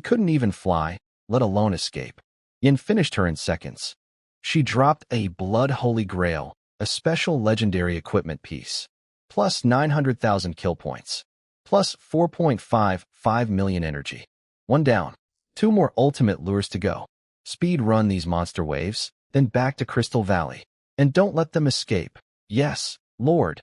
couldn't even fly, let alone escape. Yin finished her in seconds. She dropped a Blood Holy Grail, a special legendary equipment piece, plus 900,000 kill points, plus 4.55 million energy. 1 down. 2 more ultimate lures to go. Speed run these monster waves, then back to Crystal Valley. And don't let them escape. Yes, Lord.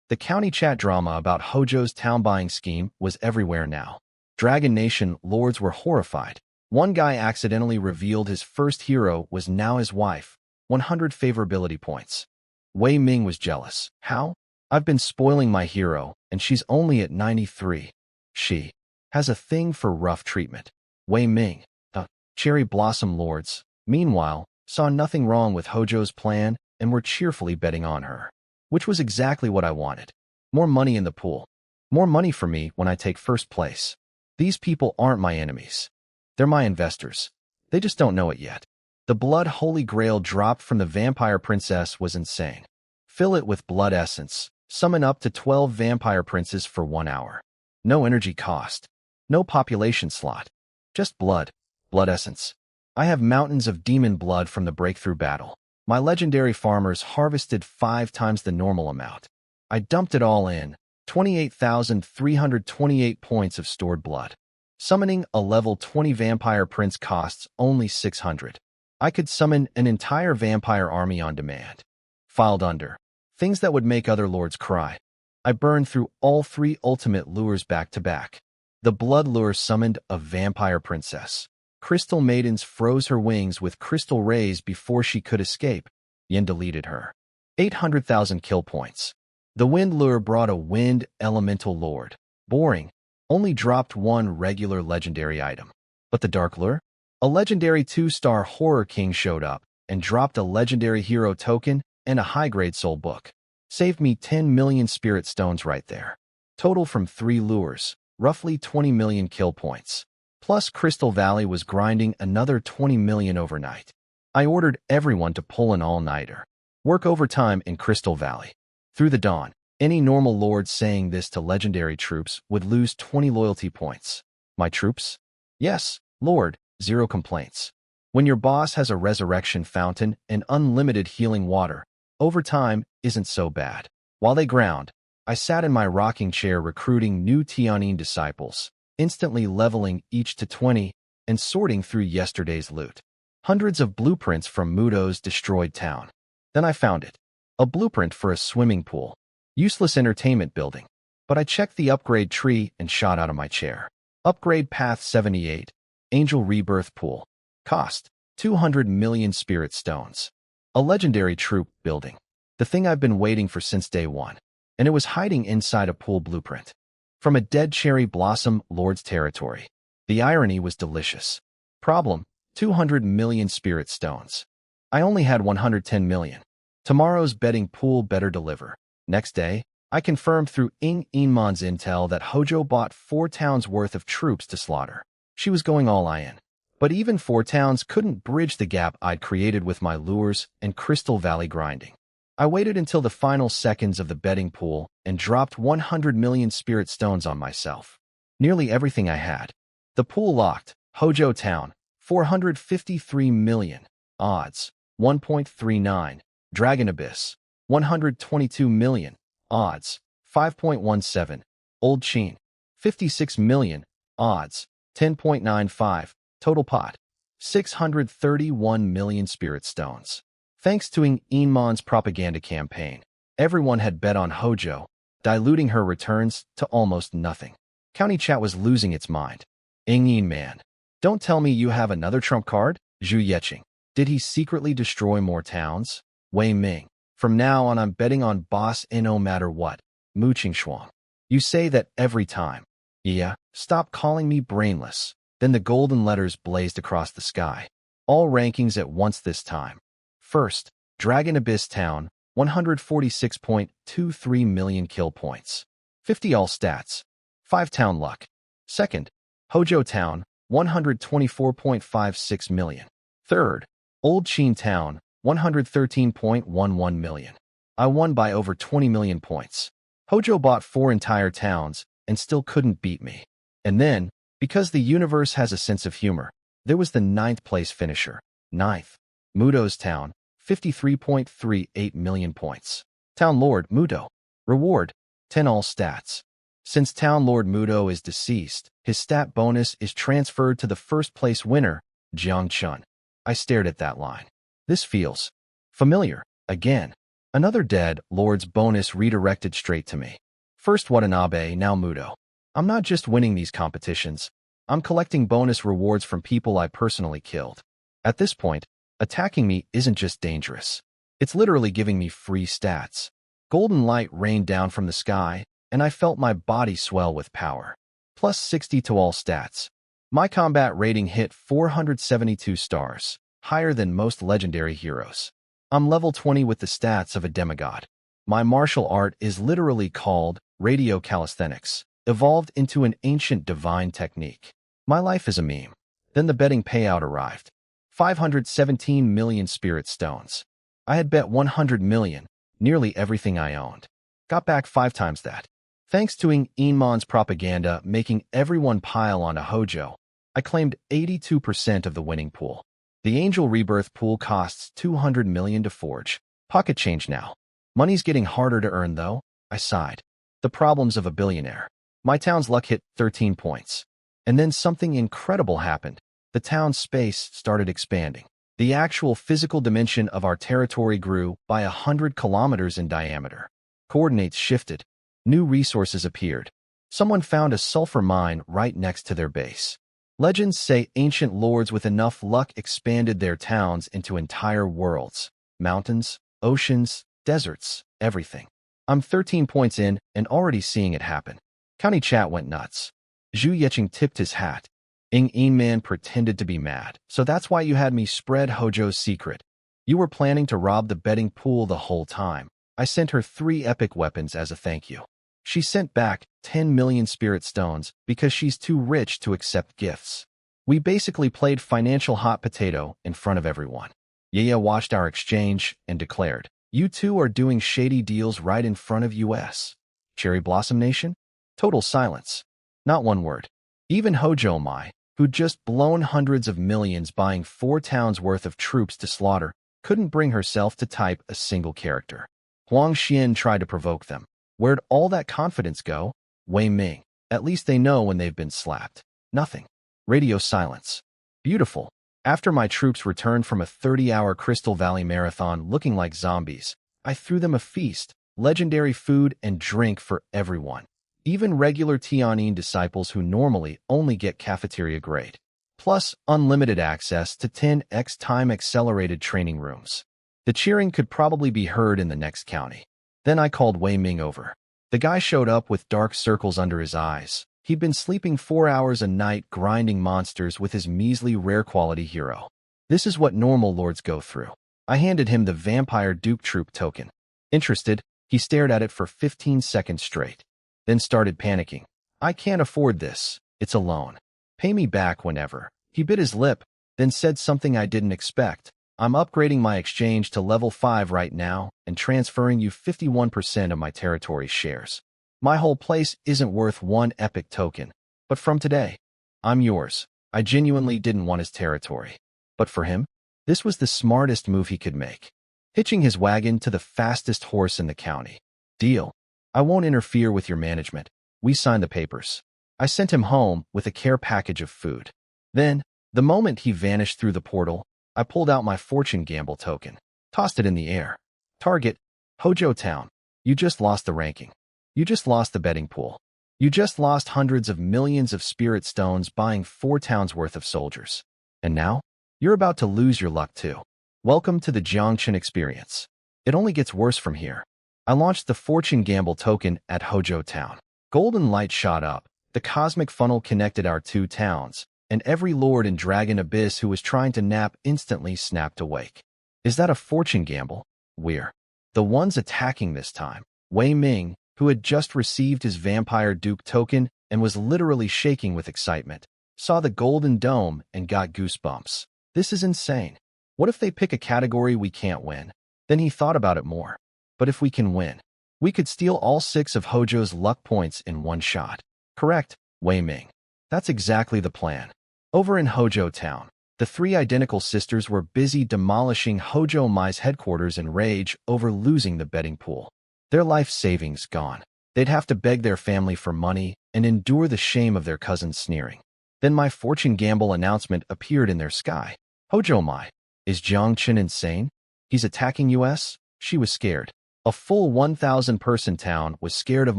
The county chat drama about Hojo's town buying scheme was everywhere now. Dragon Nation lords were horrified. One guy accidentally revealed his first hero was now his wife. 100 favorability points. Wei Ming was jealous. How? I've been spoiling my hero, and she's only at 93. She has a thing for rough treatment. Wei Ming, the cherry blossom lords, meanwhile, saw nothing wrong with Hojo's plan and were cheerfully betting on her. Which was exactly what I wanted. More money in the pool. More money for me when I take first place. These people aren't my enemies. They're my investors. They just don't know it yet. The blood holy grail dropped from the vampire princess was insane. Fill it with blood essence. Summon up to 12 vampire princes for 1 hour. No energy cost. No population slot. Just blood. Blood essence. I have mountains of demon blood from the breakthrough battle. My legendary farmers harvested 5 times the normal amount. I dumped it all in. 28,328 points of stored blood. Summoning a level 20 vampire prince costs only 600. I could summon an entire vampire army on demand. Filed under. Things that would make other lords cry. I burned through all 3 ultimate lures back to back. The blood lure summoned a vampire princess. Crystal maidens froze her wings with crystal rays before she could escape. Yin deleted her. 800,000 kill points. The wind lure brought a wind elemental lord. Boring. Only dropped 1 regular legendary item. But the dark lure? A legendary 2-star horror king showed up and dropped a legendary hero token and a high-grade soul book. Saved me 10 million spirit stones right there. Total from 3 lures, roughly 20 million kill points. Plus Crystal Valley was grinding another 20 million overnight. I ordered everyone to pull an all-nighter. Work overtime in Crystal Valley. Through the dawn, any normal lord saying this to legendary troops would lose 20 loyalty points. My troops? Yes, Lord, 0 complaints. When your boss has a resurrection fountain and unlimited healing water, overtime isn't so bad. While they ground, I sat in my rocking chair recruiting new Tianyin disciples, instantly leveling each to 20 and sorting through yesterday's loot. Hundreds of blueprints from Mudo's destroyed town. Then I found it. A blueprint for a swimming pool. Useless entertainment building. But I checked the upgrade tree and shot out of my chair. Upgrade path 78. Angel Rebirth Pool. Cost 200 million spirit stones. A legendary troop building. The thing I've been waiting for since day 1. And it was hiding inside a pool blueprint. From a dead cherry blossom lord's territory. The irony was delicious. Problem, 200 million spirit stones. I only had 110 million. Tomorrow's betting pool better deliver. Next day, I confirmed through Inman's intel that Hojo bought 4 towns worth of troops to slaughter. She was going all in. But even 4 towns couldn't bridge the gap I'd created with my lures and Crystal Valley grinding. I waited until the final seconds of the betting pool and dropped 100 million spirit stones on myself. Nearly everything I had. The pool locked. Hojo Town, 453 million. Odds, 1.39. Dragon Abyss, 122 million. Odds, 5.17. Old Chin, 56 million. Odds, 10.95. Total pot, 631 million spirit stones. Thanks to Ng Inman's propaganda campaign, everyone had bet on Hojo, diluting her returns to almost nothing. County chat was losing its mind. Ng Inman, don't tell me you have another trump card? Zhu Yeqing, did he secretly destroy more towns? Wei Ming, from now on I'm betting on boss no matter what. Mu Qingshuang, you say that every time. Yeah, stop calling me brainless. Then the golden letters blazed across the sky. All rankings at once this time. First, Dragon Abyss Town, 146.23 million kill points. 50 all stats. 5 town luck. Second, Hojo Town, 124.56 million. Third, Old Chin Town, 113.11 million. I won by over 20 million points. Hojo bought 4 entire towns and still couldn't beat me. And then, because the universe has a sense of humor, there was the 9th place finisher. 9th, Mudo's Town, 53.38 million points. Town Lord Mudo. Reward, 10 all stats. Since Town Lord Mudo is deceased, his stat bonus is transferred to the first place winner, Jiang Chun. I stared at that line. This feels familiar. Again, another dead lord's bonus redirected straight to me. First Watanabe, now Mudo. I'm not just winning these competitions. I'm collecting bonus rewards from people I personally killed. At this point, attacking me isn't just dangerous. It's literally giving me free stats. Golden light rained down from the sky, and I felt my body swell with power. Plus 60 to all stats. My combat rating hit 472 stars, higher than most legendary heroes. I'm level 20 with the stats of a demigod. My martial art is literally called radio calisthenics, evolved into an ancient divine technique. My life is a meme. Then the betting payout arrived. 517 million spirit stones. I had bet 100 million, nearly everything I owned. Got back 5 times that. Thanks to Ng Inman's propaganda making everyone pile onto Hojo, I claimed 82% of the winning pool. The Angel Rebirth pool costs 200 million to forge. Pocket change now. Money's getting harder to earn though, I sighed. The problems of a billionaire. My town's luck hit 13 points. And then something incredible happened. The town's space started expanding. The actual physical dimension of our territory grew by 100 kilometers in diameter. Coordinates shifted. New resources appeared. Someone found a sulfur mine right next to their base. Legends say ancient lords with enough luck expanded their towns into entire worlds. Mountains, oceans, deserts, everything. I'm 13 points in and already seeing it happen. County chat went nuts. Zhu Yeqing tipped his hat. Ng Inman pretended to be mad, so that's why you had me spread Hojo's secret. You were planning to rob the betting pool the whole time. I sent her 3 epic weapons as a thank you. She sent back 10 million spirit stones because she's too rich to accept gifts. We basically played financial hot potato in front of everyone. Yaya watched our exchange and declared, "You two are doing shady deals right in front of US. Cherry Blossom Nation?" Total silence. Not one word. Even Hojo Mai, who'd just blown hundreds of millions buying 4 towns worth of troops to slaughter, couldn't bring herself to type a single character. Huang Xian tried to provoke them. Where'd all that confidence go? Wei Ming. At least they know when they've been slapped. Nothing. Radio silence. Beautiful. After my troops returned from a 30-hour Crystal Valley marathon looking like zombies, I threw them a feast, legendary food and drink for everyone. Even regular Tianyin disciples who normally only get cafeteria grade. Plus unlimited access to 10x time accelerated training rooms. The cheering could probably be heard in the next county. Then I called Wei Ming over. The guy showed up with dark circles under his eyes. He'd been sleeping 4 hours a night grinding monsters with his measly rare quality hero. This is what normal lords go through. I handed him the Vampire Duke Troop token. Interested, he stared at it for 15 seconds straight. Then started panicking. I can't afford this. It's a loan. Pay me back whenever. He bit his lip, then said something I didn't expect. I'm upgrading my exchange to level 5 right now and transferring you 51% of my territory shares. My whole place isn't worth 1 epic token, but from today, I'm yours. I genuinely didn't want his territory. But for him, this was the smartest move he could make. Hitching his wagon to the fastest horse in the county. Deal. I won't interfere with your management. We signed the papers. I sent him home with a care package of food. Then, the moment he vanished through the portal, I pulled out my fortune gamble token, tossed it in the air. Target, Hojo Town. You just lost the ranking. You just lost the betting pool. You just lost hundreds of millions of spirit stones buying 4 towns worth of soldiers. And now, you're about to lose your luck too. Welcome to the Jiangchen experience. It only gets worse from here. I launched the fortune gamble token at Hojo Town. Golden light shot up. The cosmic funnel connected our 2 towns, and every lord in Dragon Abyss who was trying to nap instantly snapped awake. Is that a fortune gamble? We're the ones attacking this time. Wei Ming, who had just received his Vampire Duke token and was literally shaking with excitement, saw the golden dome and got goosebumps. This is insane. What if they pick a category we can't win? Then he thought about it more. But if we can win, we could steal all 6 of Hojo's luck points in one shot. Correct, Wei Ming. That's exactly the plan. Over in Hojo Town, the 3 identical sisters were busy demolishing Hojo Mai's headquarters in rage over losing the betting pool. Their life savings gone. They'd have to beg their family for money and endure the shame of their cousins sneering. Then my fortune gamble announcement appeared in their sky. Hojo Mai, is Jiangchen insane? He's attacking us? She was scared. A full 1,000-person town was scared of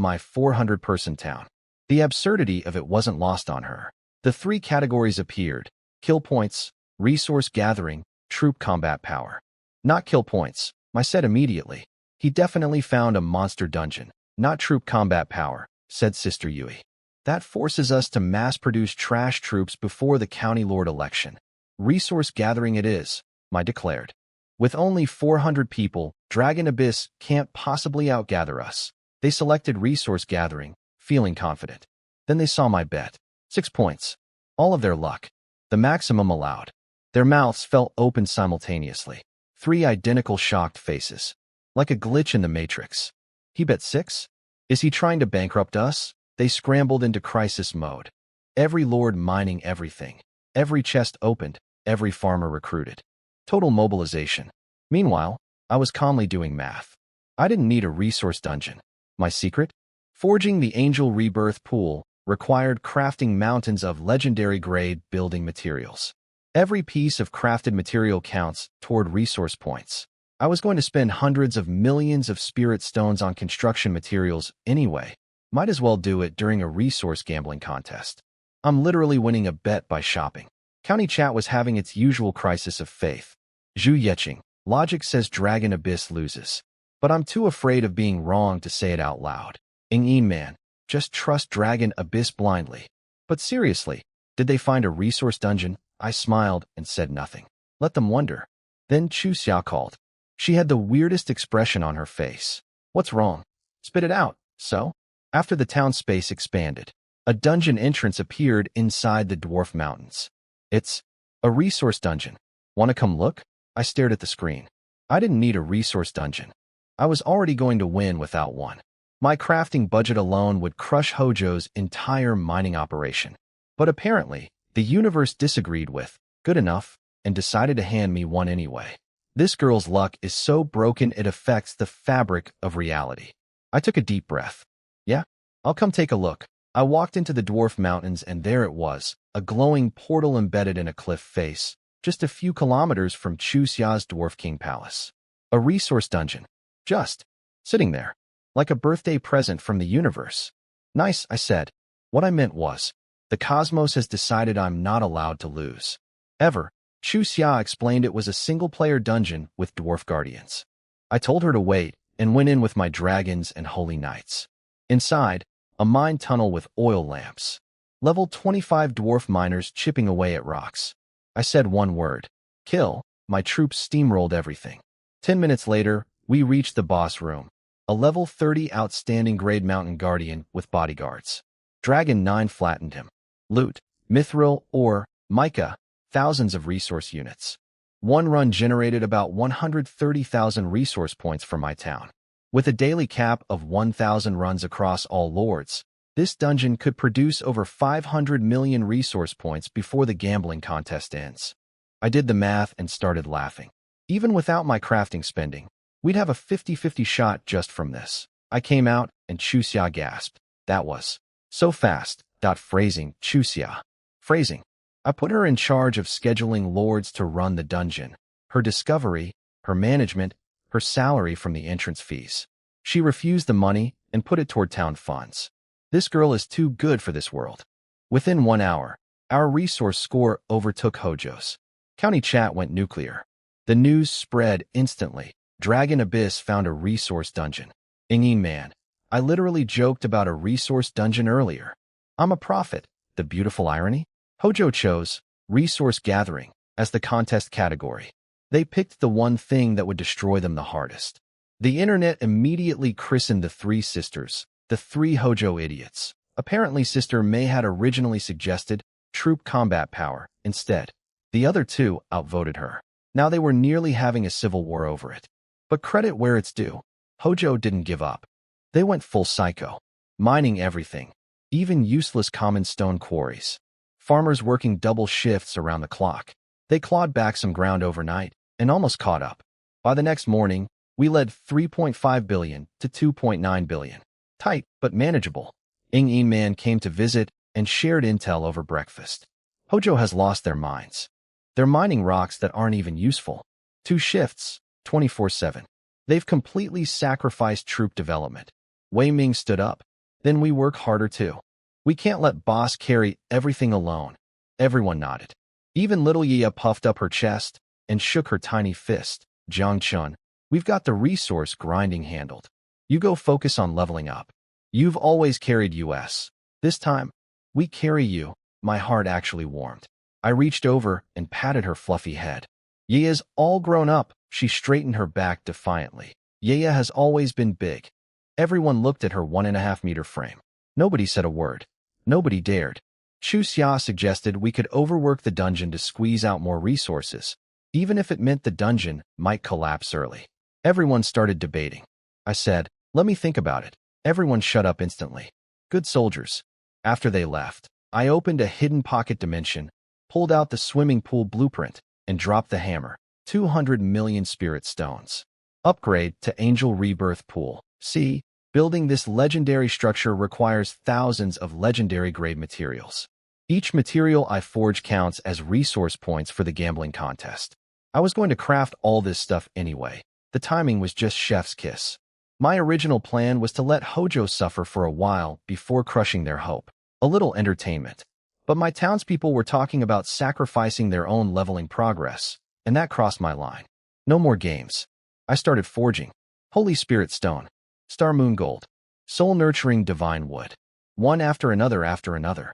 my 400-person town. The absurdity of it wasn't lost on her. The 3 categories appeared: kill points, resource gathering, troop combat power. Not kill points, I said immediately. He definitely found a monster dungeon, not troop combat power, said Sister Yui. That forces us to mass-produce trash troops before the county lord election. Resource gathering it is, I declared. With only 400 people, Dragon Abyss can't possibly outgather us. They selected resource gathering, feeling confident. Then they saw my bet. 6 points. All of their luck. The maximum allowed. Their mouths fell open simultaneously. 3 identical shocked faces. Like a glitch in the Matrix. He bet 6? Is he trying to bankrupt us? They scrambled into crisis mode. Every lord mining everything. Every chest opened. Every farmer recruited. Total mobilization. Meanwhile, I was calmly doing math. I didn't need a resource dungeon. My secret? Forging the Angel Rebirth pool required crafting mountains of legendary-grade building materials. Every piece of crafted material counts toward resource points. I was going to spend hundreds of millions of spirit stones on construction materials anyway. Might as well do it during a resource gambling contest. I'm literally winning a bet by shopping. County chat was having its usual crisis of faith. Zhu Yeqing, logic says Dragon Abyss loses. But I'm too afraid of being wrong to say it out loud. Ing man, just trust Dragon Abyss blindly. But seriously, did they find a resource dungeon? I smiled and said nothing. Let them wonder. Then Chu Xia called. She had the weirdest expression on her face. What's wrong? Spit it out. So? After the town space expanded, a dungeon entrance appeared inside the dwarf mountains. It's a resource dungeon. Want to come look? I stared at the screen. I didn't need a resource dungeon. I was already going to win without one. My crafting budget alone would crush Hojo's entire mining operation. But apparently, the universe disagreed with good enough and decided to hand me one anyway. This girl's luck is so broken it affects the fabric of reality. I took a deep breath. Yeah, I'll come take a look. I walked into the dwarf mountains and there it was, a glowing portal embedded in a cliff face, just a few kilometers from Chu Xia's Dwarf King Palace. A resource dungeon. Just sitting there, like a birthday present from the universe. Nice, I said. What I meant was, the cosmos has decided I'm not allowed to lose. Ever. Chu Xia explained it was a single-player dungeon with dwarf guardians. I told her to wait and went in with my dragons and holy knights. Inside, a mine tunnel with oil lamps. Level 25 dwarf miners chipping away at rocks. I said one word. Kill. My troops steamrolled everything. 10 minutes later, we reached the boss room. A level 30 outstanding grade mountain guardian with bodyguards. Dragon 9 flattened him. Loot, mithril, ore, mica, thousands of resource units. One run generated about 130,000 resource points for my town. With a daily cap of 1,000 runs across all lords, this dungeon could produce over 500 million resource points before the gambling contest ends. I did the math and started laughing. Even without my crafting spending, we'd have a 50-50 shot just from this. I came out, and Chuxia gasped. That was so fast. Phrasing, Chuxia. Phrasing. I put her in charge of scheduling lords to run the dungeon, her discovery, her management, her salary from the entrance fees. She refused the money and put it toward town funds. This girl is too good for this world. Within 1 hour, our resource score overtook Hojo's. County chat went nuclear. The news spread instantly. Dragon Abyss found a resource dungeon. Inging man, I literally joked about a resource dungeon earlier. I'm a prophet. The beautiful irony? Hojo chose resource gathering as the contest category. They picked the one thing that would destroy them the hardest. The internet immediately christened the three sisters, the three Hojo idiots. Apparently Sister May had originally suggested troop combat power instead. The other two outvoted her. Now they were nearly having a civil war over it. But credit where it's due. Hojo didn't give up. They went full psycho, mining everything, even useless common stone quarries. Farmers working double shifts around the clock. They clawed back some ground overnight and almost caught up. By the next morning, we led 3.5 billion to 2.9 billion. Tight, but manageable. Inging man came to visit and shared intel over breakfast. Hojo has lost their minds. They're mining rocks that aren't even useful. 2 shifts, 24/7. They've completely sacrificed troop development. Wei Ming stood up. Then we work harder too. We can't let boss carry everything alone. Everyone nodded. Even little Yia puffed up her chest and shook her tiny fist. Jiang Chun, we've got the resource grinding handled. You go focus on leveling up. You've always carried us. This time, we carry you. My heart actually warmed. I reached over and patted her fluffy head. Yia's all grown up. She straightened her back defiantly. Yia has always been big. Everyone looked at her 1.5-meter frame. Nobody said a word. Nobody dared. Chu Xia suggested we could overwork the dungeon to squeeze out more resources, even if it meant the dungeon might collapse early. Everyone started debating. I said, let me think about it. Everyone shut up instantly. Good soldiers. After they left, I opened a hidden pocket dimension, pulled out the swimming pool blueprint, and dropped the hammer. 200 million spirit stones. Upgrade to Angel Rebirth Pool. See, building this legendary structure requires thousands of legendary grade materials. Each material I forge counts as resource points for the gambling contest. I was going to craft all this stuff anyway. The timing was just chef's kiss. My original plan was to let Hojo suffer for a while before crushing their hope. A little entertainment. But my townspeople were talking about sacrificing their own leveling progress, and that crossed my line. No more games. I started forging. Holy Spirit Stone. Star Moon Gold. Soul Nurturing Divine Wood. One after another after another.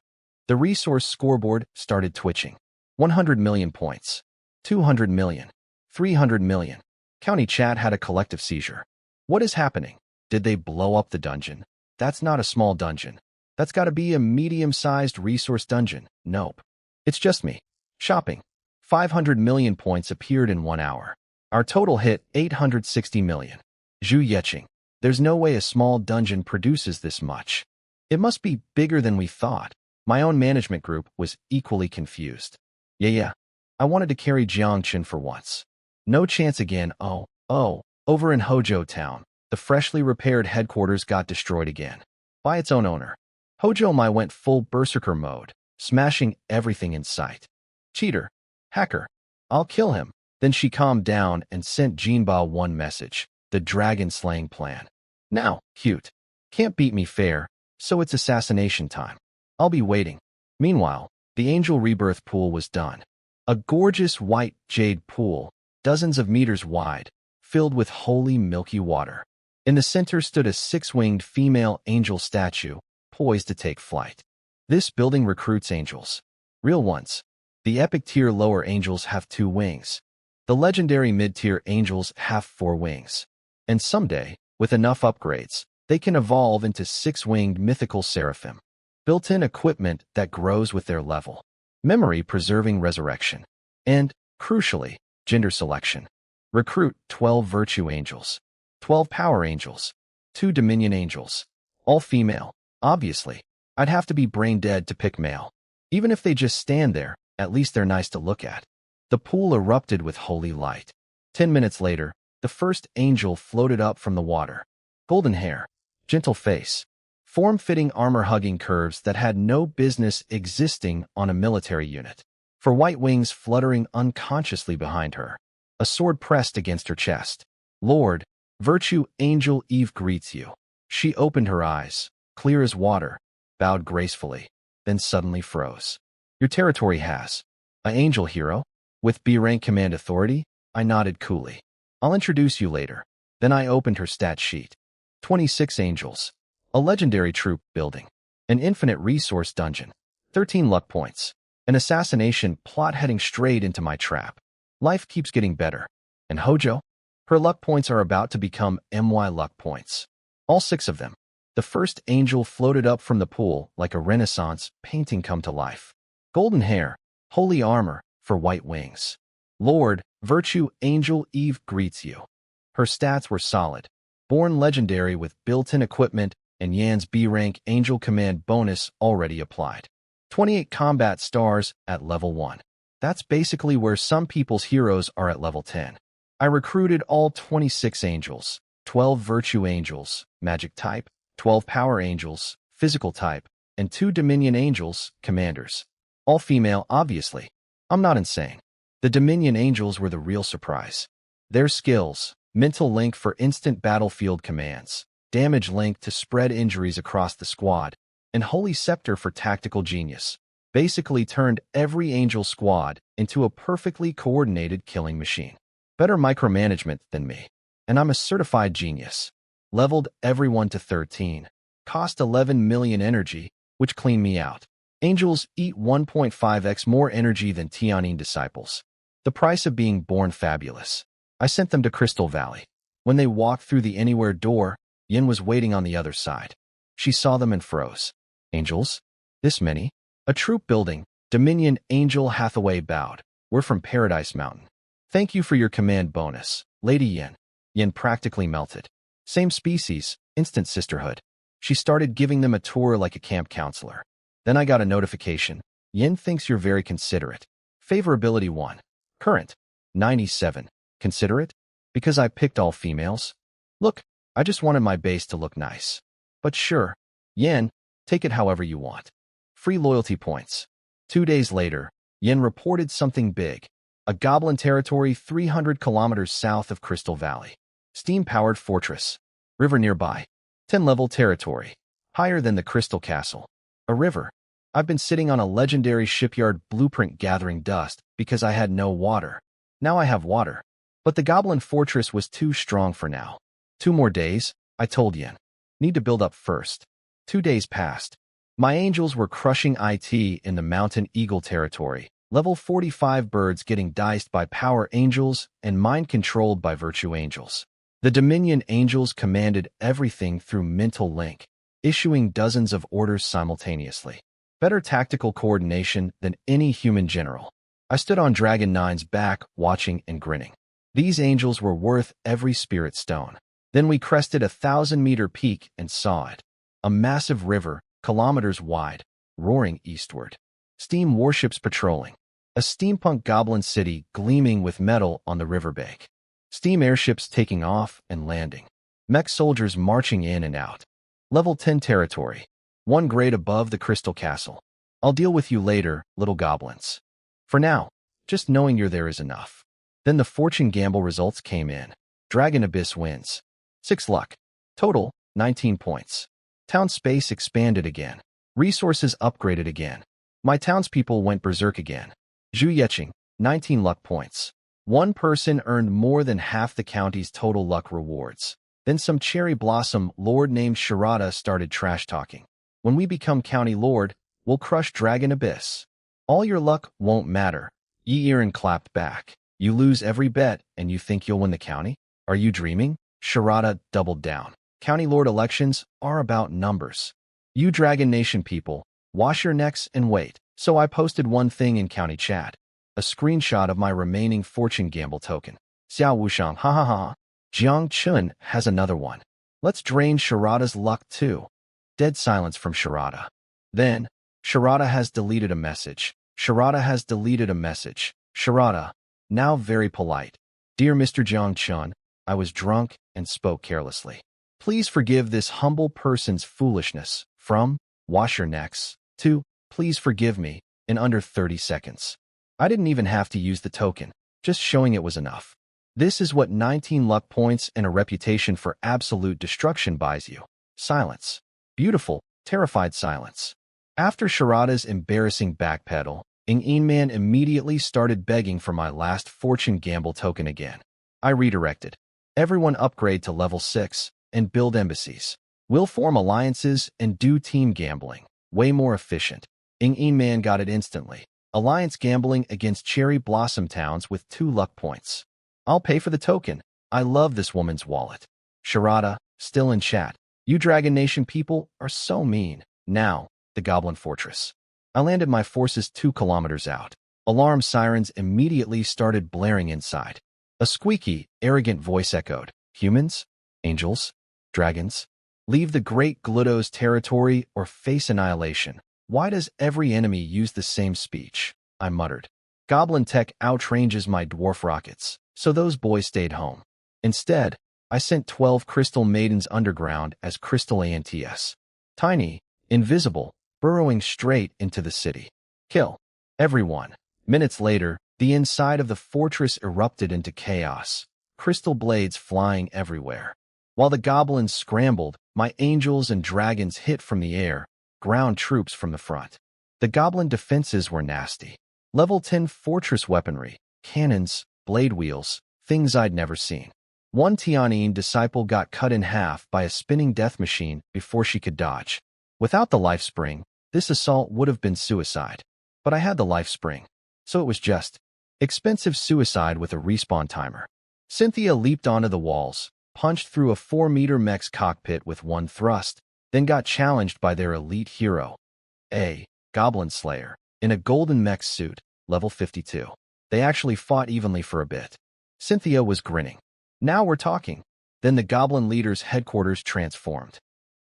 The resource scoreboard started twitching. 100 million points. 200 million. 300 million. County chat had a collective seizure. What is happening? Did they blow up the dungeon? That's not a small dungeon. That's got to be a medium-sized resource dungeon. Nope. It's just me. Shopping. 500 million points appeared in 1 hour. Our total hit 860 million. Zhu Yeqing. There's no way a small dungeon produces this much. It must be bigger than we thought. My own management group was equally confused. Yeah. I wanted to carry Jiangchen for once. No chance again. Oh. Over in Hojo Town, the freshly repaired headquarters got destroyed again. By its own owner. Hojo Mai went full berserker mode, smashing everything in sight. Cheater. Hacker. I'll kill him. Then she calmed down and sent Jinba one message. The dragon slaying plan. Now, cute. Can't beat me fair, so it's assassination time. I'll be waiting. Meanwhile, the Angel Rebirth Pool was done. A gorgeous white jade pool, dozens of meters wide, filled with holy milky water. In the center stood a 6-winged female angel statue, poised to take flight. This building recruits angels. Real ones. The epic tier lower angels have 2 wings. The legendary mid-tier angels have 4 wings. And someday, with enough upgrades, they can evolve into 6-winged mythical seraphim. Built-in equipment that grows with their level. Memory-preserving resurrection. And, crucially, gender selection. Recruit 12 virtue angels. 12 power angels. 2 dominion angels. All female. Obviously, I'd have to be brain dead to pick male. Even if they just stand there, at least they're nice to look at. The pool erupted with holy light. 10 minutes later, the first angel floated up from the water. Golden hair. Gentle face. Form-fitting armor-hugging curves that had no business existing on a military unit. For white wings fluttering unconsciously behind her. A sword pressed against her chest. Lord, Virtue Angel Eve greets you. She opened her eyes, clear as water, bowed gracefully, then suddenly froze. Your territory has. An angel hero? With B-rank command authority? I nodded coolly. I'll introduce you later. Then I opened her stat sheet. 26 angels. A legendary troop building. An infinite resource dungeon. 13 luck points. An assassination plot heading straight into my trap. Life keeps getting better. And Hojo? Her luck points are about to become MY luck points. All 6 of them. The first angel floated up from the pool like a Renaissance painting come to life. Golden hair, holy armor for white wings. Lord, Virtue Angel Eve greets you. Her stats were solid. Born legendary with built-in equipment and Yan's B-rank angel command bonus already applied. 28 combat stars at level 1. That's basically where some people's heroes are at level 10. I recruited all 26 angels, 12 virtue angels, magic type, 12 power angels, physical type, and 2 Dominion angels, commanders. All female, obviously. I'm not insane. The Dominion angels were the real surprise. Their skills, mental link for instant battlefield commands, damage link to spread injuries across the squad, and holy scepter for tactical genius, basically turned every angel squad into a perfectly coordinated killing machine. Better micromanagement than me. And I'm a certified genius. Leveled everyone to 13. Cost 11 million energy, which cleaned me out. Angels eat 1.5x more energy than Tianyin disciples. The price of being born fabulous. I sent them to Crystal Valley. When they walked through the anywhere door, Yin was waiting on the other side. She saw them and froze. Angels? This many? A troop building. Dominion Angel Hathaway bowed. We're from Paradise Mountain. Thank you for your command bonus, Lady Yin. Yin practically melted. Same species, instant sisterhood. She started giving them a tour like a camp counselor. Then I got a notification. Yin thinks you're very considerate. Favorability 1. Current. 97. Considerate? Because I picked all females? Look, I just wanted my base to look nice. But sure. Yin, take it however you want. Free loyalty points. 2 days later, Yin reported something big. A goblin territory 300 kilometers south of Crystal Valley. Steam-powered fortress. River nearby. 10-level territory. Higher than the Crystal Castle. A river. I've been sitting on a legendary shipyard blueprint gathering dust because I had no water. Now I have water. But the goblin fortress was too strong for now. 2 more days, I told Yin. Need to build up first. 2 days passed. My angels were crushing IT in the Mountain Eagle territory. Level 45 birds getting diced by power angels and mind controlled by virtue angels. The Dominion angels commanded everything through mental link, issuing dozens of orders simultaneously. Better tactical coordination than any human general. I stood on Dragon 9's back, watching and grinning. These angels were worth every spirit stone. Then we crested a 1,000-meter peak and saw it. A massive river, kilometers wide, roaring eastward. Steam warships patrolling. A steampunk goblin city gleaming with metal on the riverbank. Steam airships taking off and landing. Mech soldiers marching in and out. Level 10 territory. 1 grade above the Crystal Castle. I'll deal with you later, little goblins. For now, just knowing you're there is enough. Then the fortune gamble results came in. Dragon Abyss wins. 6 luck. Total, 19 points. Town space expanded again. Resources upgraded again. My townspeople went berserk again. Zhu Yeching, 19 luck points. 1 person earned more than half the county's total luck rewards. Then some cherry blossom lord named Sharada started trash talking. When we become county lord, we'll crush Dragon Abyss. All your luck won't matter. Yi Iran clapped back. You lose every bet and you think you'll win the county? Are you dreaming? Sharada doubled down. County lord elections are about numbers. You Dragon Nation people, wash your necks and wait. So I posted one thing in county chat. A screenshot of my remaining fortune gamble token. Xiao Wushang, ha ha ha. Jiang Chun has another one. Let's drain Sharada's luck too. Dead silence from Sharada. Then, Sharada has deleted a message. Sharada has deleted a message. Sharada, now very polite. Dear Mr. Jiang Chun, I was drunk and spoke carelessly. Please forgive this humble person's foolishness. From Wash Your Necks to Please forgive me in under 30 seconds. I didn't even have to use the token. Just showing it was enough. This is what 19 luck points and a reputation for absolute destruction buys you. Silence. Beautiful, terrified silence. After Sharada's embarrassing backpedal, Ng Man immediately started begging for my last fortune gamble token again. I redirected. Everyone upgrade to level 6 and build embassies. We'll form alliances and do team gambling. Way more efficient. Ng Man got it instantly. Alliance gambling against cherry blossom towns with 2 luck points. I'll pay for the token. I love this woman's wallet. Sharada, still in chat. You Dragon Nation people are so mean. Now, the Goblin Fortress. I landed my forces 2 kilometers out. Alarm sirens immediately started blaring inside. A squeaky, arrogant voice echoed. Humans? Angels? Dragons? Leave the Great Gluto's territory or face annihilation. Why does every enemy use the same speech? I muttered. Goblin tech outranges my dwarf rockets, so those boys stayed home. Instead, I sent 12 Crystal Maidens underground as Crystal Ants. Tiny, invisible, burrowing straight into the city. Kill everyone. Minutes later, the inside of the fortress erupted into chaos, crystal blades flying everywhere. While the goblins scrambled, my angels and dragons hit from the air, ground troops from the front. The goblin defenses were nasty. Level 10 fortress weaponry, cannons, blade wheels, things I'd never seen. One Tianyin disciple got cut in half by a spinning death machine before she could dodge. Without the life spring, this assault would have been suicide. But I had the life spring, so it was just expensive suicide with a respawn timer. Cynthia leaped onto the walls, punched through a 4-meter mech's cockpit with one thrust, then got challenged by their elite hero, a Goblin Slayer, in a golden mech suit, level 52. They actually fought evenly for a bit. Cynthia was grinning. Now we're talking. Then the Goblin leader's headquarters transformed.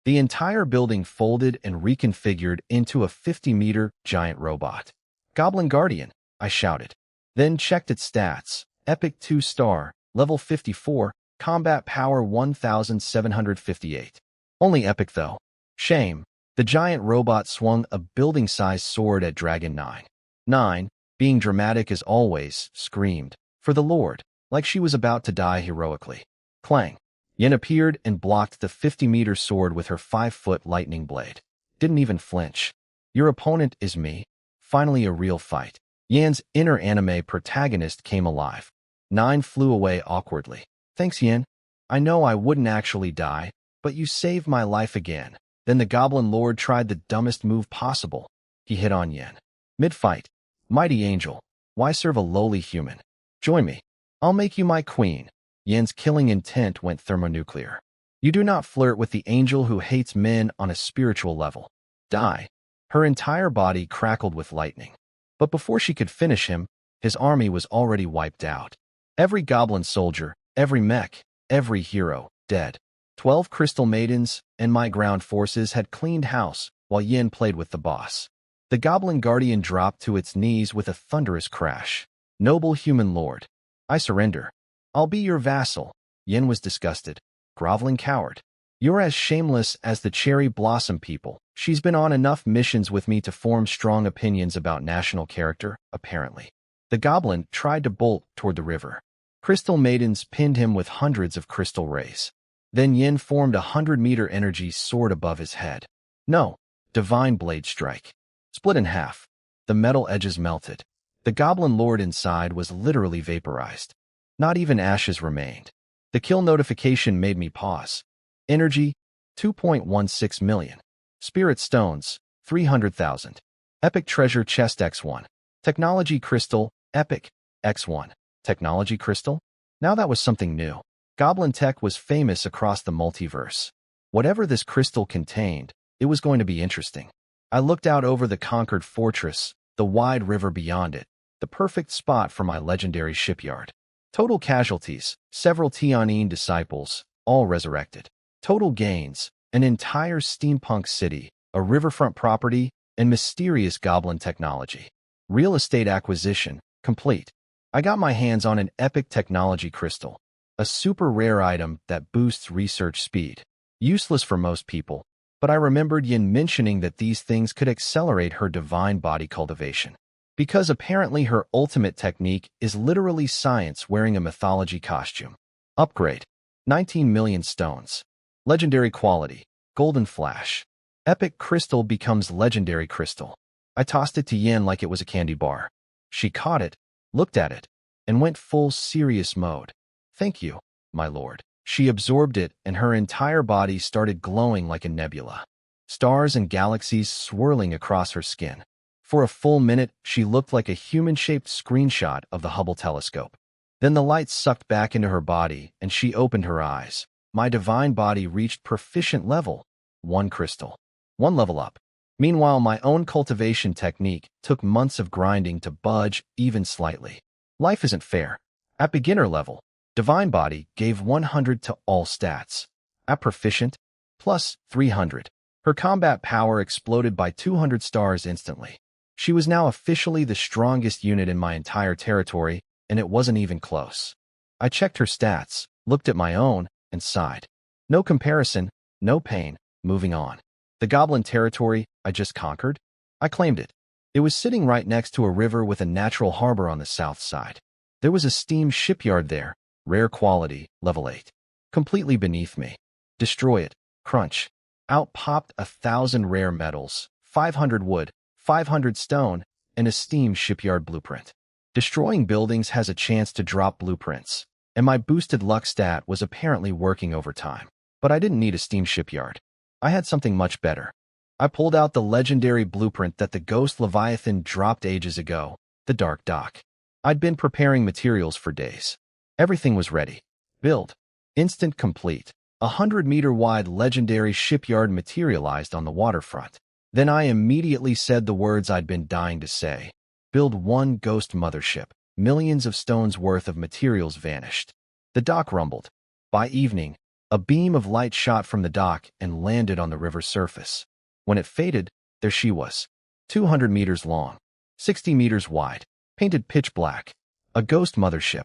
The entire building folded and reconfigured into a 50-meter giant robot. Goblin Guardian, I shouted. Then checked its stats. Epic 2-star, level 54, combat power 1758. Only epic though. Shame. The giant robot swung a building-sized sword at Dragon 9. 9, being dramatic as always, screamed, "For the Lord," like she was about to die heroically. Clang. Yin appeared and blocked the 50-meter sword with her 5-foot lightning blade. Didn't even flinch. Your opponent is me. Finally a real fight. Yan's inner anime protagonist came alive. 9 flew away awkwardly. Thanks, Yin. I know I wouldn't actually die, but you saved my life again. Then the Goblin Lord tried the dumbest move possible. He hit on Yin. Mid-fight. Mighty Angel, why serve a lowly human? Join me. I'll make you my queen. Yin's killing intent went thermonuclear. You do not flirt with the angel who hates men on a spiritual level. Die. Her entire body crackled with lightning. But before she could finish him, his army was already wiped out. Every goblin soldier, every mech, every hero, dead. 12 Crystal Maidens and my ground forces had cleaned house while Yin played with the boss. The Goblin Guardian dropped to its knees with a thunderous crash. Noble human lord, I surrender. I'll be your vassal. Yin was disgusted. Groveling coward. You're as shameless as the cherry blossom people. She's been on enough missions with me to form strong opinions about national character, apparently. The goblin tried to bolt toward the river. Crystal Maidens pinned him with hundreds of crystal rays. Then Yin formed a 100-meter energy sword above his head. No. Divine blade strike. Split in half. The metal edges melted. The Goblin Lord inside was literally vaporized. Not even ashes remained. The kill notification made me pause. Energy, 2.16 million. Spirit Stones, 300,000. Epic Treasure Chest X1. Technology Crystal, Epic, X1. Technology Crystal? Now that was something new. Goblin Tech was famous across the multiverse. Whatever this crystal contained, it was going to be interesting. I looked out over the conquered fortress, the wide river beyond it, the perfect spot for my legendary shipyard. Total casualties, several Tianyin disciples, all resurrected. Total gains, an entire steampunk city, a riverfront property, and mysterious goblin technology. Real estate acquisition, complete. I got my hands on an epic technology crystal, a super rare item that boosts research speed. Useless for most people, but I remembered Yin mentioning that these things could accelerate her divine body cultivation. Because apparently her ultimate technique is literally science wearing a mythology costume. Upgrade. 19 million stones. Legendary quality. Golden flash. Epic crystal becomes legendary crystal. I tossed it to Yin like it was a candy bar. She caught it, looked at it, and went full serious mode. Thank you, my lord. She absorbed it and her entire body started glowing like a nebula. Stars and galaxies swirling across her skin. For a full minute, she looked like a human-shaped screenshot of the Hubble telescope. Then the light sucked back into her body and she opened her eyes. My divine body reached proficient level. 1 crystal. 1 level up. Meanwhile, my own cultivation technique took months of grinding to budge even slightly. Life isn't fair. At beginner level, divine body gave 100 to all stats. At proficient, plus 300. Her combat power exploded by 200 stars instantly. She was now officially the strongest unit in my entire territory, and it wasn't even close. I checked her stats, looked at my own, and sighed. No comparison, no pain, moving on. The goblin territory I just conquered? I claimed it. It was sitting right next to a river with a natural harbor on the south side. There was a steam shipyard there, rare quality, level 8. Completely beneath me. Destroy it. Crunch. Out popped 1,000 rare metals, 500 wood, 500 stone, and a steam shipyard blueprint. Destroying buildings has a chance to drop blueprints, and my boosted luck stat was apparently working overtime. But I didn't need a steam shipyard. I had something much better. I pulled out the legendary blueprint that the ghost Leviathan dropped ages ago, the Dark Dock. I'd been preparing materials for days. Everything was ready. Build. Instant complete. 100-meter-wide legendary shipyard materialized on the waterfront. Then I immediately said the words I'd been dying to say. Build 1 ghost mothership. Millions of stones worth of materials vanished. The dock rumbled. By evening, a beam of light shot from the dock and landed on the river's surface. When it faded, there she was. 200 meters long, 60 meters wide, painted pitch black. A ghost mothership.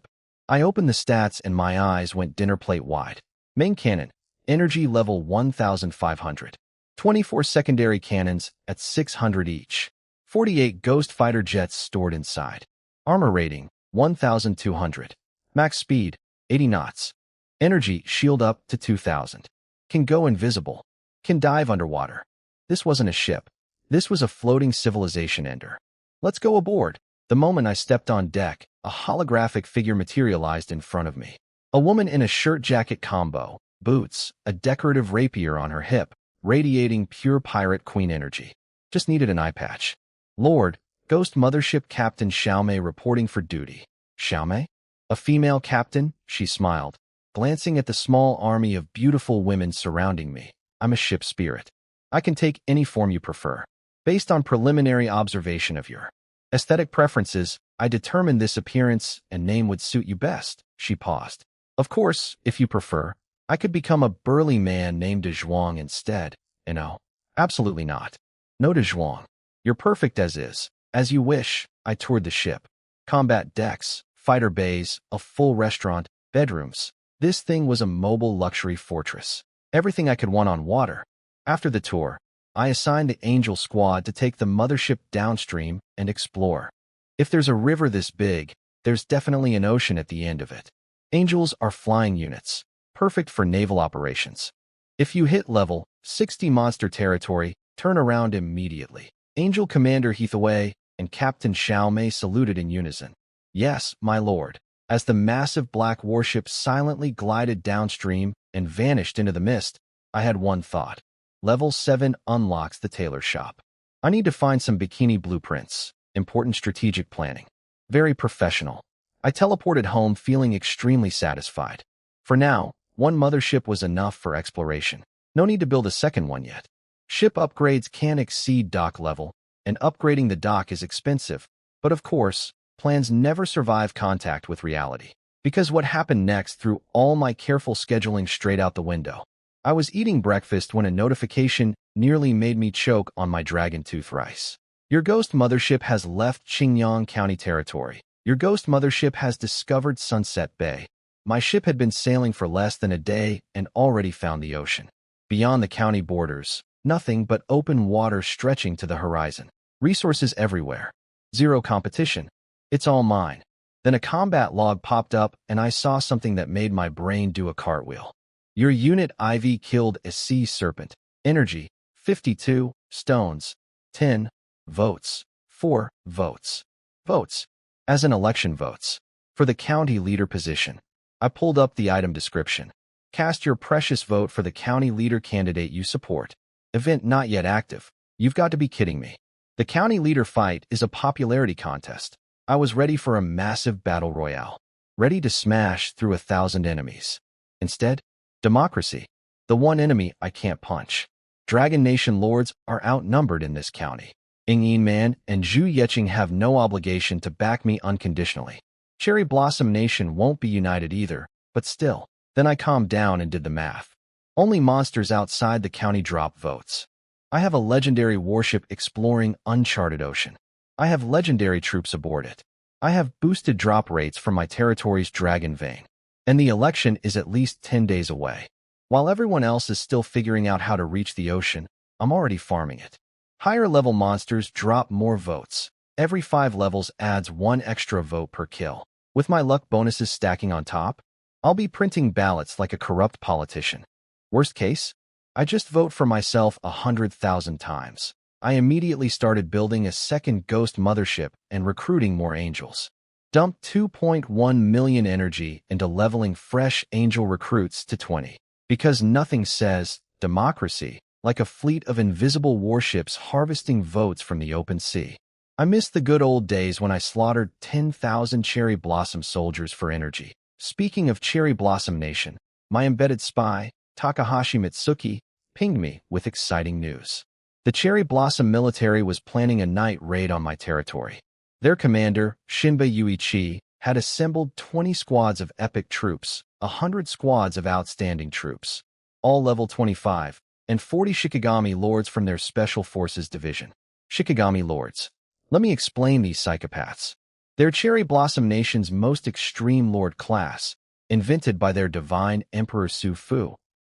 I opened the stats and my eyes went dinner plate wide. Main cannon, energy level 1,500. 24 secondary cannons at 600 each. 48 ghost fighter jets stored inside. Armor rating, 1,200. Max speed, 80 knots. Energy shield up to 2,000. Can go invisible. Can dive underwater. This wasn't a ship. This was a floating civilization ender. Let's go aboard. The moment I stepped on deck, a holographic figure materialized in front of me. A woman in a shirt-jacket combo, boots, a decorative rapier on her hip, radiating pure pirate queen energy. Just needed an eye patch. Lord, Ghost Mothership Captain Xiaomei reporting for duty. Xiaomei? A female captain? She smiled, glancing at the small army of beautiful women surrounding me. I'm a ship spirit. I can take any form you prefer. Based on preliminary observation of your aesthetic preferences, I determined this appearance and name would suit you best. She paused. Of course, if you prefer, I could become a burly man named De Zhuang instead. No, absolutely not. No De Zhuang. You're perfect as is. As you wish. I toured the ship. Combat decks, fighter bays, a full restaurant, bedrooms. This thing was a mobile luxury fortress. Everything I could want on water. After the tour, I assigned the Angel Squad to take the mothership downstream and explore. If there's a river this big, there's definitely an ocean at the end of it. Angels are flying units, perfect for naval operations. If you hit level 60 monster territory, turn around immediately. Angel Commander Hathaway and Captain Xiaomei saluted in unison. Yes, my lord. As the massive black warship silently glided downstream and vanished into the mist, I had one thought. Level 7 unlocks the tailor shop. I need to find some bikini blueprints. Important strategic planning. Very professional. I teleported home feeling extremely satisfied. For now, 1 mothership was enough for exploration. No need to build a second one yet. Ship upgrades can exceed dock level, and upgrading the dock is expensive. But of course, plans never survive contact with reality. Because what happened next threw all my careful scheduling straight out the window. I was eating breakfast when a notification nearly made me choke on my dragon tooth rice. Your ghost mothership has left Qingyang County territory. Your ghost mothership has discovered Sunset Bay. My ship had been sailing for less than a day and already found the ocean. Beyond the county borders, nothing but open water stretching to the horizon. Resources everywhere. Zero competition. It's all mine. Then a combat log popped up and I saw something that made my brain do a cartwheel. Your unit IV killed a sea serpent. Energy, 52, stones, 10, votes, 4 votes. Votes. As in election votes. For the county leader position. I pulled up the item description. Cast your precious vote for the county leader candidate you support. Event not yet active. You've got to be kidding me. The county leader fight is a popularity contest. I was ready for a massive battle royale. Ready to smash through 1,000 enemies. Instead, democracy. The one enemy I can't punch. Dragon Nation lords are outnumbered in this county. Ing Man and Zhu Yeching have no obligation to back me unconditionally. Cherry Blossom Nation won't be united either, but still. Then I calmed down and did the math. Only monsters outside the county drop votes. I have a legendary warship exploring uncharted ocean. I have legendary troops aboard it. I have boosted drop rates from my territory's dragon vein. And the election is at least 10 days away. While everyone else is still figuring out how to reach the ocean, I'm already farming it. Higher level monsters drop more votes. Every 5 levels adds 1 extra vote per kill. With my luck bonuses stacking on top, I'll be printing ballots like a corrupt politician. Worst case, I just vote for myself 100,000 times. I immediately started building a second ghost mothership and recruiting more angels. Dumped 2.1 million energy into leveling fresh angel recruits to 20. Because nothing says democracy like a fleet of invisible warships harvesting votes from the open sea. I miss the good old days when I slaughtered 10,000 cherry blossom soldiers for energy. Speaking of Cherry Blossom Nation, my embedded spy, Takahashi Mitsuki, pinged me with exciting news. The Cherry Blossom military was planning a night raid on my territory. Their commander, Shinba Yuichi, had assembled 20 squads of epic troops, 100 squads of outstanding troops, all level 25, and 40 Shikigami lords from their Special Forces division. Shikigami lords. Let me explain these psychopaths. They're Cherry Blossom Nation's most extreme lord class, invented by their divine Emperor Su Fu,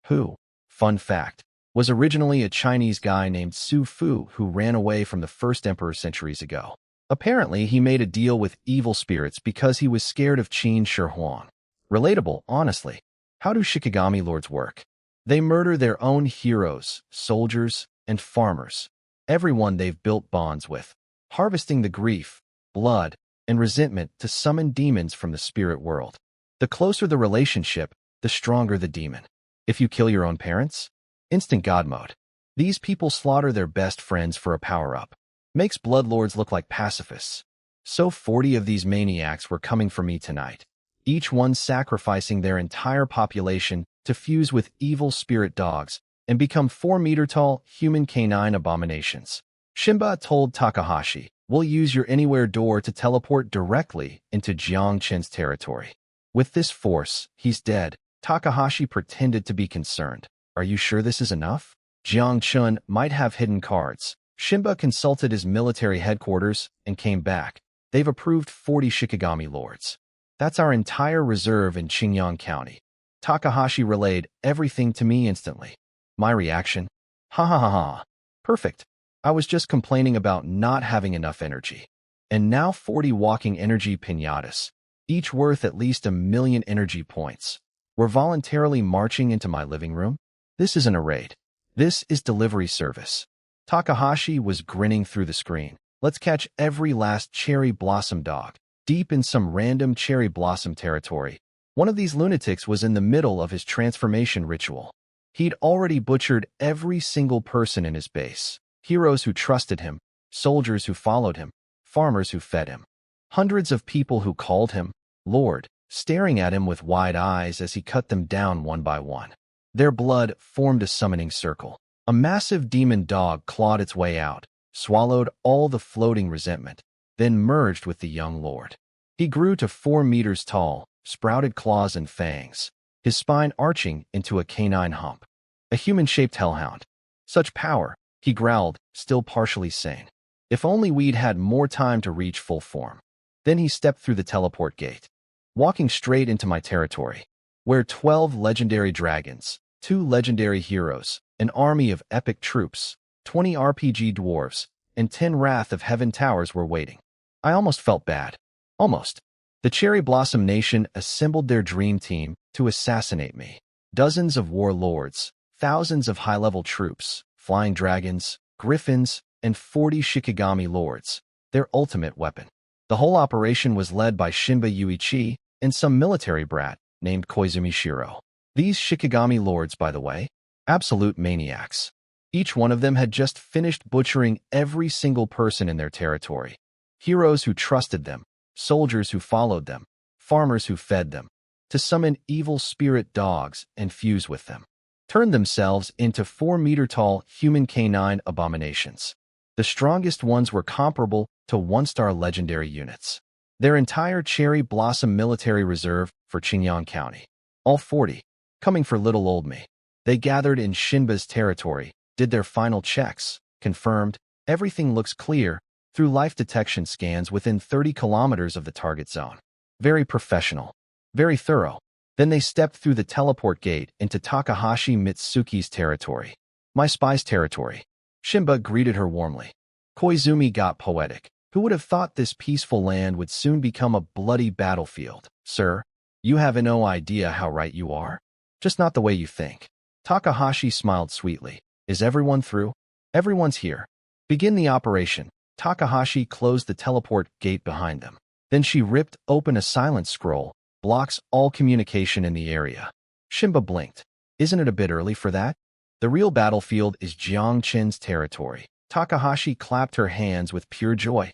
who, fun fact, was originally a Chinese guy named Su Fu who ran away from the first emperor centuries ago. Apparently, he made a deal with evil spirits because he was scared of Qin Shi Huang. Relatable, honestly. How do Shikigami lords work? They murder their own heroes, soldiers, and farmers, everyone they've built bonds with, harvesting the grief, blood, and resentment to summon demons from the spirit world. The closer the relationship, the stronger the demon. If you kill your own parents, instant God mode. These people slaughter their best friends for a power-up. Makes bloodlords look like pacifists. So 40 of these maniacs were coming for me tonight, each one sacrificing their entire population to fuse with evil spirit dogs and become 4-meter-tall human canine abominations. Shinba told Takahashi, "We'll use your anywhere door to teleport directly into Jiang Chen's territory." With this force, he's dead. Takahashi pretended to be concerned. Are you sure this is enough? Jiang Chen might have hidden cards. Shinba consulted his military headquarters and came back. They've approved 40 Shikigami lords. That's our entire reserve in Qingyang County. Takahashi relayed everything to me instantly. My reaction? Ha ha ha ha. Perfect. I was just complaining about not having enough energy. And now 40 walking energy piñatas, each worth at least 1 million energy points, were voluntarily marching into my living room. This isn't a raid. This is delivery service. Takahashi was grinning through the screen. Let's catch every last cherry blossom dog, deep in some random cherry blossom territory. One of these lunatics was in the middle of his transformation ritual. He'd already butchered every single person in his base. Heroes who trusted him, soldiers who followed him, farmers who fed him. Hundreds of people who called him Lord, staring at him with wide eyes as he cut them down one by one. Their blood formed a summoning circle. A massive demon dog clawed its way out, swallowed all the floating resentment, then merged with the young lord. He grew to 4 meters tall, sprouted claws and fangs, his spine arching into a canine hump. A human-shaped hellhound. Such power, he growled, still partially sane. If only we'd had more time to reach full form. Then he stepped through the teleport gate, walking straight into my territory, where 12 legendary dragons, 2 legendary heroes, An army of epic troops, 20 RPG dwarves, and 10 Wrath of Heaven towers were waiting. I almost felt bad. Almost. The Cherry Blossom Nation assembled their dream team to assassinate me. Dozens of warlords, thousands of high-level troops, flying dragons, griffins, and 40 Shikigami lords, their ultimate weapon. The whole operation was led by Shinba Yuichi and some military brat named Koizumi Shiro. These Shikigami lords, by the way, absolute maniacs. Each one of them had just finished butchering every single person in their territory. Heroes who trusted them, soldiers who followed them, farmers who fed them, to summon evil spirit dogs and fuse with them. Turned themselves into 4-meter-tall human canine abominations. The strongest ones were comparable to 1-star legendary units. Their entire Cherry Blossom military reserve for Qingyang County. All 40, coming for little old me. They gathered in Shinba's territory, did their final checks, confirmed everything looks clear through life detection scans within 30 kilometers of the target zone. Very professional. Very thorough. Then they stepped through the teleport gate into Takahashi Mitsuki's territory. My spy's territory. Shinba greeted her warmly. Koizumi got poetic. Who would have thought this peaceful land would soon become a bloody battlefield? Sir, you have no idea how right you are. Just not the way you think. Takahashi smiled sweetly. Is everyone through? Everyone's here. Begin the operation. Takahashi closed the teleport gate behind them. Then she ripped open a silent scroll, blocks all communication in the area. Shinba blinked. Isn't it a bit early for that? The real battlefield is Jiangqin's territory. Takahashi clapped her hands with pure joy.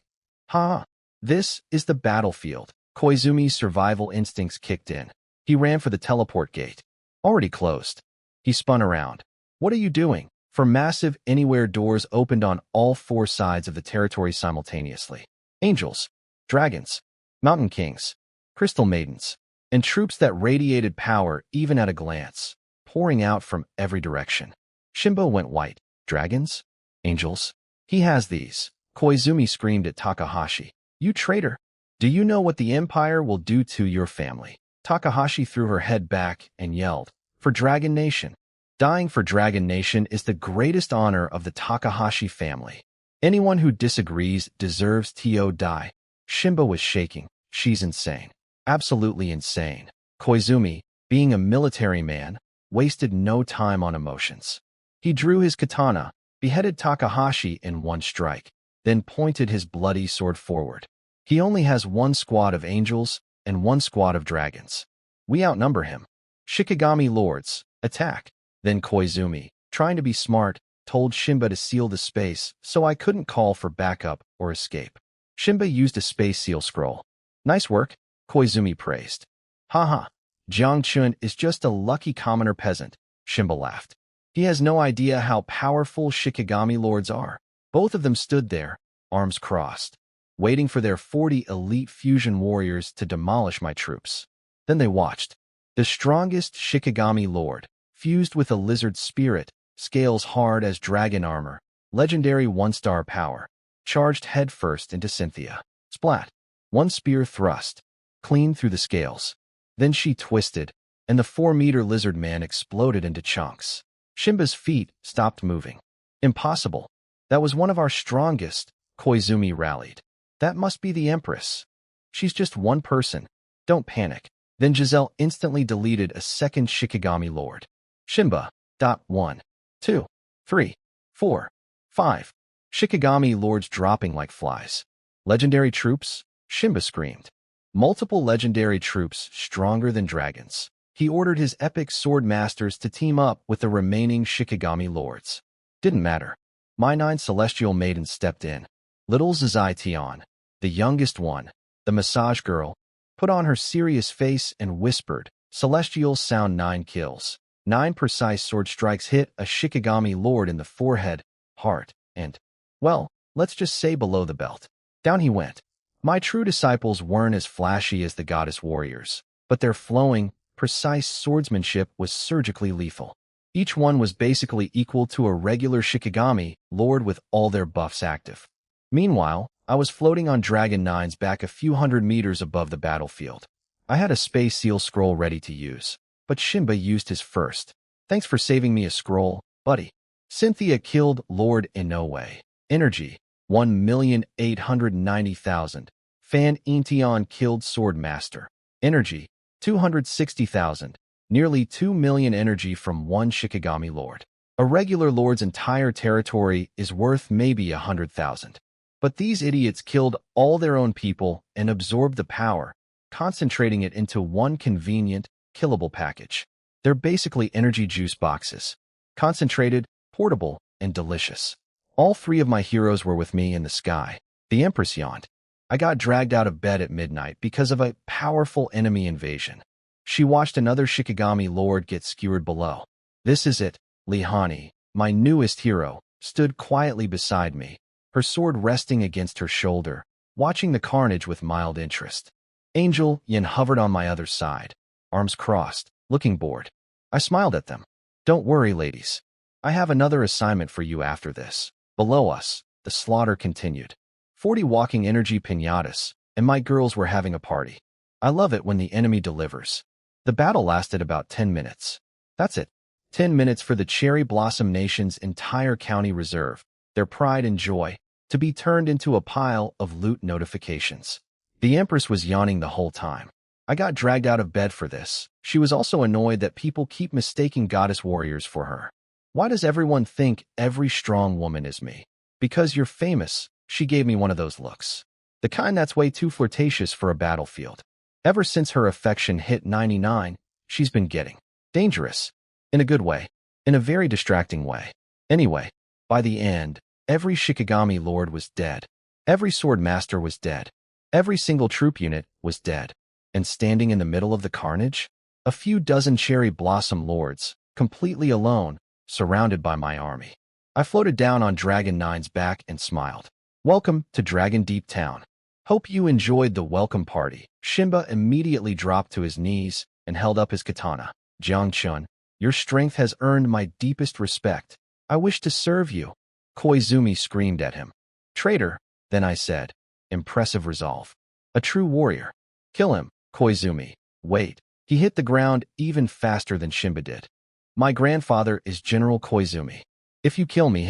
Ha! This is the battlefield. Koizumi's survival instincts kicked in. He ran for the teleport gate. Already closed. He spun around. What are you doing? For massive anywhere doors opened on all 4 sides of the territory simultaneously. Angels, dragons, mountain kings, crystal maidens, and troops that radiated power even at a glance, pouring out from every direction. Shinba went white. Dragons? Angels? He has these. Koizumi screamed at Takahashi. You traitor! Do you know what the Empire will do to your family? Takahashi threw her head back and yelled, For Dragon Nation. Dying for Dragon Nation is the greatest honor of the Takahashi family. Anyone who disagrees deserves to die. Shinba was shaking. She's insane. Absolutely insane. Koizumi, being a military man, wasted no time on emotions. He drew his katana, beheaded Takahashi in one strike, then pointed his bloody sword forward. He only has 1 squad of angels and 1 squad of dragons. We outnumber him. Shikigami lords, attack. Then Koizumi, trying to be smart, told Shinba to seal the space so I couldn't call for backup or escape. Shinba used a space seal scroll. Nice work, Koizumi praised. Haha, Jiangchun is just a lucky commoner peasant, Shinba laughed. He has no idea how powerful Shikigami lords are. Both of them stood there, arms crossed, waiting for their 40 elite fusion warriors to demolish my troops. Then they watched. The strongest Shikigami lord, fused with a lizard spirit, scales hard as dragon armor, legendary 1-star power, charged headfirst into Cynthia. Splat. 1 spear thrust, clean through the scales. Then she twisted, and the 4-meter lizard man exploded into chunks. Shinba's feet stopped moving. Impossible. That was one of our strongest, Koizumi rallied. That must be the Empress. She's just one person. Don't panic. Then Giselle instantly deleted a second Shikigami lord. Shinba. 1, 2, 3, 4, 5. Shikigami lords dropping like flies. Legendary troops? Shinba screamed. Multiple legendary troops stronger than dragons. He ordered his epic sword masters to team up with the remaining Shikigami lords. Didn't matter. My 9 celestial maidens stepped in. Little Zazai Tian, the youngest one, the massage girl, put on her serious face and whispered, Celestials sound 9 kills. 9 precise sword strikes hit a Shikigami lord in the forehead, heart, and, well, let's just say below the belt. Down he went. My true disciples weren't as flashy as the goddess warriors, but their flowing, precise swordsmanship was surgically lethal. Each one was basically equal to a regular Shikigami lord with all their buffs active. Meanwhile, I was floating on Dragon 9s back a few hundred meters above the battlefield. I had a space seal scroll ready to use, but Shinba used his first. Thanks for saving me a scroll, Buddy. Cynthia killed Lord Inoue. Energy, 1,890,000. Fan Intion killed Sword Master. Energy, 260,000. Nearly 2 million energy from one Shikigami Lord. A regular lord's entire territory is worth maybe 100,000. But these idiots killed all their own people and absorbed the power, concentrating it into one convenient, killable package. They're basically energy juice boxes. Concentrated, portable, and delicious. All three of my heroes were with me in the sky. The Empress yawned. I got dragged out of bed at midnight because of a powerful enemy invasion. She watched another Shikigami Lord get skewered below. This is it. Lihani, my newest hero, stood quietly beside me, her sword resting against her shoulder, watching the carnage with mild interest. Angel Yin hovered on my other side, arms crossed, looking bored. I smiled at them. Don't worry, ladies. I have another assignment for you after this. Below us, the slaughter continued. 40 walking energy piñatas, and my girls were having a party. I love it when the enemy delivers. The battle lasted about 10 minutes. That's it. 10 minutes for the Cherry Blossom Nation's entire county reserve, their pride and joy, to be turned into a pile of loot notifications. The Empress was yawning the whole time. I got dragged out of bed for this. She was also annoyed that people keep mistaking goddess warriors for her. Why does everyone think every strong woman is me? Because you're famous, she gave me one of those looks. The kind that's way too flirtatious for a battlefield. Ever since her affection hit 99, she's been getting dangerous. In a good way. In a very distracting way. Anyway, by the end, every Shikigami Lord was dead. Every Sword Master was dead. Every single troop unit was dead. And standing in the middle of the carnage, a few dozen Cherry Blossom Lords, completely alone, surrounded by my army. I floated down on Dragon 9's back and smiled. Welcome to Dragon Deep Town. Hope you enjoyed the welcome party. Shinba immediately dropped to his knees and held up his katana. Jiangchun, your strength has earned my deepest respect. I wish to serve you. Koizumi screamed at him. Traitor, then I said. Impressive resolve. A true warrior. Kill him, Koizumi. Wait. He hit the ground even faster than Shinba did. My grandfather is General Koizumi. If you kill me,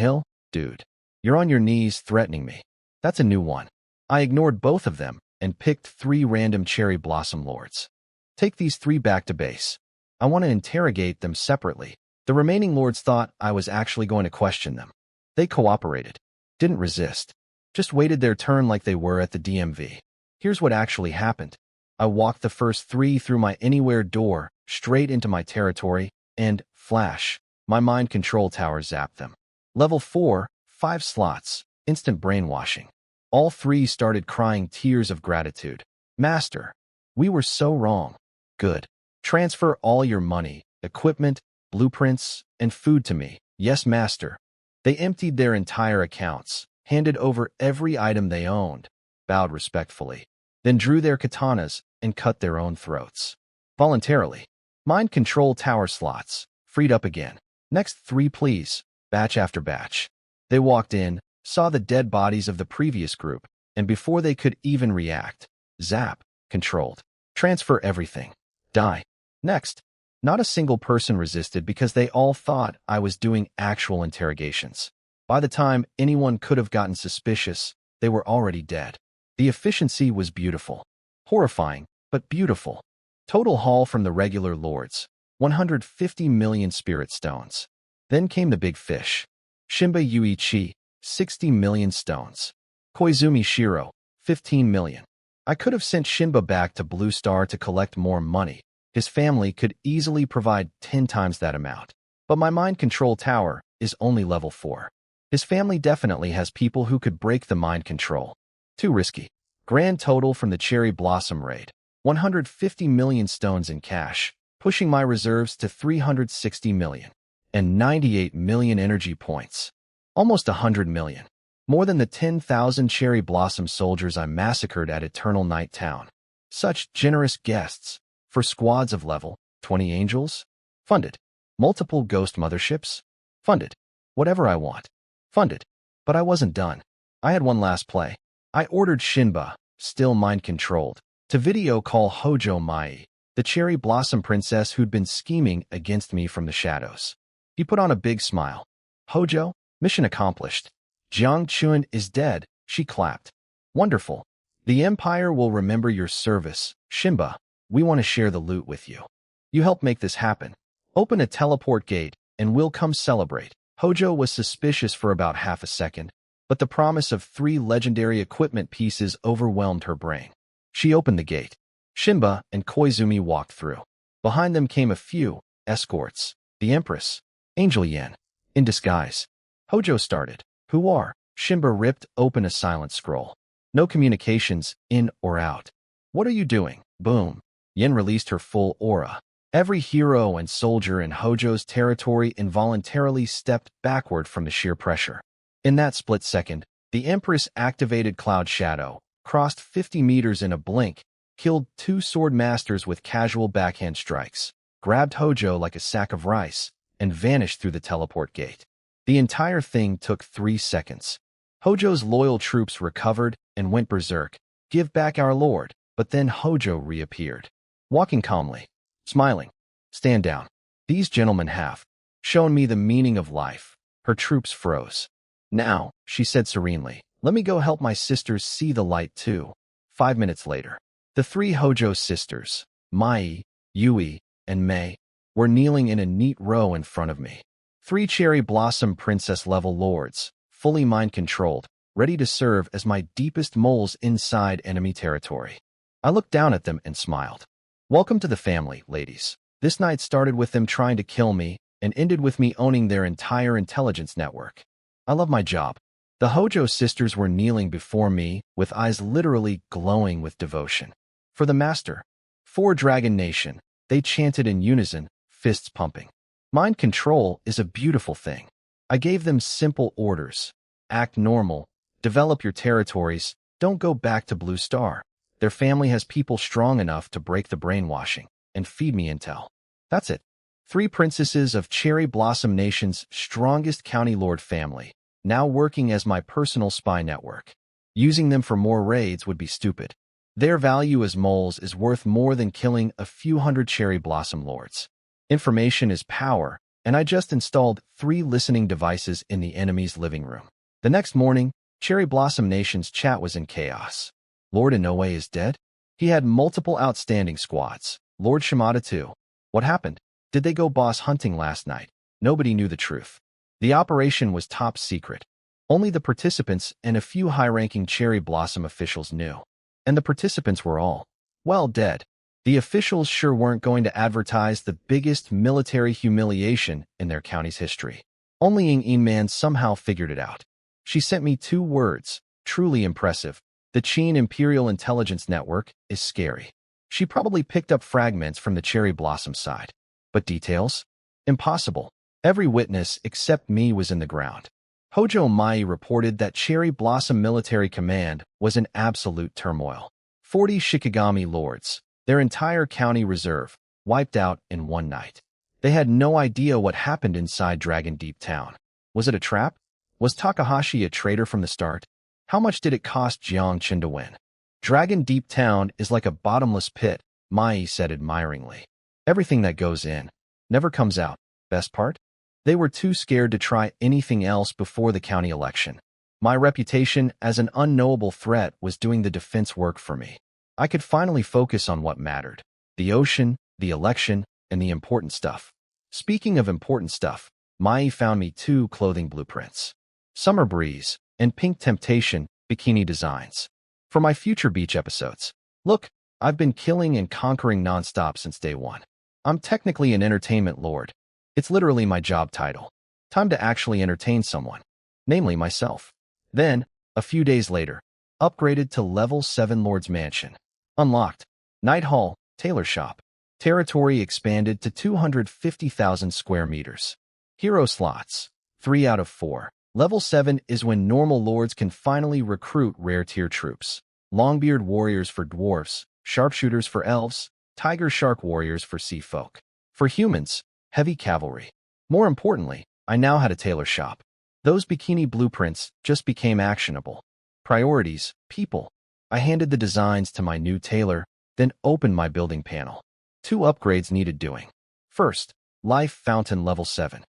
dude, you're on your knees threatening me. That's a new one. I ignored both of them and picked 3 random Cherry Blossom Lords. Take these 3 back to base. I want to interrogate them separately. The remaining lords thought I was actually going to question them. They cooperated. Didn't resist. Just waited their turn like they were at the DMV. Here's what actually happened. I walked the first 3 through my anywhere door, straight into my territory, and, flash, my mind control tower zapped them. Level 4, 5 slots, instant brainwashing. All 3 started crying tears of gratitude. Master, we were so wrong. Good. Transfer all your money, equipment, blueprints, and food to me. Yes, master. They emptied their entire accounts, handed over every item they owned, bowed respectfully, then drew their katanas and cut their own throats. Voluntarily. Mind control tower slots, freed up again. Next 3, please, batch after batch. They walked in, saw the dead bodies of the previous group, and before they could even react, zap, controlled. Transfer everything. Die. Next. Not a single person resisted because they all thought I was doing actual interrogations. By the time anyone could have gotten suspicious, they were already dead. The efficiency was beautiful. Horrifying, but beautiful. Total haul from the regular lords, 150 million spirit stones. Then came the big fish. Shinba Yuichi, 60 million stones. Koizumi Shiro, 15 million. I could have sent Shinba back to Blue Star to collect more money. His family could easily provide 10 times that amount. But my mind control tower is only level 4. His family definitely has people who could break the mind control. Too risky. Grand total from the Cherry Blossom raid, 150 million stones in cash, pushing my reserves to 360 million. And 98 million energy points. Almost 100 million. More than the 10,000 Cherry Blossom soldiers I massacred at Eternal Night Town. Such generous guests. For squads of level 20 angels? Funded. Multiple ghost motherships? Funded. Whatever I want. Funded. But I wasn't done. I had one last play. I ordered Shinba, still mind-controlled, to video call Hojo Mai, the Cherry Blossom princess who'd been scheming against me from the shadows. He put on a big smile. Hojo, mission accomplished. Jiang Chuan is dead, she clapped. Wonderful. The Empire will remember your service. Shinba, we want to share the loot with you. You helped make this happen. Open a teleport gate, and we'll come celebrate. Hojo was suspicious for about half a second, but the promise of 3 legendary equipment pieces overwhelmed her brain. She opened the gate. Shinba and Koizumi walked through. Behind them came a few escorts. The Empress, Angel Yen, in disguise. Hojo started. Who are? Shinba ripped open a silent scroll. No communications, in or out. What are you doing? Boom. Yen released her full aura. Every hero and soldier in Hojo's territory involuntarily stepped backward from the sheer pressure. In that split second, the Empress activated Cloud Shadow, crossed 50 meters in a blink, killed 2 sword masters with casual backhand strikes, grabbed Hojo like a sack of rice, and vanished through the teleport gate. The entire thing took 3 seconds. Hojo's loyal troops recovered and went berserk. Give back our lord. But then Hojo reappeared. Walking calmly. Smiling. Stand down. These gentlemen have shown me the meaning of life. Her troops froze. Now, she said serenely, let me go help my sisters see the light too. 5 minutes later, the 3 Hojo sisters, Mai, Yui, and Mei, were kneeling in a neat row in front of me. 3 cherry blossom princess-level lords, fully mind-controlled, ready to serve as my deepest moles inside enemy territory. I looked down at them and smiled. Welcome to the family, ladies. This night started with them trying to kill me and ended with me owning their entire intelligence network. I love my job. The Hojo sisters were kneeling before me, with eyes literally glowing with devotion. For the master. For Dragon Nation, they chanted in unison, fists pumping. Mind control is a beautiful thing. I gave them simple orders. Act normal. Develop your territories. Don't go back to Blue Star. Their family has people strong enough to break the brainwashing and feed me intel. That's it. 3 princesses of Cherry Blossom Nation's strongest county lord family, now working as my personal spy network. Using them for more raids would be stupid. Their value as moles is worth more than killing a few hundred Cherry Blossom lords. Information is power, and I just installed 3 listening devices in the enemy's living room. The next morning, Cherry Blossom Nation's chat was in chaos. Lord Inoue is dead? He had multiple outstanding squads. Lord Shimada too. What happened? Did they go boss hunting last night? Nobody knew the truth. The operation was top secret. Only the participants and a few high-ranking Cherry Blossom officials knew. And the participants were all, well, dead. The officials sure weren't going to advertise the biggest military humiliation in their county's history. Only Ying Man somehow figured it out. She sent me 2 words, truly impressive. The Qin Imperial Intelligence Network is scary. She probably picked up fragments from the Cherry Blossom side. But details? Impossible. Every witness except me was in the ground. Hojo Mai reported that Cherry Blossom Military Command was in absolute turmoil. 40 Shikigami lords, their entire county reserve, wiped out in one night. They had no idea what happened inside Dragon Deep Town. Was it a trap? Was Takahashi a traitor from the start? How much did it cost Jiang Chen to win? Dragon Deep Town is like a bottomless pit, Mai said admiringly. Everything that goes in never comes out. Best part? They were too scared to try anything else before the county election. My reputation as an unknowable threat was doing the defense work for me. I could finally focus on what mattered. The ocean, the election, and the important stuff. Speaking of important stuff, Mai found me 2 clothing blueprints. Summer Breeze and Pink Temptation bikini designs. For my future beach episodes. Look, I've been killing and conquering nonstop since day 1. I'm technically an entertainment lord. It's literally my job title. Time to actually entertain someone. Namely myself. Then, a few days later, upgraded to level 7 Lord's Mansion. Unlocked. Night Hall, Tailor Shop. Territory expanded to 250,000 square meters. Hero slots. 3 out of 4. Level 7 is when normal lords can finally recruit rare tier troops. Longbeard warriors for dwarves, sharpshooters for elves, tiger shark warriors for sea folk. For humans, heavy cavalry. More importantly, I now had a tailor shop. Those bikini blueprints just became actionable. Priorities, people. I handed the designs to my new tailor, then opened my building panel. 2 upgrades needed doing. First, Life Fountain level 7.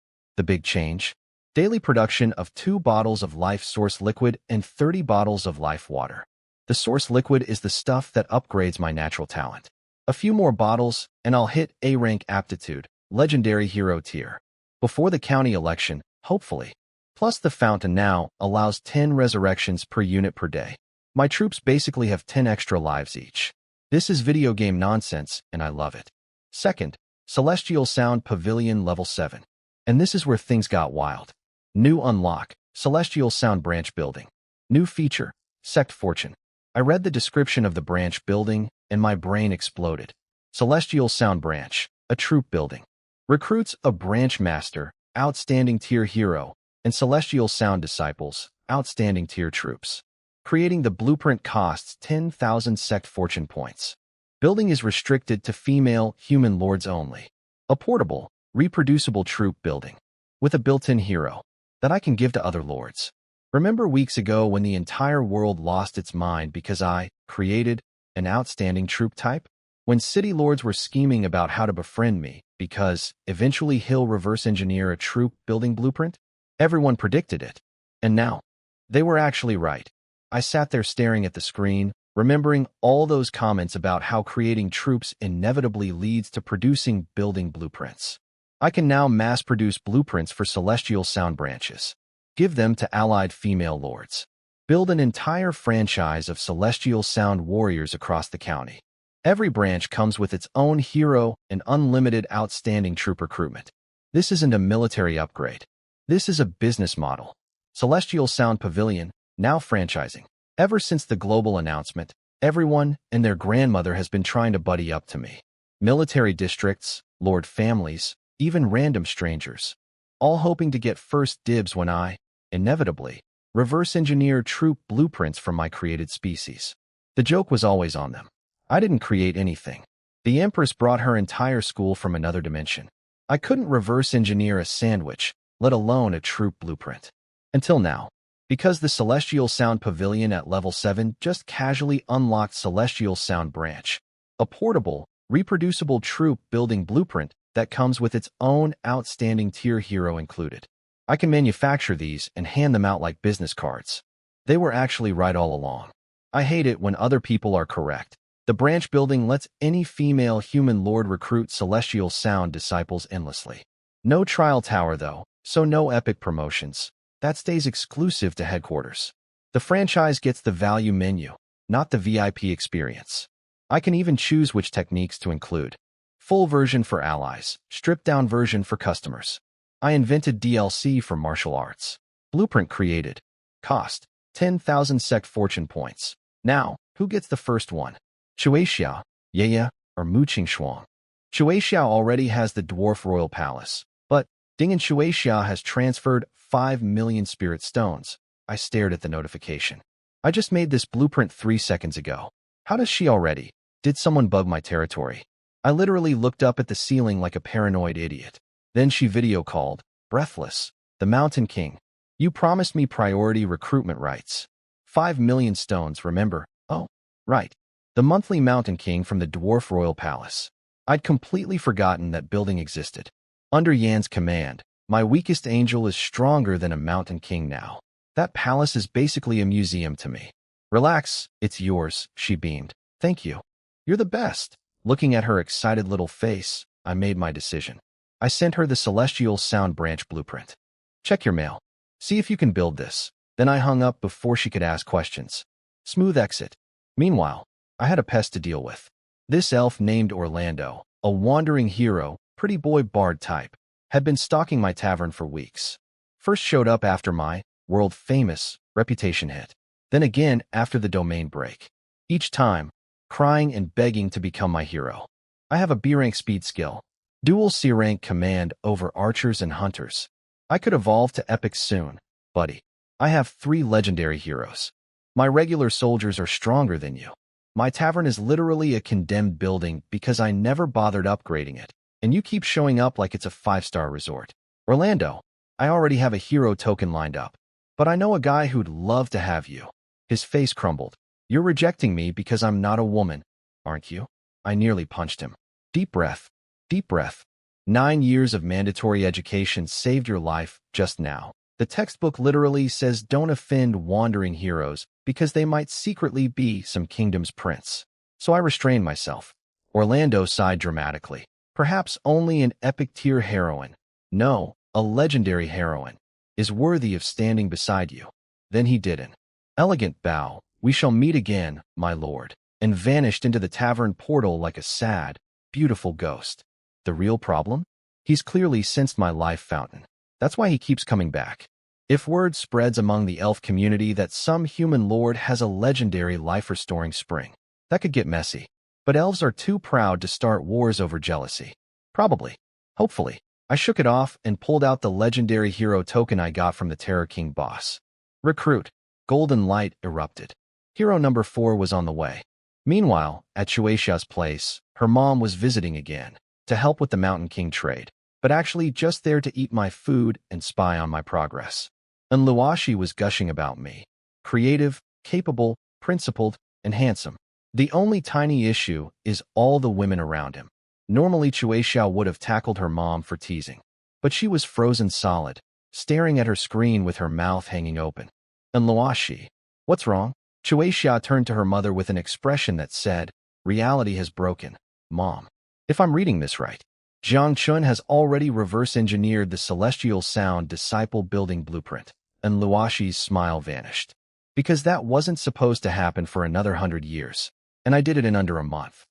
The big change? Daily production of 2 bottles of Life Source Liquid and 30 bottles of Life Water. The Source Liquid is the stuff that upgrades my natural talent. A few more bottles, and I'll hit A-rank aptitude, legendary hero tier. Before the county election, hopefully. Plus the fountain now allows 10 resurrections per unit per day. My troops basically have 10 extra lives each. This is video game nonsense, and I love it. Second, Celestial Sound Pavilion Level 7. And this is where things got wild. New unlock, Celestial Sound Branch Building. New feature, Sect Fortune. I read the description of the branch building, and my brain exploded. Celestial Sound Branch, a troop building. Recruits a branch master, outstanding tier hero, and Celestial Sound disciples, outstanding tier troops. Creating the blueprint costs 10,000 Sect Fortune points. Building is restricted to female human lords only. A portable, reproducible troop building. With a built-in hero that I can give to other lords. Remember weeks ago when the entire world lost its mind because I created an outstanding troop type? When city lords were scheming about how to befriend me because eventually he'll reverse engineer a troop building blueprint? Everyone predicted it. And now, they were actually right. I sat there staring at the screen, remembering all those comments about how creating troops inevitably leads to producing building blueprints. I can now mass-produce blueprints for Celestial Sound branches. Give them to allied female lords. Build an entire franchise of Celestial Sound warriors across the county. Every branch comes with its own hero and unlimited outstanding troop recruitment. This isn't a military upgrade. This is a business model. Celestial Sound Pavilion, now franchising. Ever since the global announcement, everyone and their grandmother has been trying to buddy up to me. Military districts, lord families, even random strangers. All hoping to get first dibs when I, inevitably, reverse engineer troop blueprints from my created species. The joke was always on them. I didn't create anything. The Empress brought her entire school from another dimension. I couldn't reverse engineer a sandwich, let alone a troop blueprint. Until now. Because the Celestial Sound Pavilion at level 7 just casually unlocked Celestial Sound Branch, a portable, reproducible troop building blueprint that comes with its own outstanding tier hero included. I can manufacture these and hand them out like business cards. They were actually right all along. I hate it when other people are correct. The branch building lets any female human lord recruit Celestial Sound disciples endlessly. No trial tower though, so no epic promotions. That stays exclusive to headquarters. The franchise gets the value menu, not the VIP experience. I can even choose which techniques to include. Full version for allies, stripped-down version for customers. I invented DLC for martial arts. Blueprint created. Cost, 10,000 Sect Fortune points. Now, who gets the first one? Shuexiao, Yeye, or Mu Qingxuang? Shuexiao already has the Dwarf Royal Palace, but Ding and Shuexiao has transferred 5 million spirit stones. I stared at the notification. I just made this blueprint 3 seconds ago. How does she already? Did someone bug my territory? I literally looked up at the ceiling like a paranoid idiot. Then she video called, breathless, the Mountain King. You promised me priority recruitment rights. 5 million stones, remember? Oh, right. The monthly Mountain King from the Dwarf Royal Palace. I'd completely forgotten that building existed. Under Yan's command, my weakest angel is stronger than a Mountain King now. That palace is basically a museum to me. Relax, it's yours, she beamed. Thank you. You're the best. Looking at her excited little face, I made my decision. I sent her the Celestial Sound Branch blueprint. Check your mail. See if you can build this. Then I hung up before she could ask questions. Smooth exit. Meanwhile, I had a pest to deal with. This elf named Orlando, a wandering hero, pretty boy bard type, had been stalking my tavern for weeks. First showed up after my world-famous reputation hit. Then again after the domain break. Each time, crying and begging to become my hero. I have a B-rank speed skill. Dual C-rank command over archers and hunters. I could evolve to epic soon, buddy. I have 3 legendary heroes. My regular soldiers are stronger than you. My tavern is literally a condemned building because I never bothered upgrading it, and you keep showing up like it's a 5-star resort. Orlando, I already have a hero token lined up, but I know a guy who'd love to have you. His face crumbled. You're rejecting me because I'm not a woman, aren't you? I nearly punched him. Deep breath. Deep breath. 9 years of mandatory education saved your life just now. The textbook literally says don't offend wandering heroes because they might secretly be some kingdom's prince. So I restrained myself. Orlando sighed dramatically. Perhaps only an epic-tier heroine, no, a legendary heroine, is worthy of standing beside you. Then he did an elegant bow. We shall meet again, my lord, and vanished into the tavern portal like a sad, beautiful ghost. The real problem? He's clearly sensed my life fountain. That's why he keeps coming back. If word spreads among the elf community that some human lord has a legendary life-restoring spring, that could get messy. But elves are too proud to start wars over jealousy. Probably. Hopefully. I shook it off and pulled out the legendary hero token I got from the Terror King boss. Recruit. Golden light erupted. Hero number 4 was on the way. Meanwhile, at Shueisha's place, her mom was visiting again to help with the Mountain King trade, but actually just there to eat my food and spy on my progress. And Luashi was gushing about me. Creative, capable, principled, and handsome. The only tiny issue is all the women around him. Normally Shueisha would have tackled her mom for teasing, but she was frozen solid, staring at her screen with her mouth hanging open. And Luashi, what's wrong? Shueisha turned to her mother with an expression that said, reality has broken, Mom. If I'm reading this right, Jiang Chun has already reverse-engineered the celestial sound disciple building blueprint, and Luashi's smile vanished. Because that wasn't supposed to happen for another 100 years, and I did it in under a month.